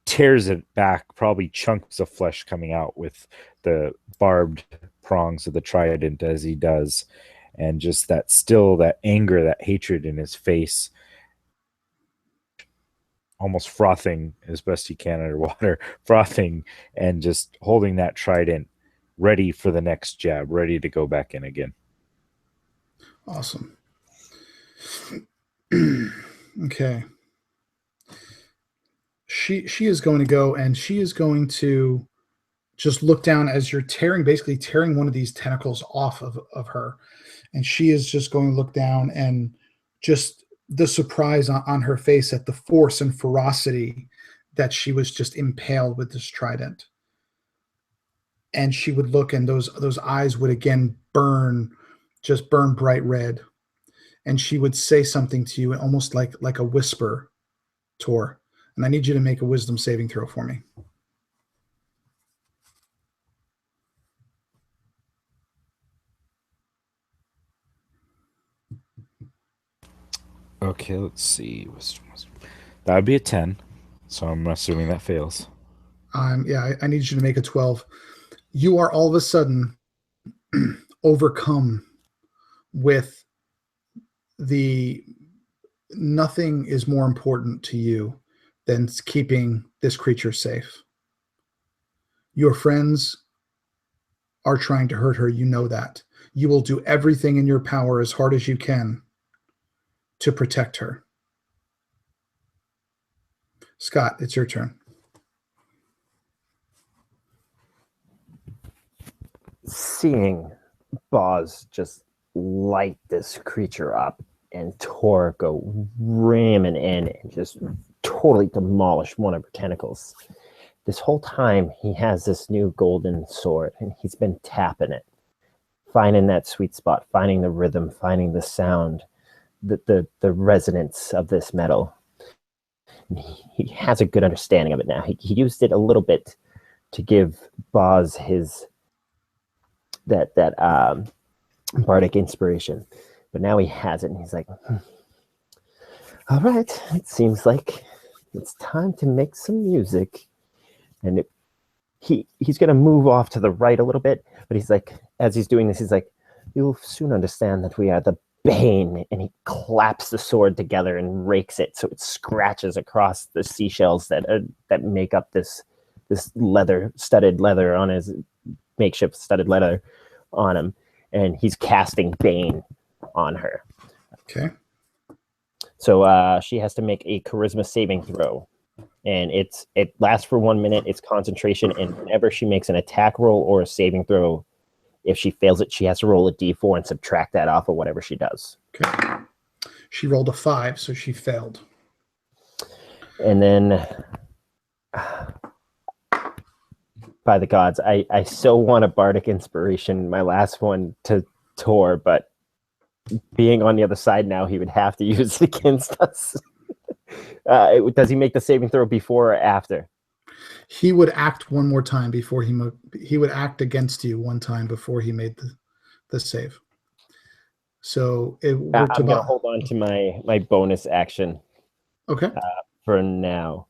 E: tears it back, probably chunks of flesh coming out with the barbed prongs of the trident as he does. And just that anger, that hatred in his face, almost frothing as best he can underwater, frothing and just holding that trident ready for the next jab, ready to go back in again.
A: Awesome. Okay. She is going to go, and she is going to just look down as you're basically tearing one of these tentacles off of her. And she is just going to look down, and just the surprise on her face at the force and ferocity that she was just impaled with this trident. And she would look, and those eyes would again burn bright red. And she would say something to you, almost like a whisper, Tor. And I need you to make a wisdom saving throw for me.
E: Okay, let's see. That would be a 10. So I'm assuming that fails.
A: Yeah, I need you to make a 12. You are all of a sudden overcome with nothing is more important to you than keeping this creature safe. Your friends are trying to hurt her. You know that. You will do everything in your power as hard as you can to protect her. Scott, it's your turn.
C: Seeing Boz just light this creature up and Tor go ramming in and just totally demolish one of her tentacles. This whole time he has this new golden sword, and he's been tapping it, finding that sweet spot, finding the rhythm, finding the sound, the resonance of this metal. He has a good understanding of it now. He used it a little bit to give Boz his that bardic inspiration, but now he has it, and he's like, all right, it seems like it's time to make some music. And he's going to move off to the right a little bit, but he's like, as he's doing this, he's like, you'll soon understand that we are the Bane, and he claps the sword together and rakes it so it scratches across the seashells that make up this studded leather on his makeshift studded leather on him, and he's casting Bane on her.
A: Okay.
C: So she has to make a charisma saving throw, and it lasts for 1 minute. It's concentration, and whenever she makes an attack roll or a saving throw, if she fails it, she has to roll a d4 and subtract that off of whatever she does.
A: Okay. She rolled a 5, so she failed.
C: And then, by the gods, I so want a bardic inspiration, my last one, to Tor, but being on the other side now, he would have to use it against us. Does he make the saving throw before or after?
A: He would act one more time before he would act against you one time before he made the save. So I'm
C: going to hold on to my bonus action.
A: Okay.
C: For now.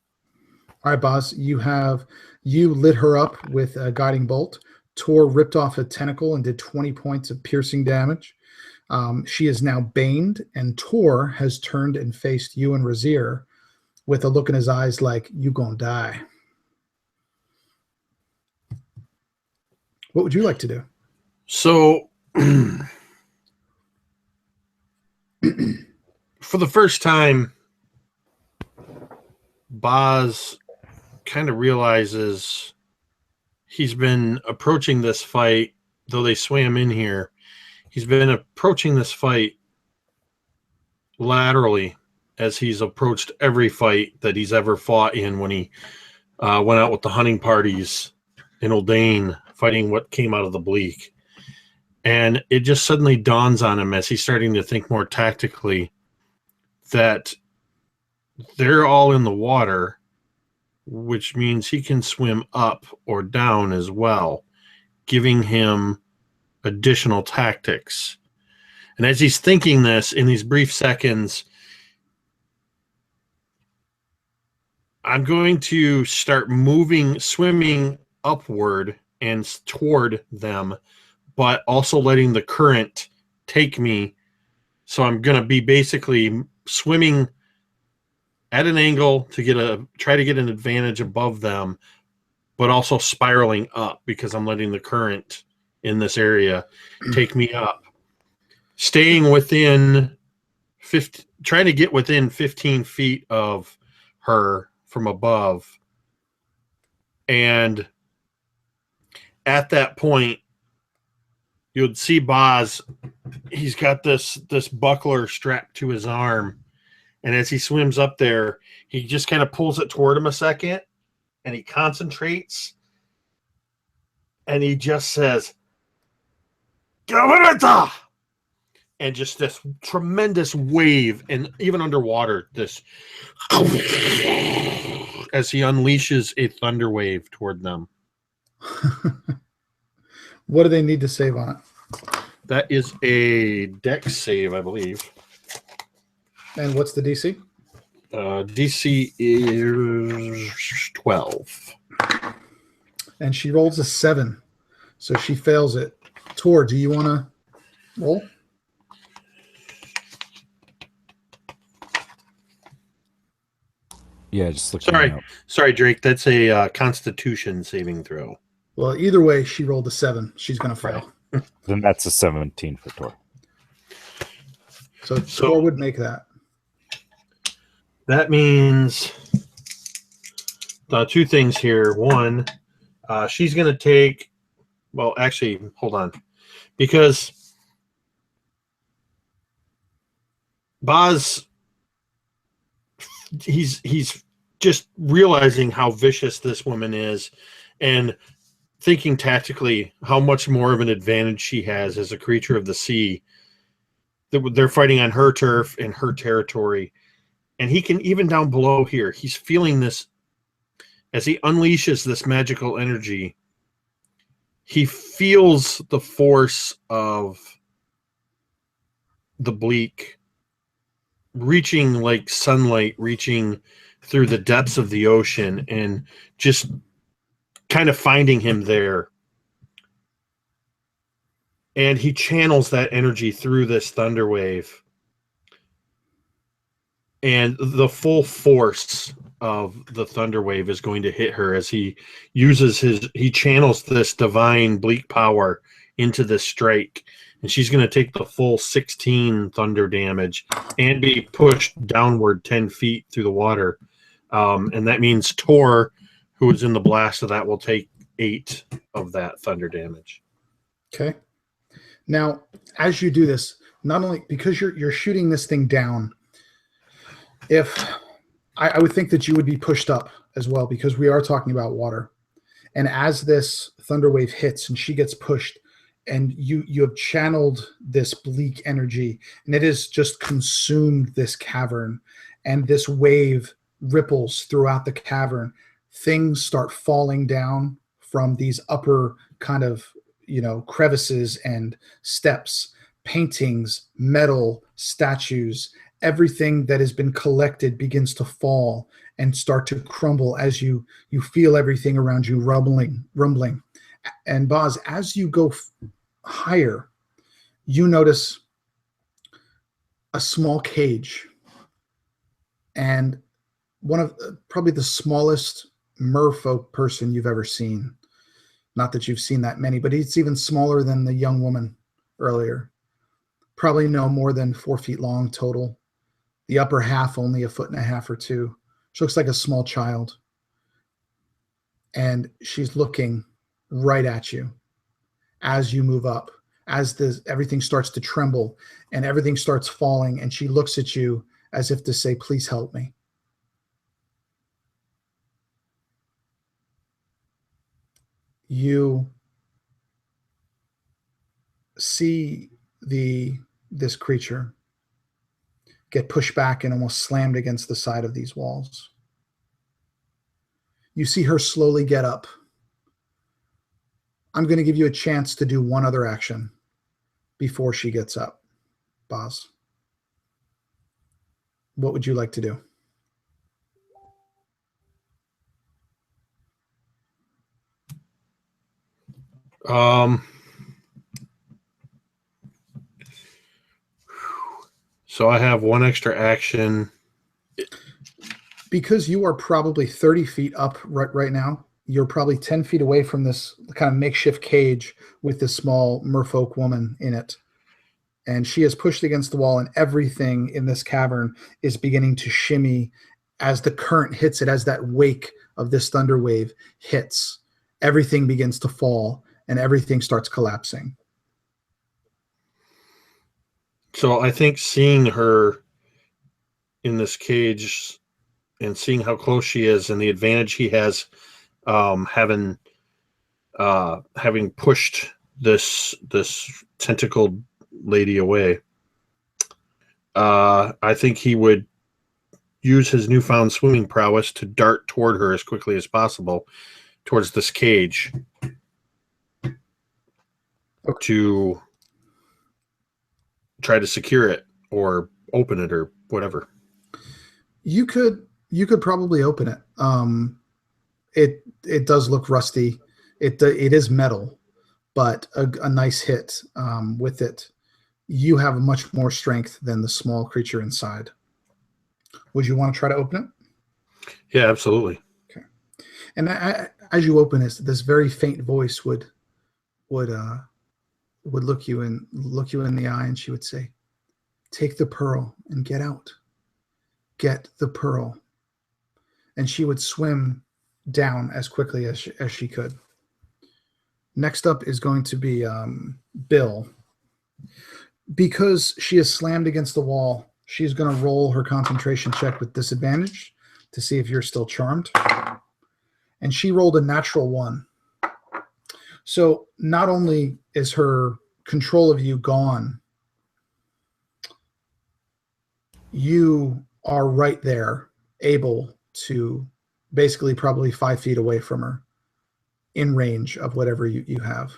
A: All right, Boz. You lit her up with a guiding bolt. Tor ripped off a tentacle and did 20 points of piercing damage. She is now baned, and Tor has turned and faced you and Razir with a look in his eyes like, you gonna die. What would you like to do?
B: So, for the first time, Boz kind of realizes he's been approaching this fight, though they swam in here. He's been approaching this fight laterally, as he's approached every fight that he's ever fought in when he went out with the hunting parties in Uldane, fighting what came out of the Bleak. And it just suddenly dawns on him as he's starting to think more tactically that they're all in the water, which means he can swim up or down as well, giving him additional tactics. And as he's thinking this in these brief seconds, I'm going to start swimming upward and toward them, but also letting the current take me. So I'm going to be basically swimming at an angle to try to get an advantage above them, but also spiraling up because I'm letting the current in this area take me up. Staying within trying to get within 15 feet of her from above. And at that point, you'd see Boz, he's got this buckler strapped to his arm. And as he swims up there, he just kind of pulls it toward him a second, and he concentrates, and he just says, "Gavarata!" And just this tremendous wave, and even underwater, this as he unleashes a thunder wave toward them.
A: What do they need to save on it?
B: That is a dex save, I believe.
A: And what's the DC?
B: DC is 12.
A: And she rolls a 7. So she fails it. Tor, do you want to roll?
E: Yeah, just looking.
B: Sorry, Drake. That's a Constitution saving throw.
A: Well, either way, she rolled a 7. She's going to fail.
E: Right. Then that's a 17 for Tor.
A: So Tor would make that.
B: That means two things here. One, she's going to take. Well, actually, hold on, because Boz, he's just realizing how vicious this woman is, and thinking tactically how much more of an advantage she has as a creature of the sea. They're fighting on her turf and her territory. And he can, even down below here, he's feeling this as he unleashes this magical energy. He feels the force of the Bleak reaching like sunlight, reaching through the depths of the ocean and just kind of finding him there. And he channels that energy through this thunder wave. And the full force of the thunder wave is going to hit her as he channels this divine bleak power into this strike. And she's going to take the full 16 thunder damage and be pushed downward 10 feet through the water. And that means Tor, who is in the blast of that, will take 8 of that thunder damage.
A: Okay. Now, as you do this, not only because you're shooting this thing down, if I would think that you would be pushed up as well, because we are talking about water. And as this thunder wave hits and she gets pushed, and you have channeled this bleak energy, and it has just consumed this cavern, and this wave ripples throughout the cavern, things start falling down from these upper kind of, crevices and steps, paintings, metal, statues, everything that has been collected begins to fall and start to crumble as you feel everything around you rumbling. And Boz, as you go higher, you notice a small cage, and one of probably the smallest merfolk person you've ever seen. Not that you've seen that many, but it's even smaller than the young woman earlier. Probably no more than 4 feet long total. The upper half only 1.5 feet or 2 feet. She looks like a small child. And she's looking right at you as you move up, as everything starts to tremble and everything starts falling. And she looks at you as if to say, please help me. You see this creature get pushed back and almost slammed against the side of these walls. You see her slowly get up. I'm going to give you a chance to do one other action before she gets up. Boz, what would you like to do?
B: So I have one extra action.
A: Because you are probably 30 feet up right now, you're probably 10 feet away from this kind of makeshift cage with this small merfolk woman in it. And she is pushed against the wall, and everything in this cavern is beginning to shimmy as the current hits it, as that wake of this thunder wave hits. Everything begins to fall, and everything starts collapsing.
B: So I think seeing her in this cage and seeing how close she is and the advantage he has, having pushed this tentacled lady away, I think he would use his newfound swimming prowess to dart toward her as quickly as possible towards this cage to try to secure it or open it or whatever.
A: You could probably open it. It does look rusty. It is metal, but a nice hit with it. You have much more strength than the small creature inside. Would you want to try to open it?
B: Yeah, absolutely.
A: Okay. And as you open this very faint voice would look you in the eye, and she would say, "Take the pearl and get out. Get the pearl." And she would swim down as quickly as she could. Next up is going to be Bill. Because she is slammed against the wall, she's going to roll her concentration check with disadvantage to see if you're still charmed. And she rolled a natural 1. So not only is her control of you gone, you are right there, able to basically probably 5 feet away from her, in range of whatever you have.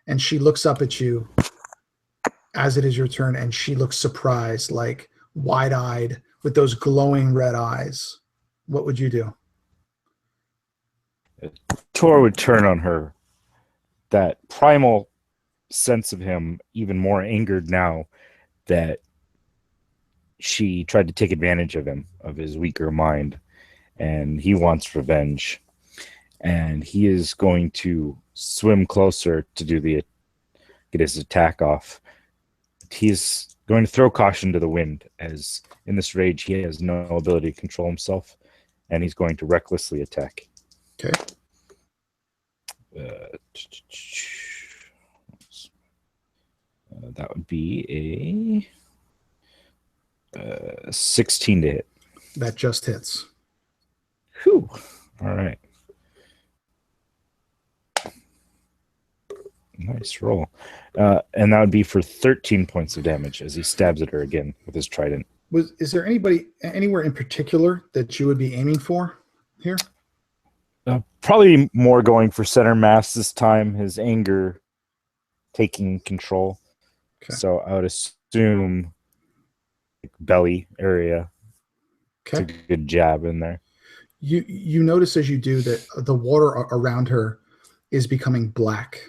A: And she looks up at you as it is your turn, and she looks surprised, like wide-eyed, with those glowing red eyes. What would you do?
E: Tor would turn on her. That primal sense of him, even more angered now that she tried to take advantage of him, of his weaker mind, and he wants revenge. And he is going to swim closer to get his attack off. He's going to throw caution to the wind, as in this rage he has no ability to control himself, and he's going to recklessly attack.
A: Okay.
E: That would be a 16 to hit.
A: That just hits.
E: Whew. All right. Nice roll. And that would be for 13 points of damage as he stabs at her again with his trident.
A: Is there anywhere in particular that you would be aiming for here?
E: Probably more going for center mass this time, his anger taking control.
A: Okay.
E: So I would assume belly area.
A: Okay.
E: It's a good jab in there.
A: You notice as you do that the water around her is becoming black.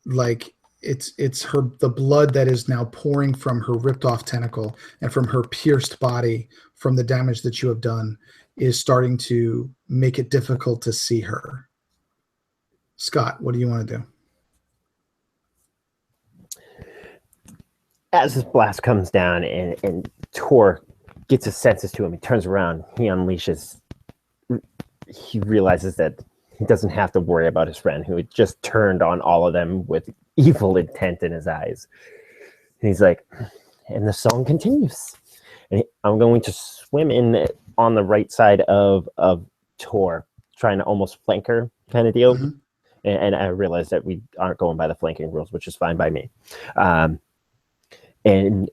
A: Like it's the blood that is now pouring from her ripped off tentacle and from her pierced body from the damage that you have done is starting to make it difficult to see her. Scott, what do you want to do?
C: As this blast comes down and Tor gets his senses to him, he turns around, he realizes that he doesn't have to worry about his friend who had just turned on all of them with evil intent in his eyes. And he's like, and the song continues. And I'm going to swim in on the right side of Tor, trying to almost flank her kind of deal. Mm-hmm. And I realize that we aren't going by the flanking rules, which is fine by me. And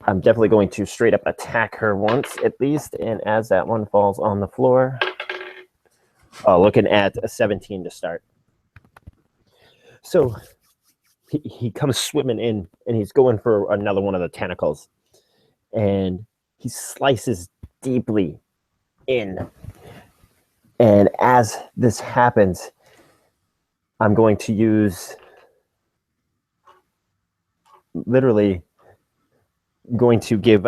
C: I'm definitely going to straight up attack her once at least. And as that one falls on the floor, looking at a 17 to start. So he comes swimming in and he's going for another one of the tentacles. And he slices deeply in. And as this happens, I'm going to use going to give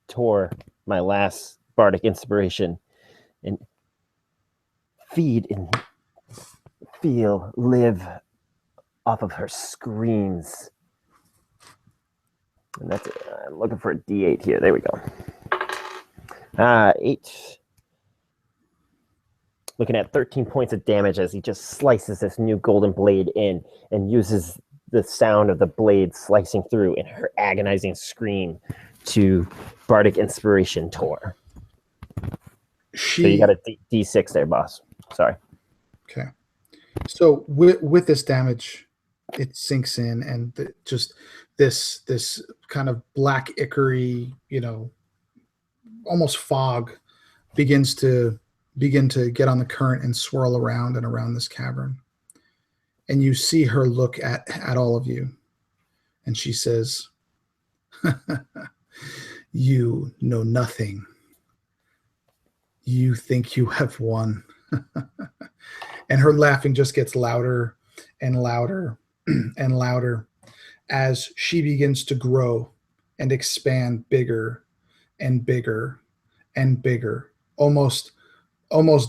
C: Tor my last bardic inspiration and feed and live off of her screams. And that's it. I'm looking for a D8 here. There we go. 8. Looking at 13 points of damage as he just slices this new golden blade in and uses the sound of the blade slicing through and her agonizing scream to bardic inspiration Tor. So you got a D6 there, boss. Sorry.
A: Okay. So with this damage, it sinks in, and just this kind of black ichory, almost fog begin to get on the current and swirl around and around this cavern. And you see her look at all of you, and she says, "You know nothing. You think you have won." And her laughing just gets louder and louder and louder as she begins to grow and expand bigger and bigger and bigger, almost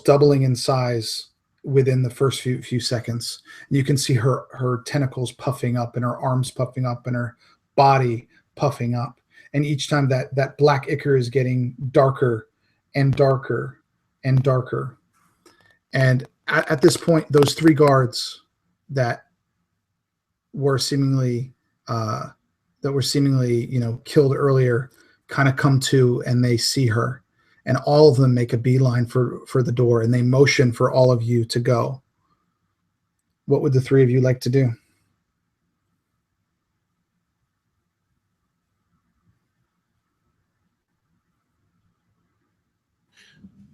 A: doubling in size within the first few seconds. And you can see her tentacles puffing up and her arms puffing up and her body puffing up. And each time that black ichor is getting darker and darker and darker. And at this point, those 3 guards that were seemingly killed earlier kind of come to, and they see her, and all of them make a beeline for the door, and they motion for all of you to go. What would the 3 of you like to do?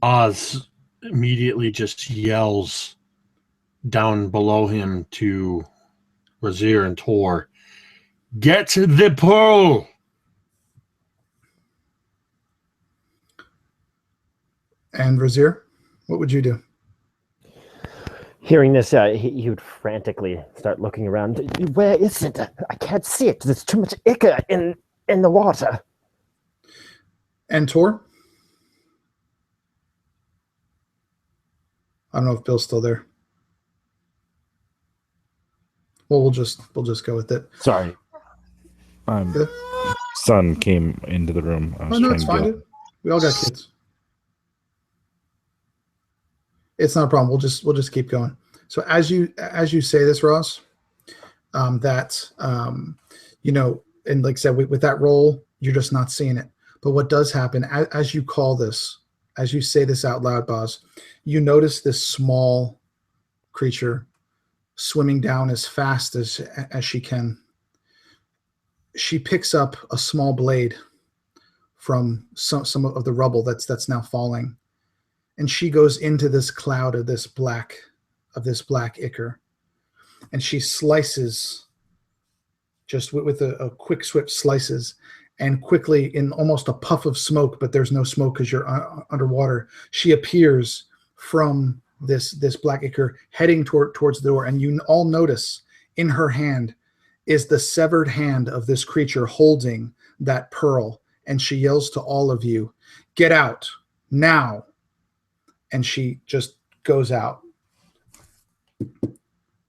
B: Oz immediately just yells down below him to Razir and Tor, "Get the pearl!"
A: And Razir, what would you do?
C: Hearing this, he would frantically start looking around. Where is it? I can't see it. There's too much ichor in the water.
A: And Tor? I don't know if Bill's still there. Well, we'll just go with it.
E: Sorry. Son came into the room. I was
A: no, it's fine, dude. We all got kids. It's not a problem. We'll just keep going. So as you say this, Ross, and like I said, with that roll, you're just not seeing it. But what does happen as you call this, as you say this out loud, Boz, you notice this small creature swimming down as fast as she can. She picks up a small blade from some of the rubble that's now falling, and she goes into this cloud of this black ichor, and she slices, just with a quick swift slices, and quickly, in almost a puff of smoke, but there's no smoke because you're underwater, she appears from this black ichor heading towards the door, and you all notice in her hand is the severed hand of this creature holding that pearl, and she yells to all of you, "Get out now!" And she just goes out.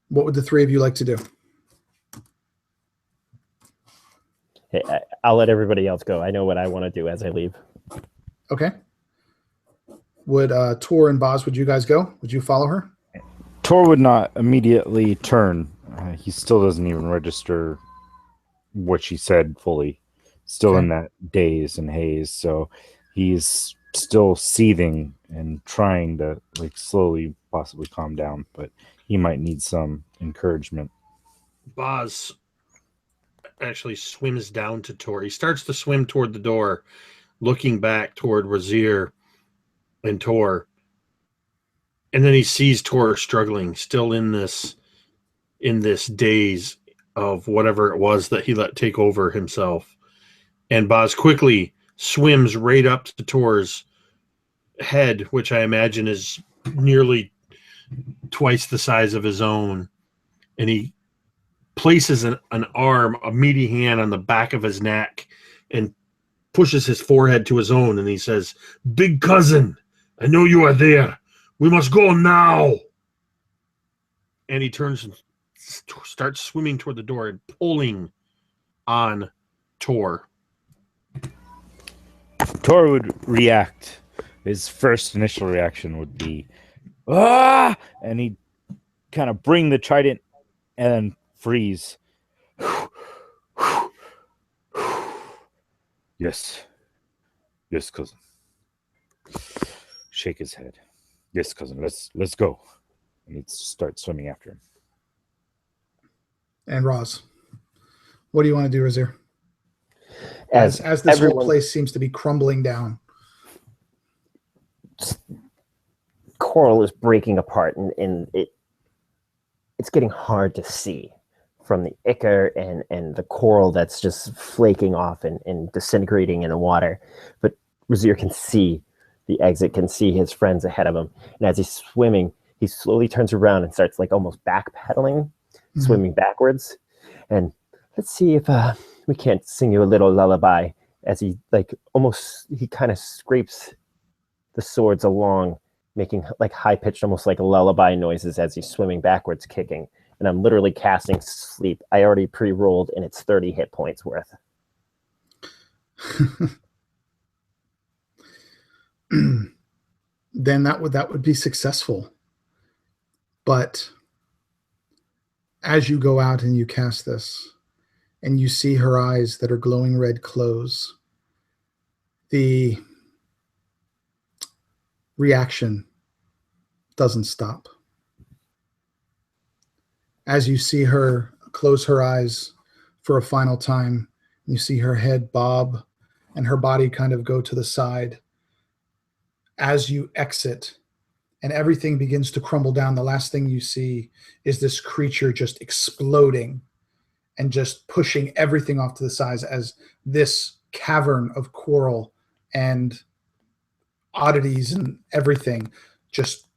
A: What would the three of you like to do?
C: Hey, I'll let everybody else go. I know what I want to do as I leave.
A: Okay. Would Tor and Boz, would you guys go? Would you follow her?
E: Tor would not immediately turn. He still doesn't even register what she said fully. Still in that daze and haze. So he's still seething and trying to slowly possibly calm down, but he might need some encouragement.
B: Boz actually swims down to Tor. He starts to swim toward the door, looking back toward Razir and Tor. And then he sees Tor struggling, still in this daze of whatever it was that he let take over himself. And Boz quickly swims right up to Tor's head, which I imagine is nearly twice the size of his own. And he places an arm, a meaty hand on the back of his neck and pushes his forehead to his own. And he says, "Big cousin, I know you are there. We must go now." And he turns and starts swimming toward the door and pulling on Tor.
E: Tor would react. His first initial reaction would be, "Ah!" And he'd kind of bring the trident and then freeze. Yes, cousin. Shake his head. Yes, cousin. Let's go. And he'd start swimming after him.
A: And Roz, what do you want to do, Razir? As this whole place seems to be crumbling down.
C: Coral is breaking apart, and it's getting hard to see from the ichor and the coral that's just flaking off and disintegrating in the water. But Razir can see the exit, can see his friends ahead of him. And as he's swimming, he slowly turns around and starts almost backpedaling, swimming backwards. And let's see if we can't sing you a little lullaby, as he kind of scrapes the swords along, making high-pitched, almost like lullaby noises as he's swimming backwards, kicking. And I'm literally casting sleep. I already pre-rolled, and it's 30 hit points worth.
A: Then that would be successful. But as you go out and you cast this, and you see her eyes that are glowing red close, the reaction doesn't stop. As you see her close her eyes for a final time, you see her head bob and her body kind of go to the side. As you exit and everything begins to crumble down, the last thing you see is this creature just exploding and just pushing everything off to the sides as this cavern of coral and oddities and everything just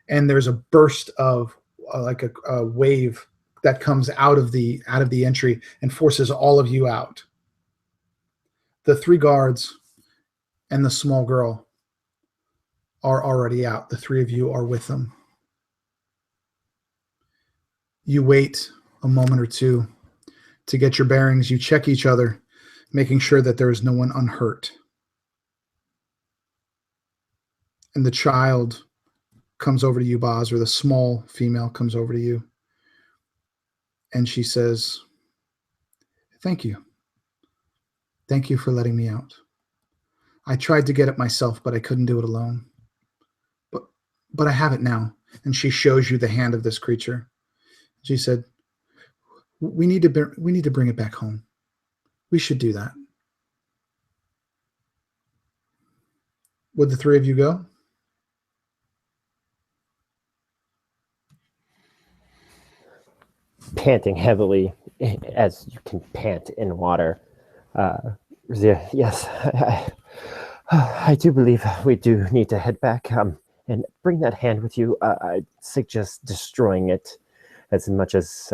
A: and there's a burst of like a wave that comes out of the entry and forces all of you out. The 3 guards and the small girl are already out. The 3 of you are with them. You wait a moment or two to get your bearings. You check each other, making sure that there is no one unhurt. And the child comes over to you, Boz, or the small female comes over to you. And she says, "Thank you. Thank you for letting me out. I tried to get it myself, but I couldn't do it alone. But I have it now." And she shows you the hand of this creature. She said, we need to bring it back home. We should do that. Would the 3 of you go?
C: Panting heavily, as you can pant in water. Yes, I do believe we do need to head back and bring that hand with you. I suggest destroying it, as much as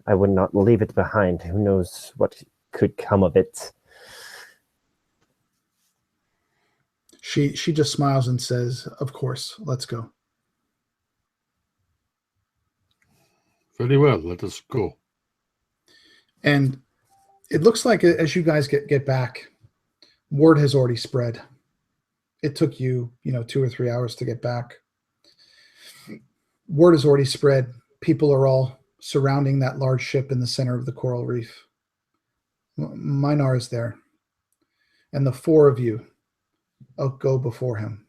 C: I would not leave it behind. Who knows what could come of it.
A: She just smiles and says, "Of course, let's go."
B: Very well, let us go.
A: And it looks like as you guys get back, word has already spread. It took you, 2 or 3 hours to get back. Word has already spread. People are all surrounding that large ship in the center of the coral reef. Minar is there. And the 4 of you go before him.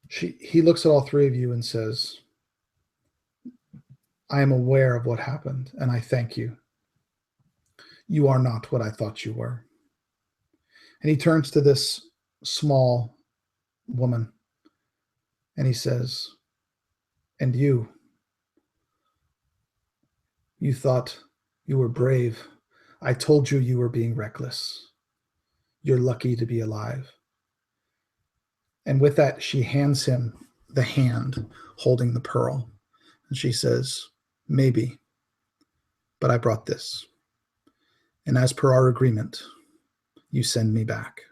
A: He looks at all 3 of you and says, "I am aware of what happened, and I thank you. You are not what I thought you were." And he turns to this small woman, and he says, "And you thought you were brave. I told you you were being reckless. You're lucky to be alive." And with that, she hands him the hand holding the pearl. And she says, "Maybe, but I brought this. And as per our agreement, you send me back."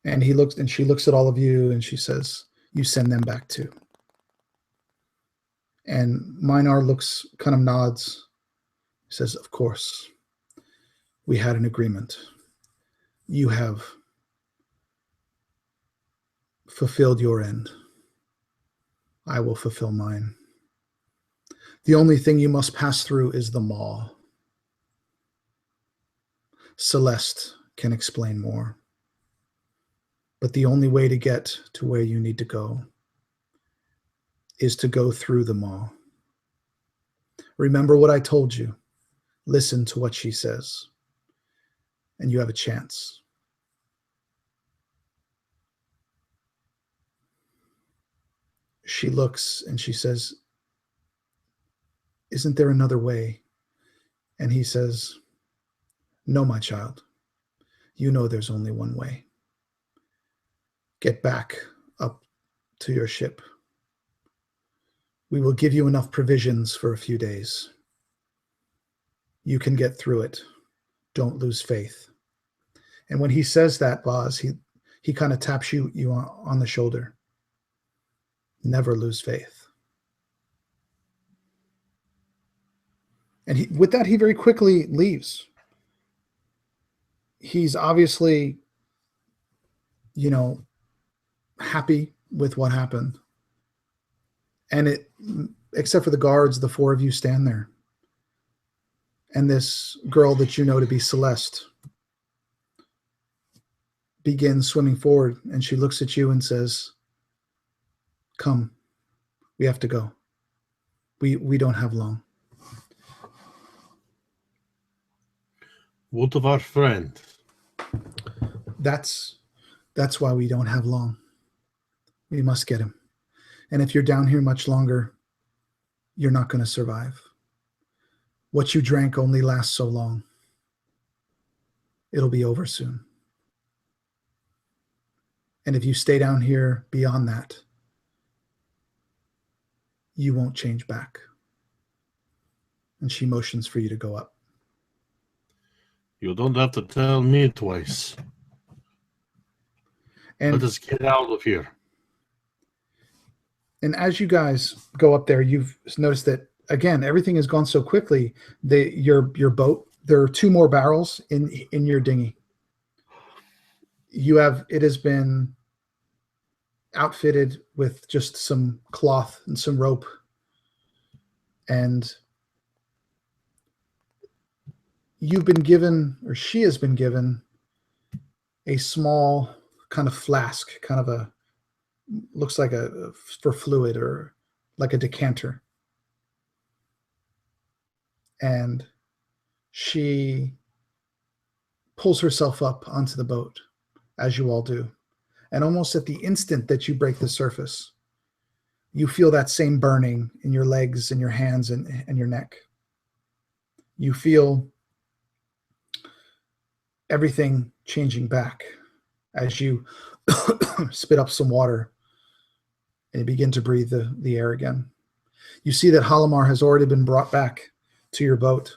A: And she looks at all of you and she says, "You send them back too." And Minar kind of nods, says, "Of course, we had an agreement. You have fulfilled your end. I will fulfill mine. The only thing you must pass through is the maw. Celeste can explain more. But the only way to get to where you need to go is to go through the maw. Remember what I told you. Listen to what she says, and you have a chance." She looks and she says, "Isn't there another way?" And he says, "No, my child. You know there's only one way. Get back up to your ship. We will give you enough provisions for a few days. You can get through it. Don't lose faith." And when he says that, Boz, he kind of taps you on the shoulder. Never lose faith. And with that, he very quickly leaves. He's obviously, happy with what happened. And except for the guards, the 4 of you stand there. And this girl that you know to be Celeste begins swimming forward, and she looks at you and says, "Come, we have to go. We don't have long."
B: What of our friend?
A: That's why we don't have long. We must get him. And if you're down here much longer, you're not going to survive. What you drank only lasts so long. It'll be over soon. And if you stay down here beyond that, you won't change back. And she motions for you to go up.
B: You don't have to tell me twice.
A: And
B: let us get out of here.
A: And as you guys go up there, you've noticed that, again, everything has gone so quickly. Your boat, there are 2 more barrels in your dinghy. It has been outfitted with just some cloth and some rope. And you've been given, or she has been given, a small kind of flask, kind of looks like for fluid, or like a decanter. And she pulls herself up onto the boat, as you all do. And almost at the instant that you break the surface, you feel that same burning in your legs and your hands and your neck. You feel everything changing back as you spit up some water and you begin to breathe the air again. You see that Halimar has already been brought back to your boat.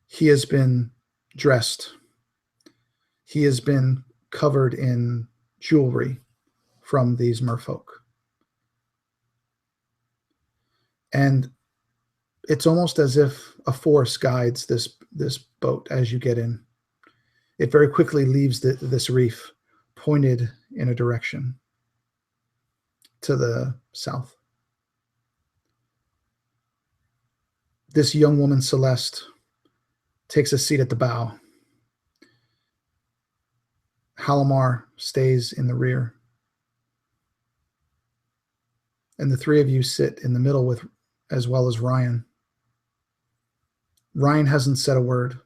A: He has been dressed. He has been covered in jewelry from these merfolk. And it's almost as if a force guides this boat as you get in. It very quickly leaves this reef, pointed in a direction to the south. This young woman, Celeste, takes a seat at the bow. Halimar stays in the rear. And the 3 of you sit in the middle as well as Ryan. Ryan hasn't said a word.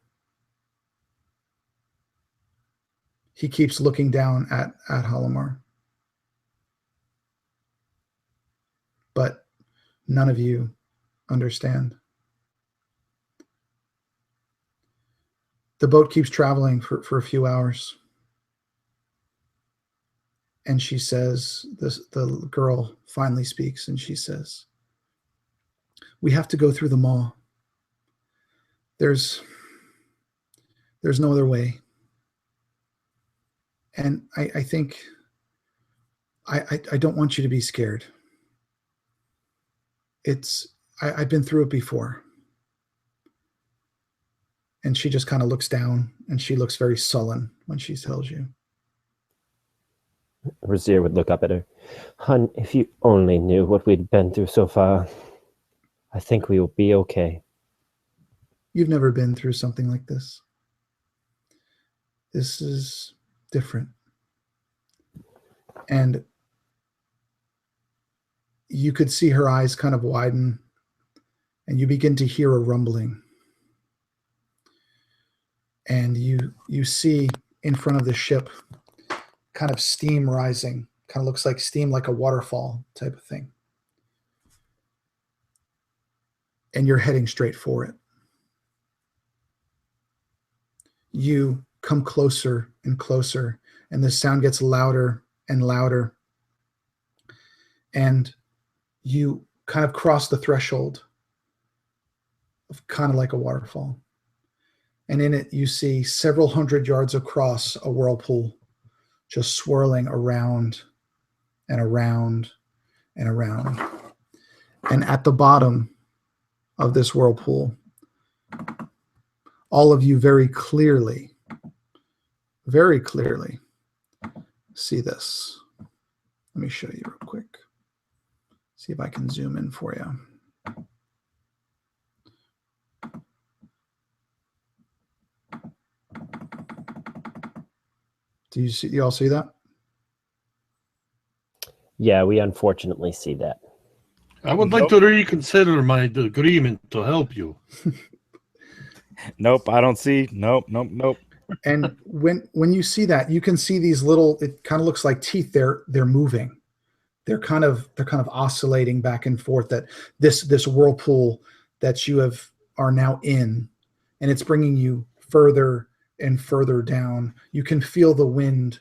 A: He keeps looking down at Halimar. But none of you understand. The boat keeps traveling for a few hours. And she says, the girl finally speaks, and she says, "We have to go through the maw. There's no other way. And I think I don't want you to be scared. I've been through it before." And she just kind of looks down, and she looks very sullen when she tells you.
C: Razir would look up at her. "Hun, if you only knew what we'd been through so far, I think we will be okay."
A: You've never been through something like this. This is different. And you could see her eyes kind of widen, and you begin to hear a rumbling. And you see in front of the ship kind of steam rising, kind of looks like steam, like a waterfall type of thing. And you're heading straight for it. You come closer and closer, and the sound gets louder and louder. And you kind of cross the threshold of kind of like a waterfall. And in it, you see several hundred yards across a whirlpool, just swirling around and around and around. And at the bottom of this whirlpool, all of you very clearly see this. Let me show you real quick. See if I can zoom in for you. Do you all see that?
C: Yeah, we unfortunately see that.
B: I would like to reconsider my agreement to help you.
E: Nope, I don't see. Nope.
A: And when you see that, you can see these little, it kind of looks like teeth. They're moving. They're kind of oscillating back and forth. That this whirlpool that you are now in, and it's bringing you further and further down. You can feel the wind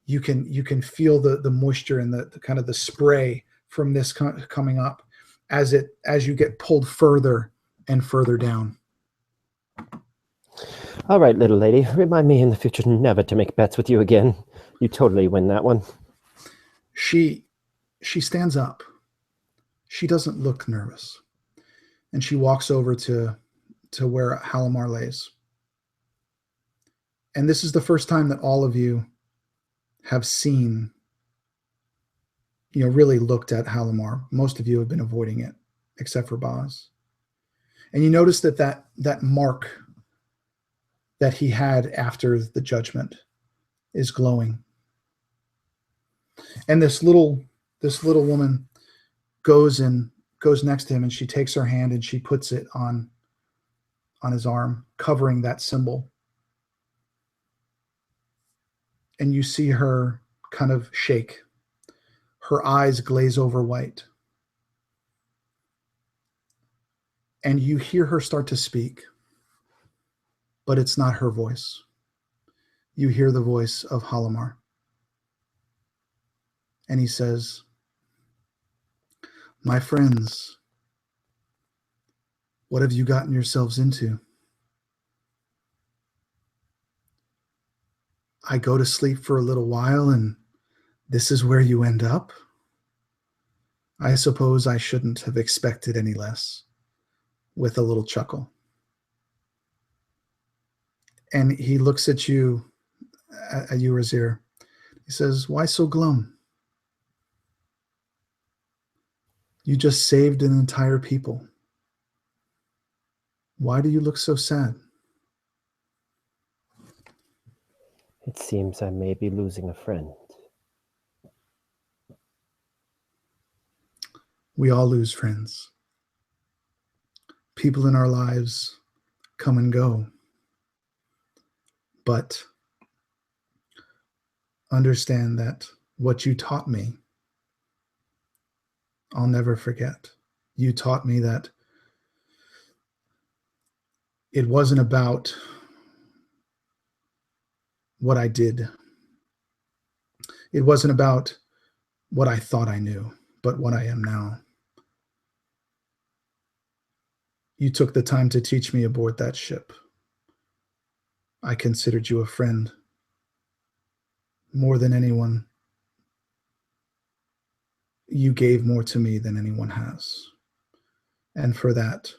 A: you can feel the moisture and the kind of the spray from this coming up as you get pulled further and further down.
C: All right, little lady, remind me in the future never to make bets with you again. You totally win that one.
A: She stands up. She doesn't look nervous. And she walks over to where Halimar lays. And this is the first time that all of you have seen, really looked at Halimar. Most of you have been avoiding it, except for Boz. And you notice that mark that he had after the judgment is glowing. And this little woman goes next to him, and she takes her hand and she puts it on his arm, covering that symbol. And you see her kind of shake. Her eyes glaze over white. And you hear her start to speak, but it's not her voice. You hear the voice of Halimar. And he says, "My friends, what have you gotten yourselves into? I go to sleep for a little while, and this is where you end up? I suppose I shouldn't have expected any less," with a little chuckle. And he looks at you, Razir. He says, "Why so glum? You just saved an entire people. Why do you look so sad?"
C: It seems I may be losing a friend.
A: We all lose friends. People in our lives come and go. But understand that what you taught me, I'll never forget. You taught me that it wasn't about what I did. It wasn't about what I thought I knew, but what I am now. You took the time to teach me aboard that ship. I considered you a friend. More than anyone. You gave more to me than anyone has. And for that,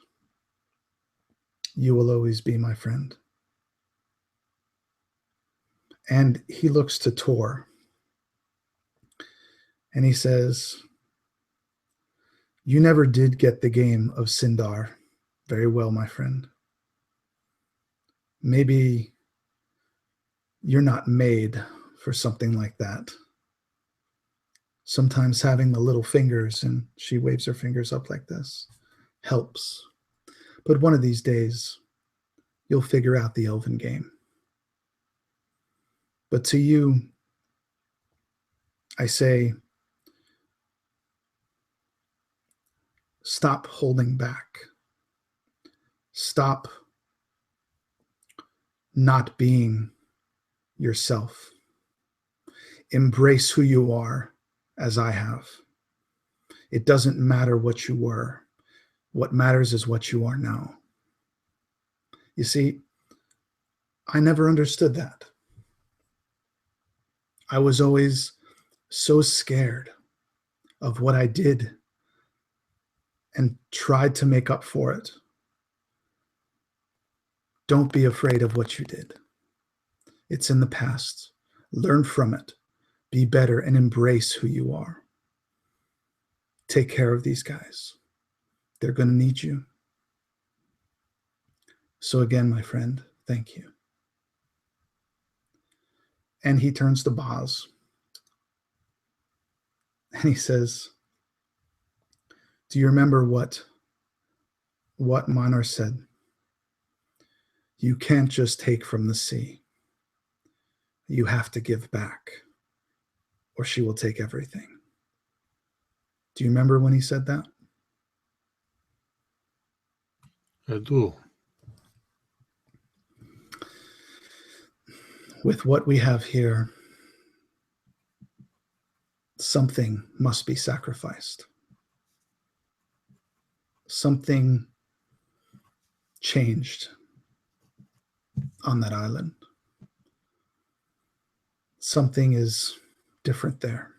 A: you will always be my friend. And he looks to Tor. And he says, "You never did get the game of Sindar very well, my friend. Maybe you're not made for something like that. Sometimes having the little fingers," and she waves her fingers up like this, "helps. But one of these days, you'll figure out the elven game. But to you, I say, stop holding back. Stop not being yourself. Embrace who you are, as I have. It doesn't matter what you were. What matters is what you are now." You see, I never understood that. I was always so scared of what I did and tried to make up for it. Don't be afraid of what you did. It's in the past. Learn from it. Be better and embrace who you are. Take care of these guys. They're going to need you. So again, my friend, thank you. And he turns to Boz. And he says, "Do you remember what Manar said? You can't just take from the sea. You have to give back, or she will take everything." Do you remember when he said that?
B: I do.
A: With what we have here, something must be sacrificed. Something changed on that island. Something is different there.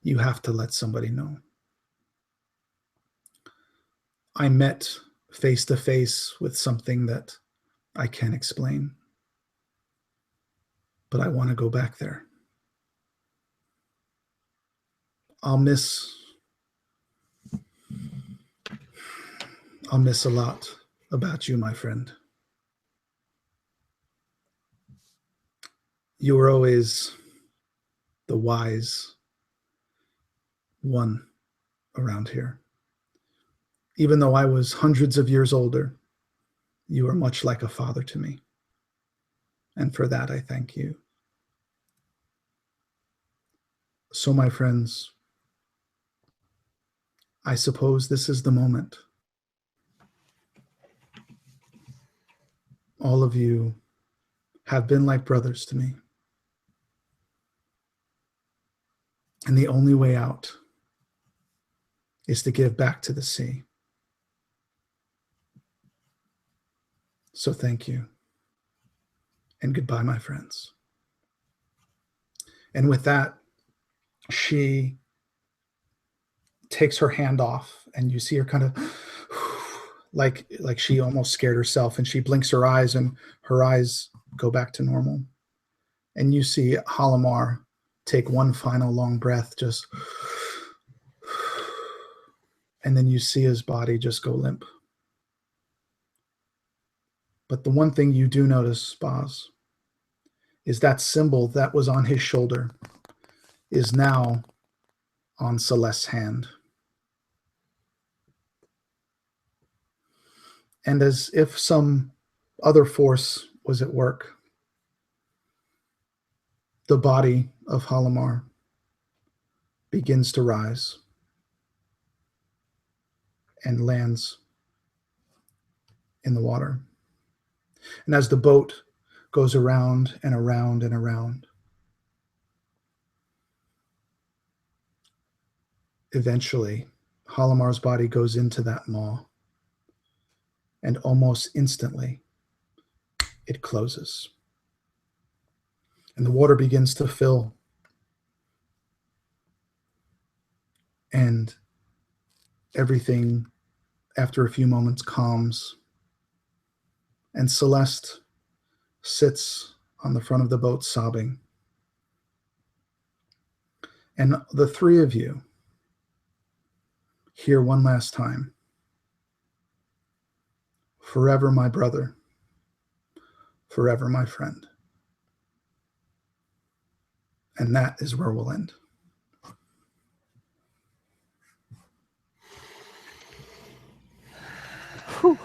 A: You have to let somebody know. I met face to face with something that I can't explain, but I want to go back there. I'll miss a lot about you, my friend. You were always the wise one around here. Even though I was hundreds of years older, you were much like a father to me. And for that, I thank you. So, my friends, I suppose this is the moment. All of you have been like brothers to me. And the only way out is to give back to the sea. So thank you. And goodbye, my friends. And with that, she takes her hand off, and you see her kind of like she almost scared herself, and she blinks her eyes, and her eyes go back to normal. And you see Halimar take one final long breath, just, and then you see his body just go limp. But the one thing you do notice, Boz, is that symbol that was on his shoulder is now on Celeste's hand. And as if some other force was at work, the body of Halimar begins to rise and lands in the water. And as the boat goes around and around and around, eventually Halimar's body goes into that maw, and almost instantly it closes. And the water begins to fill. And everything, after a few moments, calms. And Celeste sits on the front of the boat sobbing. And the three of you hear one last time, "Forever my brother, forever my friend." And that is where we'll end.
C: Whew.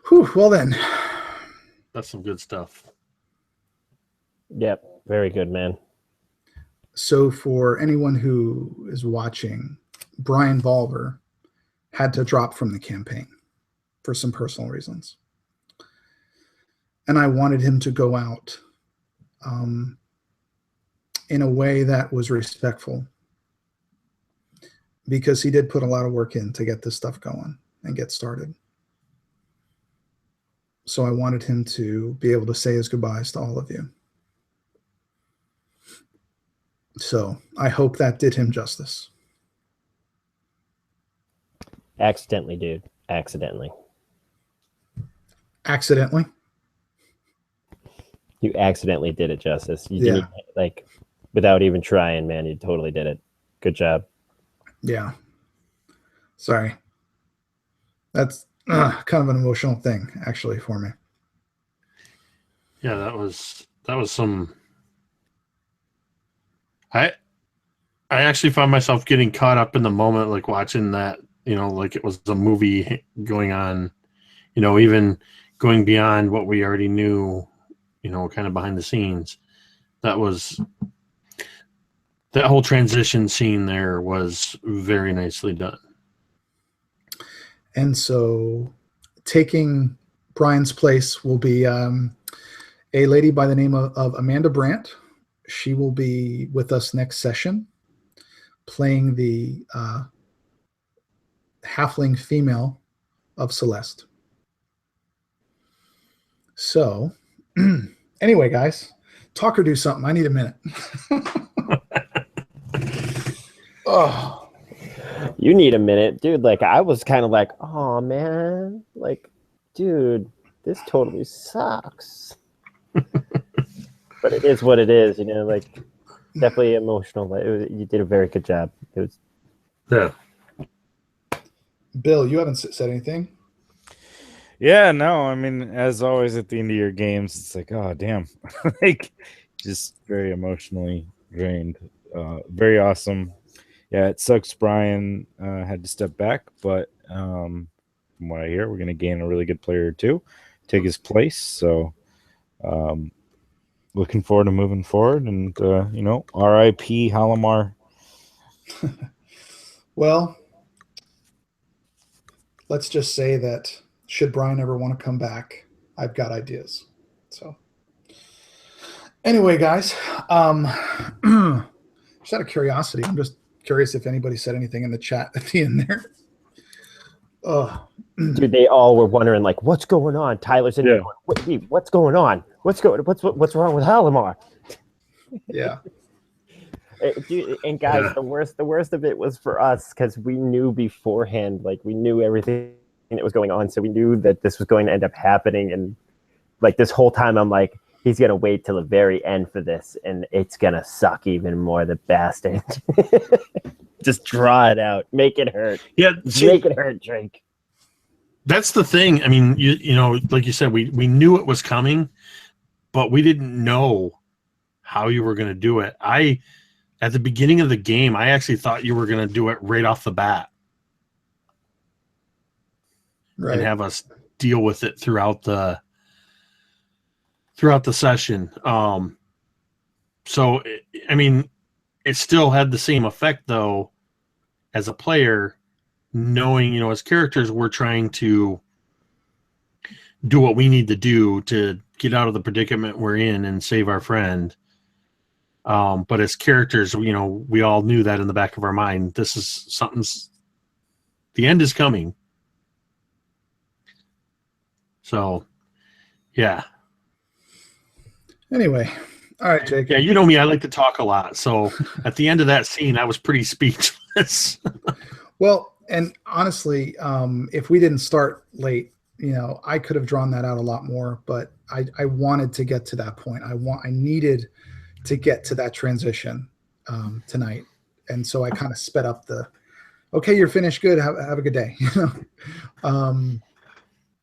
A: Whew, well then.
B: That's some good stuff.
C: Yep, very good, man.
A: So for anyone who is watching, Brian Volver had to drop from the campaign for some personal reasons. And I wanted him to go out in a way that was respectful, because he did put a lot of work in to get this stuff going and get started. So I wanted him to be able to say his goodbyes to all of you. So I hope that did him justice.
C: Accidentally, dude. Accidentally.
A: Accidentally?
C: You accidentally did it justice. You
A: Yeah.
C: didn't, like, without even trying, man. You totally did it. Good job.
A: Yeah. Sorry. That's kind of an emotional thing, actually, for me.
B: Yeah, that was some. I actually found myself getting caught up in the moment, like watching that, like it was a movie going on, even going beyond what we already knew, kind of behind the scenes. That whole transition scene there was very nicely done.
A: And so taking Brian's place will be a lady by the name of Amanda Brandt. She will be with us next session, playing the halfling female of Celeste. So, anyway, guys, talk or do something. I need a minute. Oh,
C: You need a minute, dude. Like, I was kind of like, oh man, like, dude, this totally sucks. But it is what it is, you know. Like, definitely emotional. But you did a very good job. It was.
B: Yeah.
A: Bill, you haven't said anything.
E: Yeah, no, I mean, as always at the end of your games, it's like, oh damn, like just very emotionally drained. Very awesome. Yeah, it sucks Brian had to step back, but from what I hear, we're going to gain a really good player or two, take his place. So looking forward to moving forward, and R.I.P. Halimar.
A: Well, let's just say that should Brian ever want to come back, I've got ideas. So anyway, guys, just out of curiosity, I'm just curious if anybody said anything in the chat at the end there.
C: Dude, they all were wondering, like, what's going on? Tyler's in there going, what's going on? What's wrong with Halimar?
A: Yeah.
C: Dude, and guys, the worst of it was for us, because we knew beforehand, like, we knew everything that was going on, so we knew that this was going to end up happening. And like, this whole time I'm like, he's gonna wait till the very end for this, and it's gonna suck even more, the bastard. Just draw it out, make it hurt.
B: Yeah,
C: make it hurt, Drake.
B: That's the thing. I mean, you know, like you said, we knew it was coming, but we didn't know how you were going to do it. At the beginning of the game, I actually thought you were going to do it right off the bat,
A: Right.
B: and have us deal with it throughout the session. So, I mean, it still had the same effect, though, as a player, knowing, you know, as characters, we're trying to do what we need to do to get out of the predicament we're in and save our friend. But as characters, you know, we all knew that in the back of our mind, this is the end is coming. So, yeah.
A: Anyway, all right, Jake.
B: Yeah, you know me, I like to talk a lot. So at the end of that scene, I was pretty speechless.
A: Well, and honestly, if we didn't start late, you know, I could have drawn that out a lot more, but I wanted to get to that point. I needed to get to that transition tonight. And so I kind of sped up okay, you're finished. Good. Have a good day.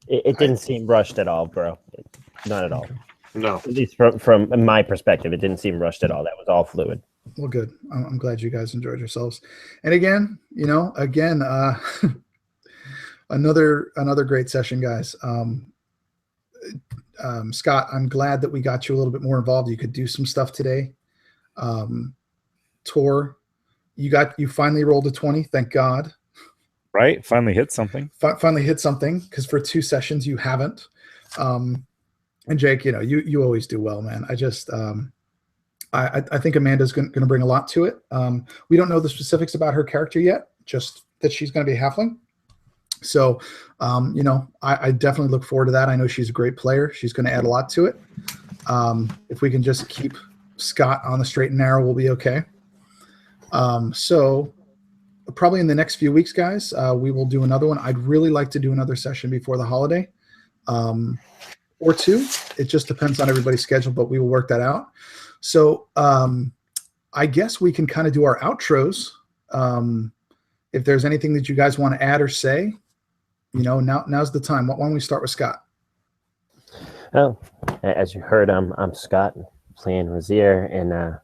C: It didn't seem rushed at all, bro. Not at all.
B: No.
C: At least from my perspective, it didn't seem rushed at all. That was all fluid.
A: Well, good. I'm glad you guys enjoyed yourselves. And again, another great session, guys. Scott, I'm glad that we got you a little bit more involved. You could do some stuff today. Tor, you finally rolled a 20. Thank God.
E: Right? Finally hit something.
A: Finally hit something, because for 2 sessions you haven't. And Jake, you know, you always do well, man. I think Amanda's going to bring a lot to it. We don't know the specifics about her character yet, just that she's going to be a halfling. So, you know, I definitely look forward to that. I know she's a great player. She's going to add a lot to it. If we can just keep Scott on the straight and narrow, we'll be okay. So probably in the next few weeks, guys, we will do another one. I'd really like to do another session before the holiday, or 2. It just depends on everybody's schedule, but we will work that out. So I guess we can kind of do our outros. If there's anything that you guys want to add or say, you know, now's the time. Why don't we start with Scott?
C: Oh, as you heard, I'm Scott, playing Razier, and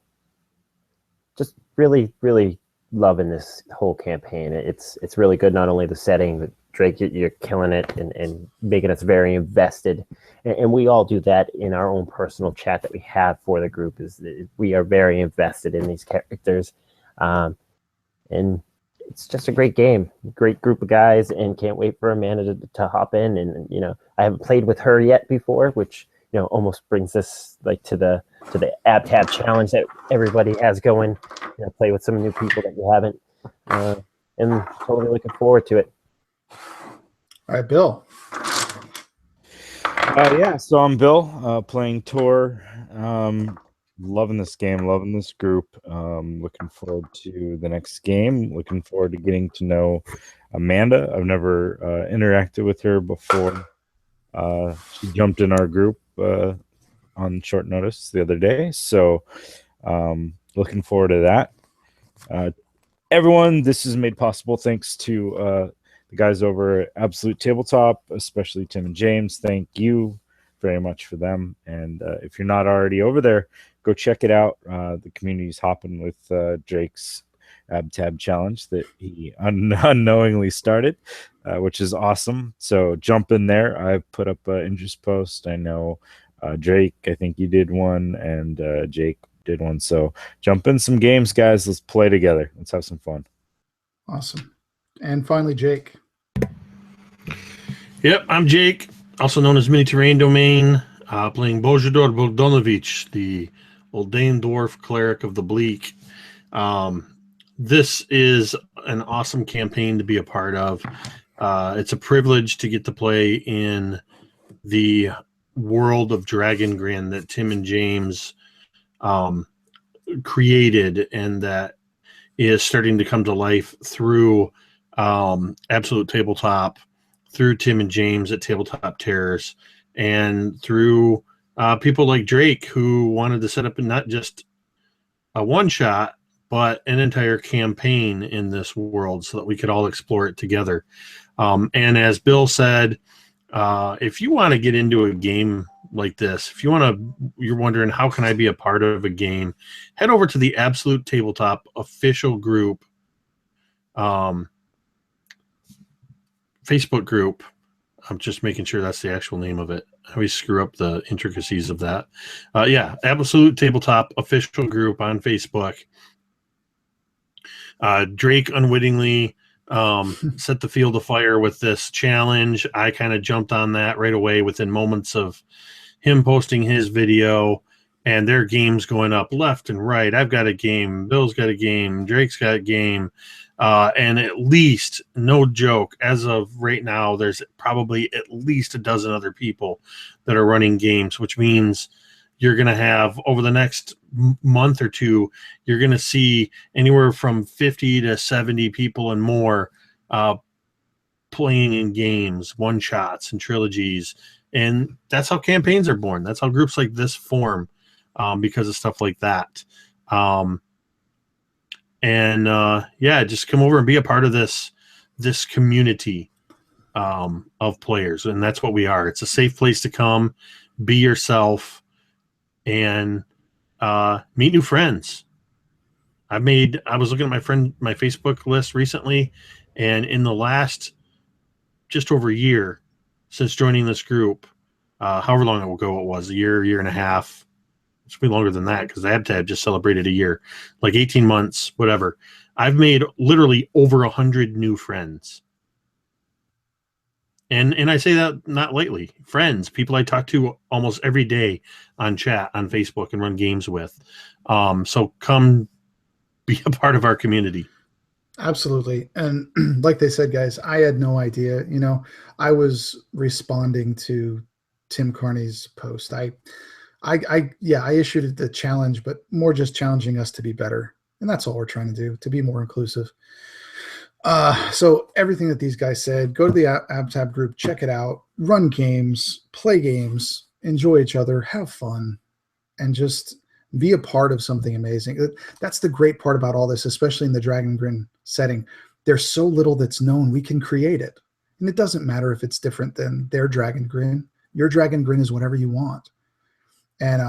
C: just really, really loving this whole campaign. It's really good. Not only the setting, but Drake, you're killing it and making us very invested. And we all do that in our own personal chat that we have for the group. Is we are very invested in these characters, and it's just a great game, great group of guys, and can't wait for Amanda to hop in. And, you know, I haven't played with her yet before, which almost brings us like to the ab-tab challenge that everybody has going. Play with some new people that you haven't, and totally looking forward to it.
A: All right, Bill.
E: Yeah, so I'm Bill, playing Tor. Loving this game, loving this group. Looking forward to the next game. Looking forward to getting to know Amanda. I've never interacted with her before. She jumped in our group on short notice the other day, so looking forward to that. Everyone, this is made possible thanks to the guys over at Absolute Tabletop, especially Tim and James. Thank you very much for them. And if you're not already over there, go check it out. The community's hopping with Drake's Ab-Tab challenge that he unknowingly started, which is awesome. So jump in there. I've put up an interest post. I know Drake, I think you did one, and Jake did one. So jump in some games, guys. Let's play together. Let's have some fun.
A: Awesome. And finally, Jake.
B: Yep, I'm Jake, also known as Mini Terrain Domain, playing Bojidor Bogdanovich, the Oldane Dwarf Cleric of the Bleak. This is an awesome campaign to be a part of. It's a privilege to get to play in the world of Dragongrin that Tim and James created, and that is starting to come to life through Absolute Tabletop, through Tim and James at Tabletop Terrors, and through people like Drake, who wanted to set up not just a one-shot, but an entire campaign in this world so that we could all explore it together. And as Bill said, if you want to get into a game like this, if you're wondering how can I be a part of a game, head over to the Absolute Tabletop official group, Facebook group. I'm just making sure that's the actual name of it. I always screw up the intricacies of that. Yeah, Absolute Tabletop official group on Facebook. Drake unwittingly set the field afire with this challenge. I kind of jumped on that right away within moments of him posting his video, and their games going up left and right. I've got a game. Bill's got a game. Drake's got a game. And at least, no joke, as of right now, there's probably at least a dozen other people that are running games, which means you're going to have, over the next month or two, you're going to see anywhere from 50 to 70 people and more playing in games, one-shots and trilogies. And that's how campaigns are born. That's how groups like this form, because of stuff like that. Yeah, just come over and be a part of this community of players, and that's what we are. It's a safe place to come, be yourself, and meet new friends. I was looking at my Facebook list recently, and in the last just over a year since joining this group, however long ago it was, a year and a half. It should be longer than that because the Ab-Tab just celebrated a year, like 18 months, whatever. I've made literally over 100 new friends. And I say that not lightly. Friends, people I talk to almost every day on chat, on Facebook, and run games with. So come be a part of our community.
A: Absolutely. And like they said, guys, I had no idea. I was responding to Tim Carney's post. I issued the challenge, but more just challenging us to be better. And that's all we're trying to do, to be more inclusive. So everything that these guys said, go to the Ab-Tab group, check it out, run games, play games, enjoy each other, have fun, and just be a part of something amazing. That's the great part about all this, especially in the Dragongrin setting. There's so little that's known. We can create it. And it doesn't matter if it's different than their Dragongrin. Your Dragongrin is whatever you want. And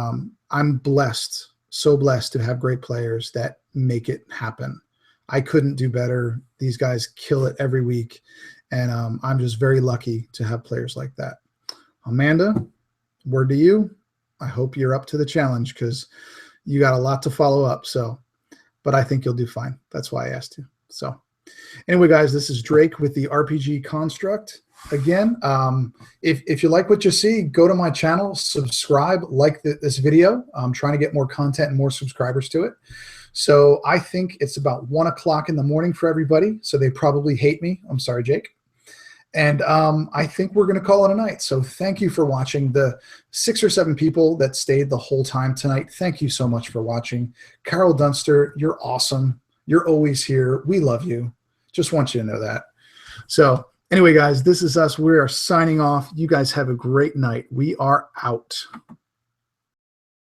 A: I'm blessed, so blessed to have great players that make it happen. I couldn't do better. These guys kill it every week. And I'm just very lucky to have players like that. Amanda, word to you. I hope you're up to the challenge because you got a lot to follow up. But I think you'll do fine. That's why I asked you. So Anyway, guys, this is Drake with the RPG Construct. Again, if you like what you see, go to my channel, subscribe, like this video. I'm trying to get more content and more subscribers to it. So I think it's about 1 o'clock in the morning for everybody. So they probably hate me. I'm sorry, Jake. And I think we're going to call it a night. So thank you for watching. The 6 or 7 people that stayed the whole time tonight, thank you so much for watching. Carol Dunster, you're awesome. You're always here. We love you. Just want you to know that. So anyway, guys, this is us. We are signing off. You guys have a great night. We are out.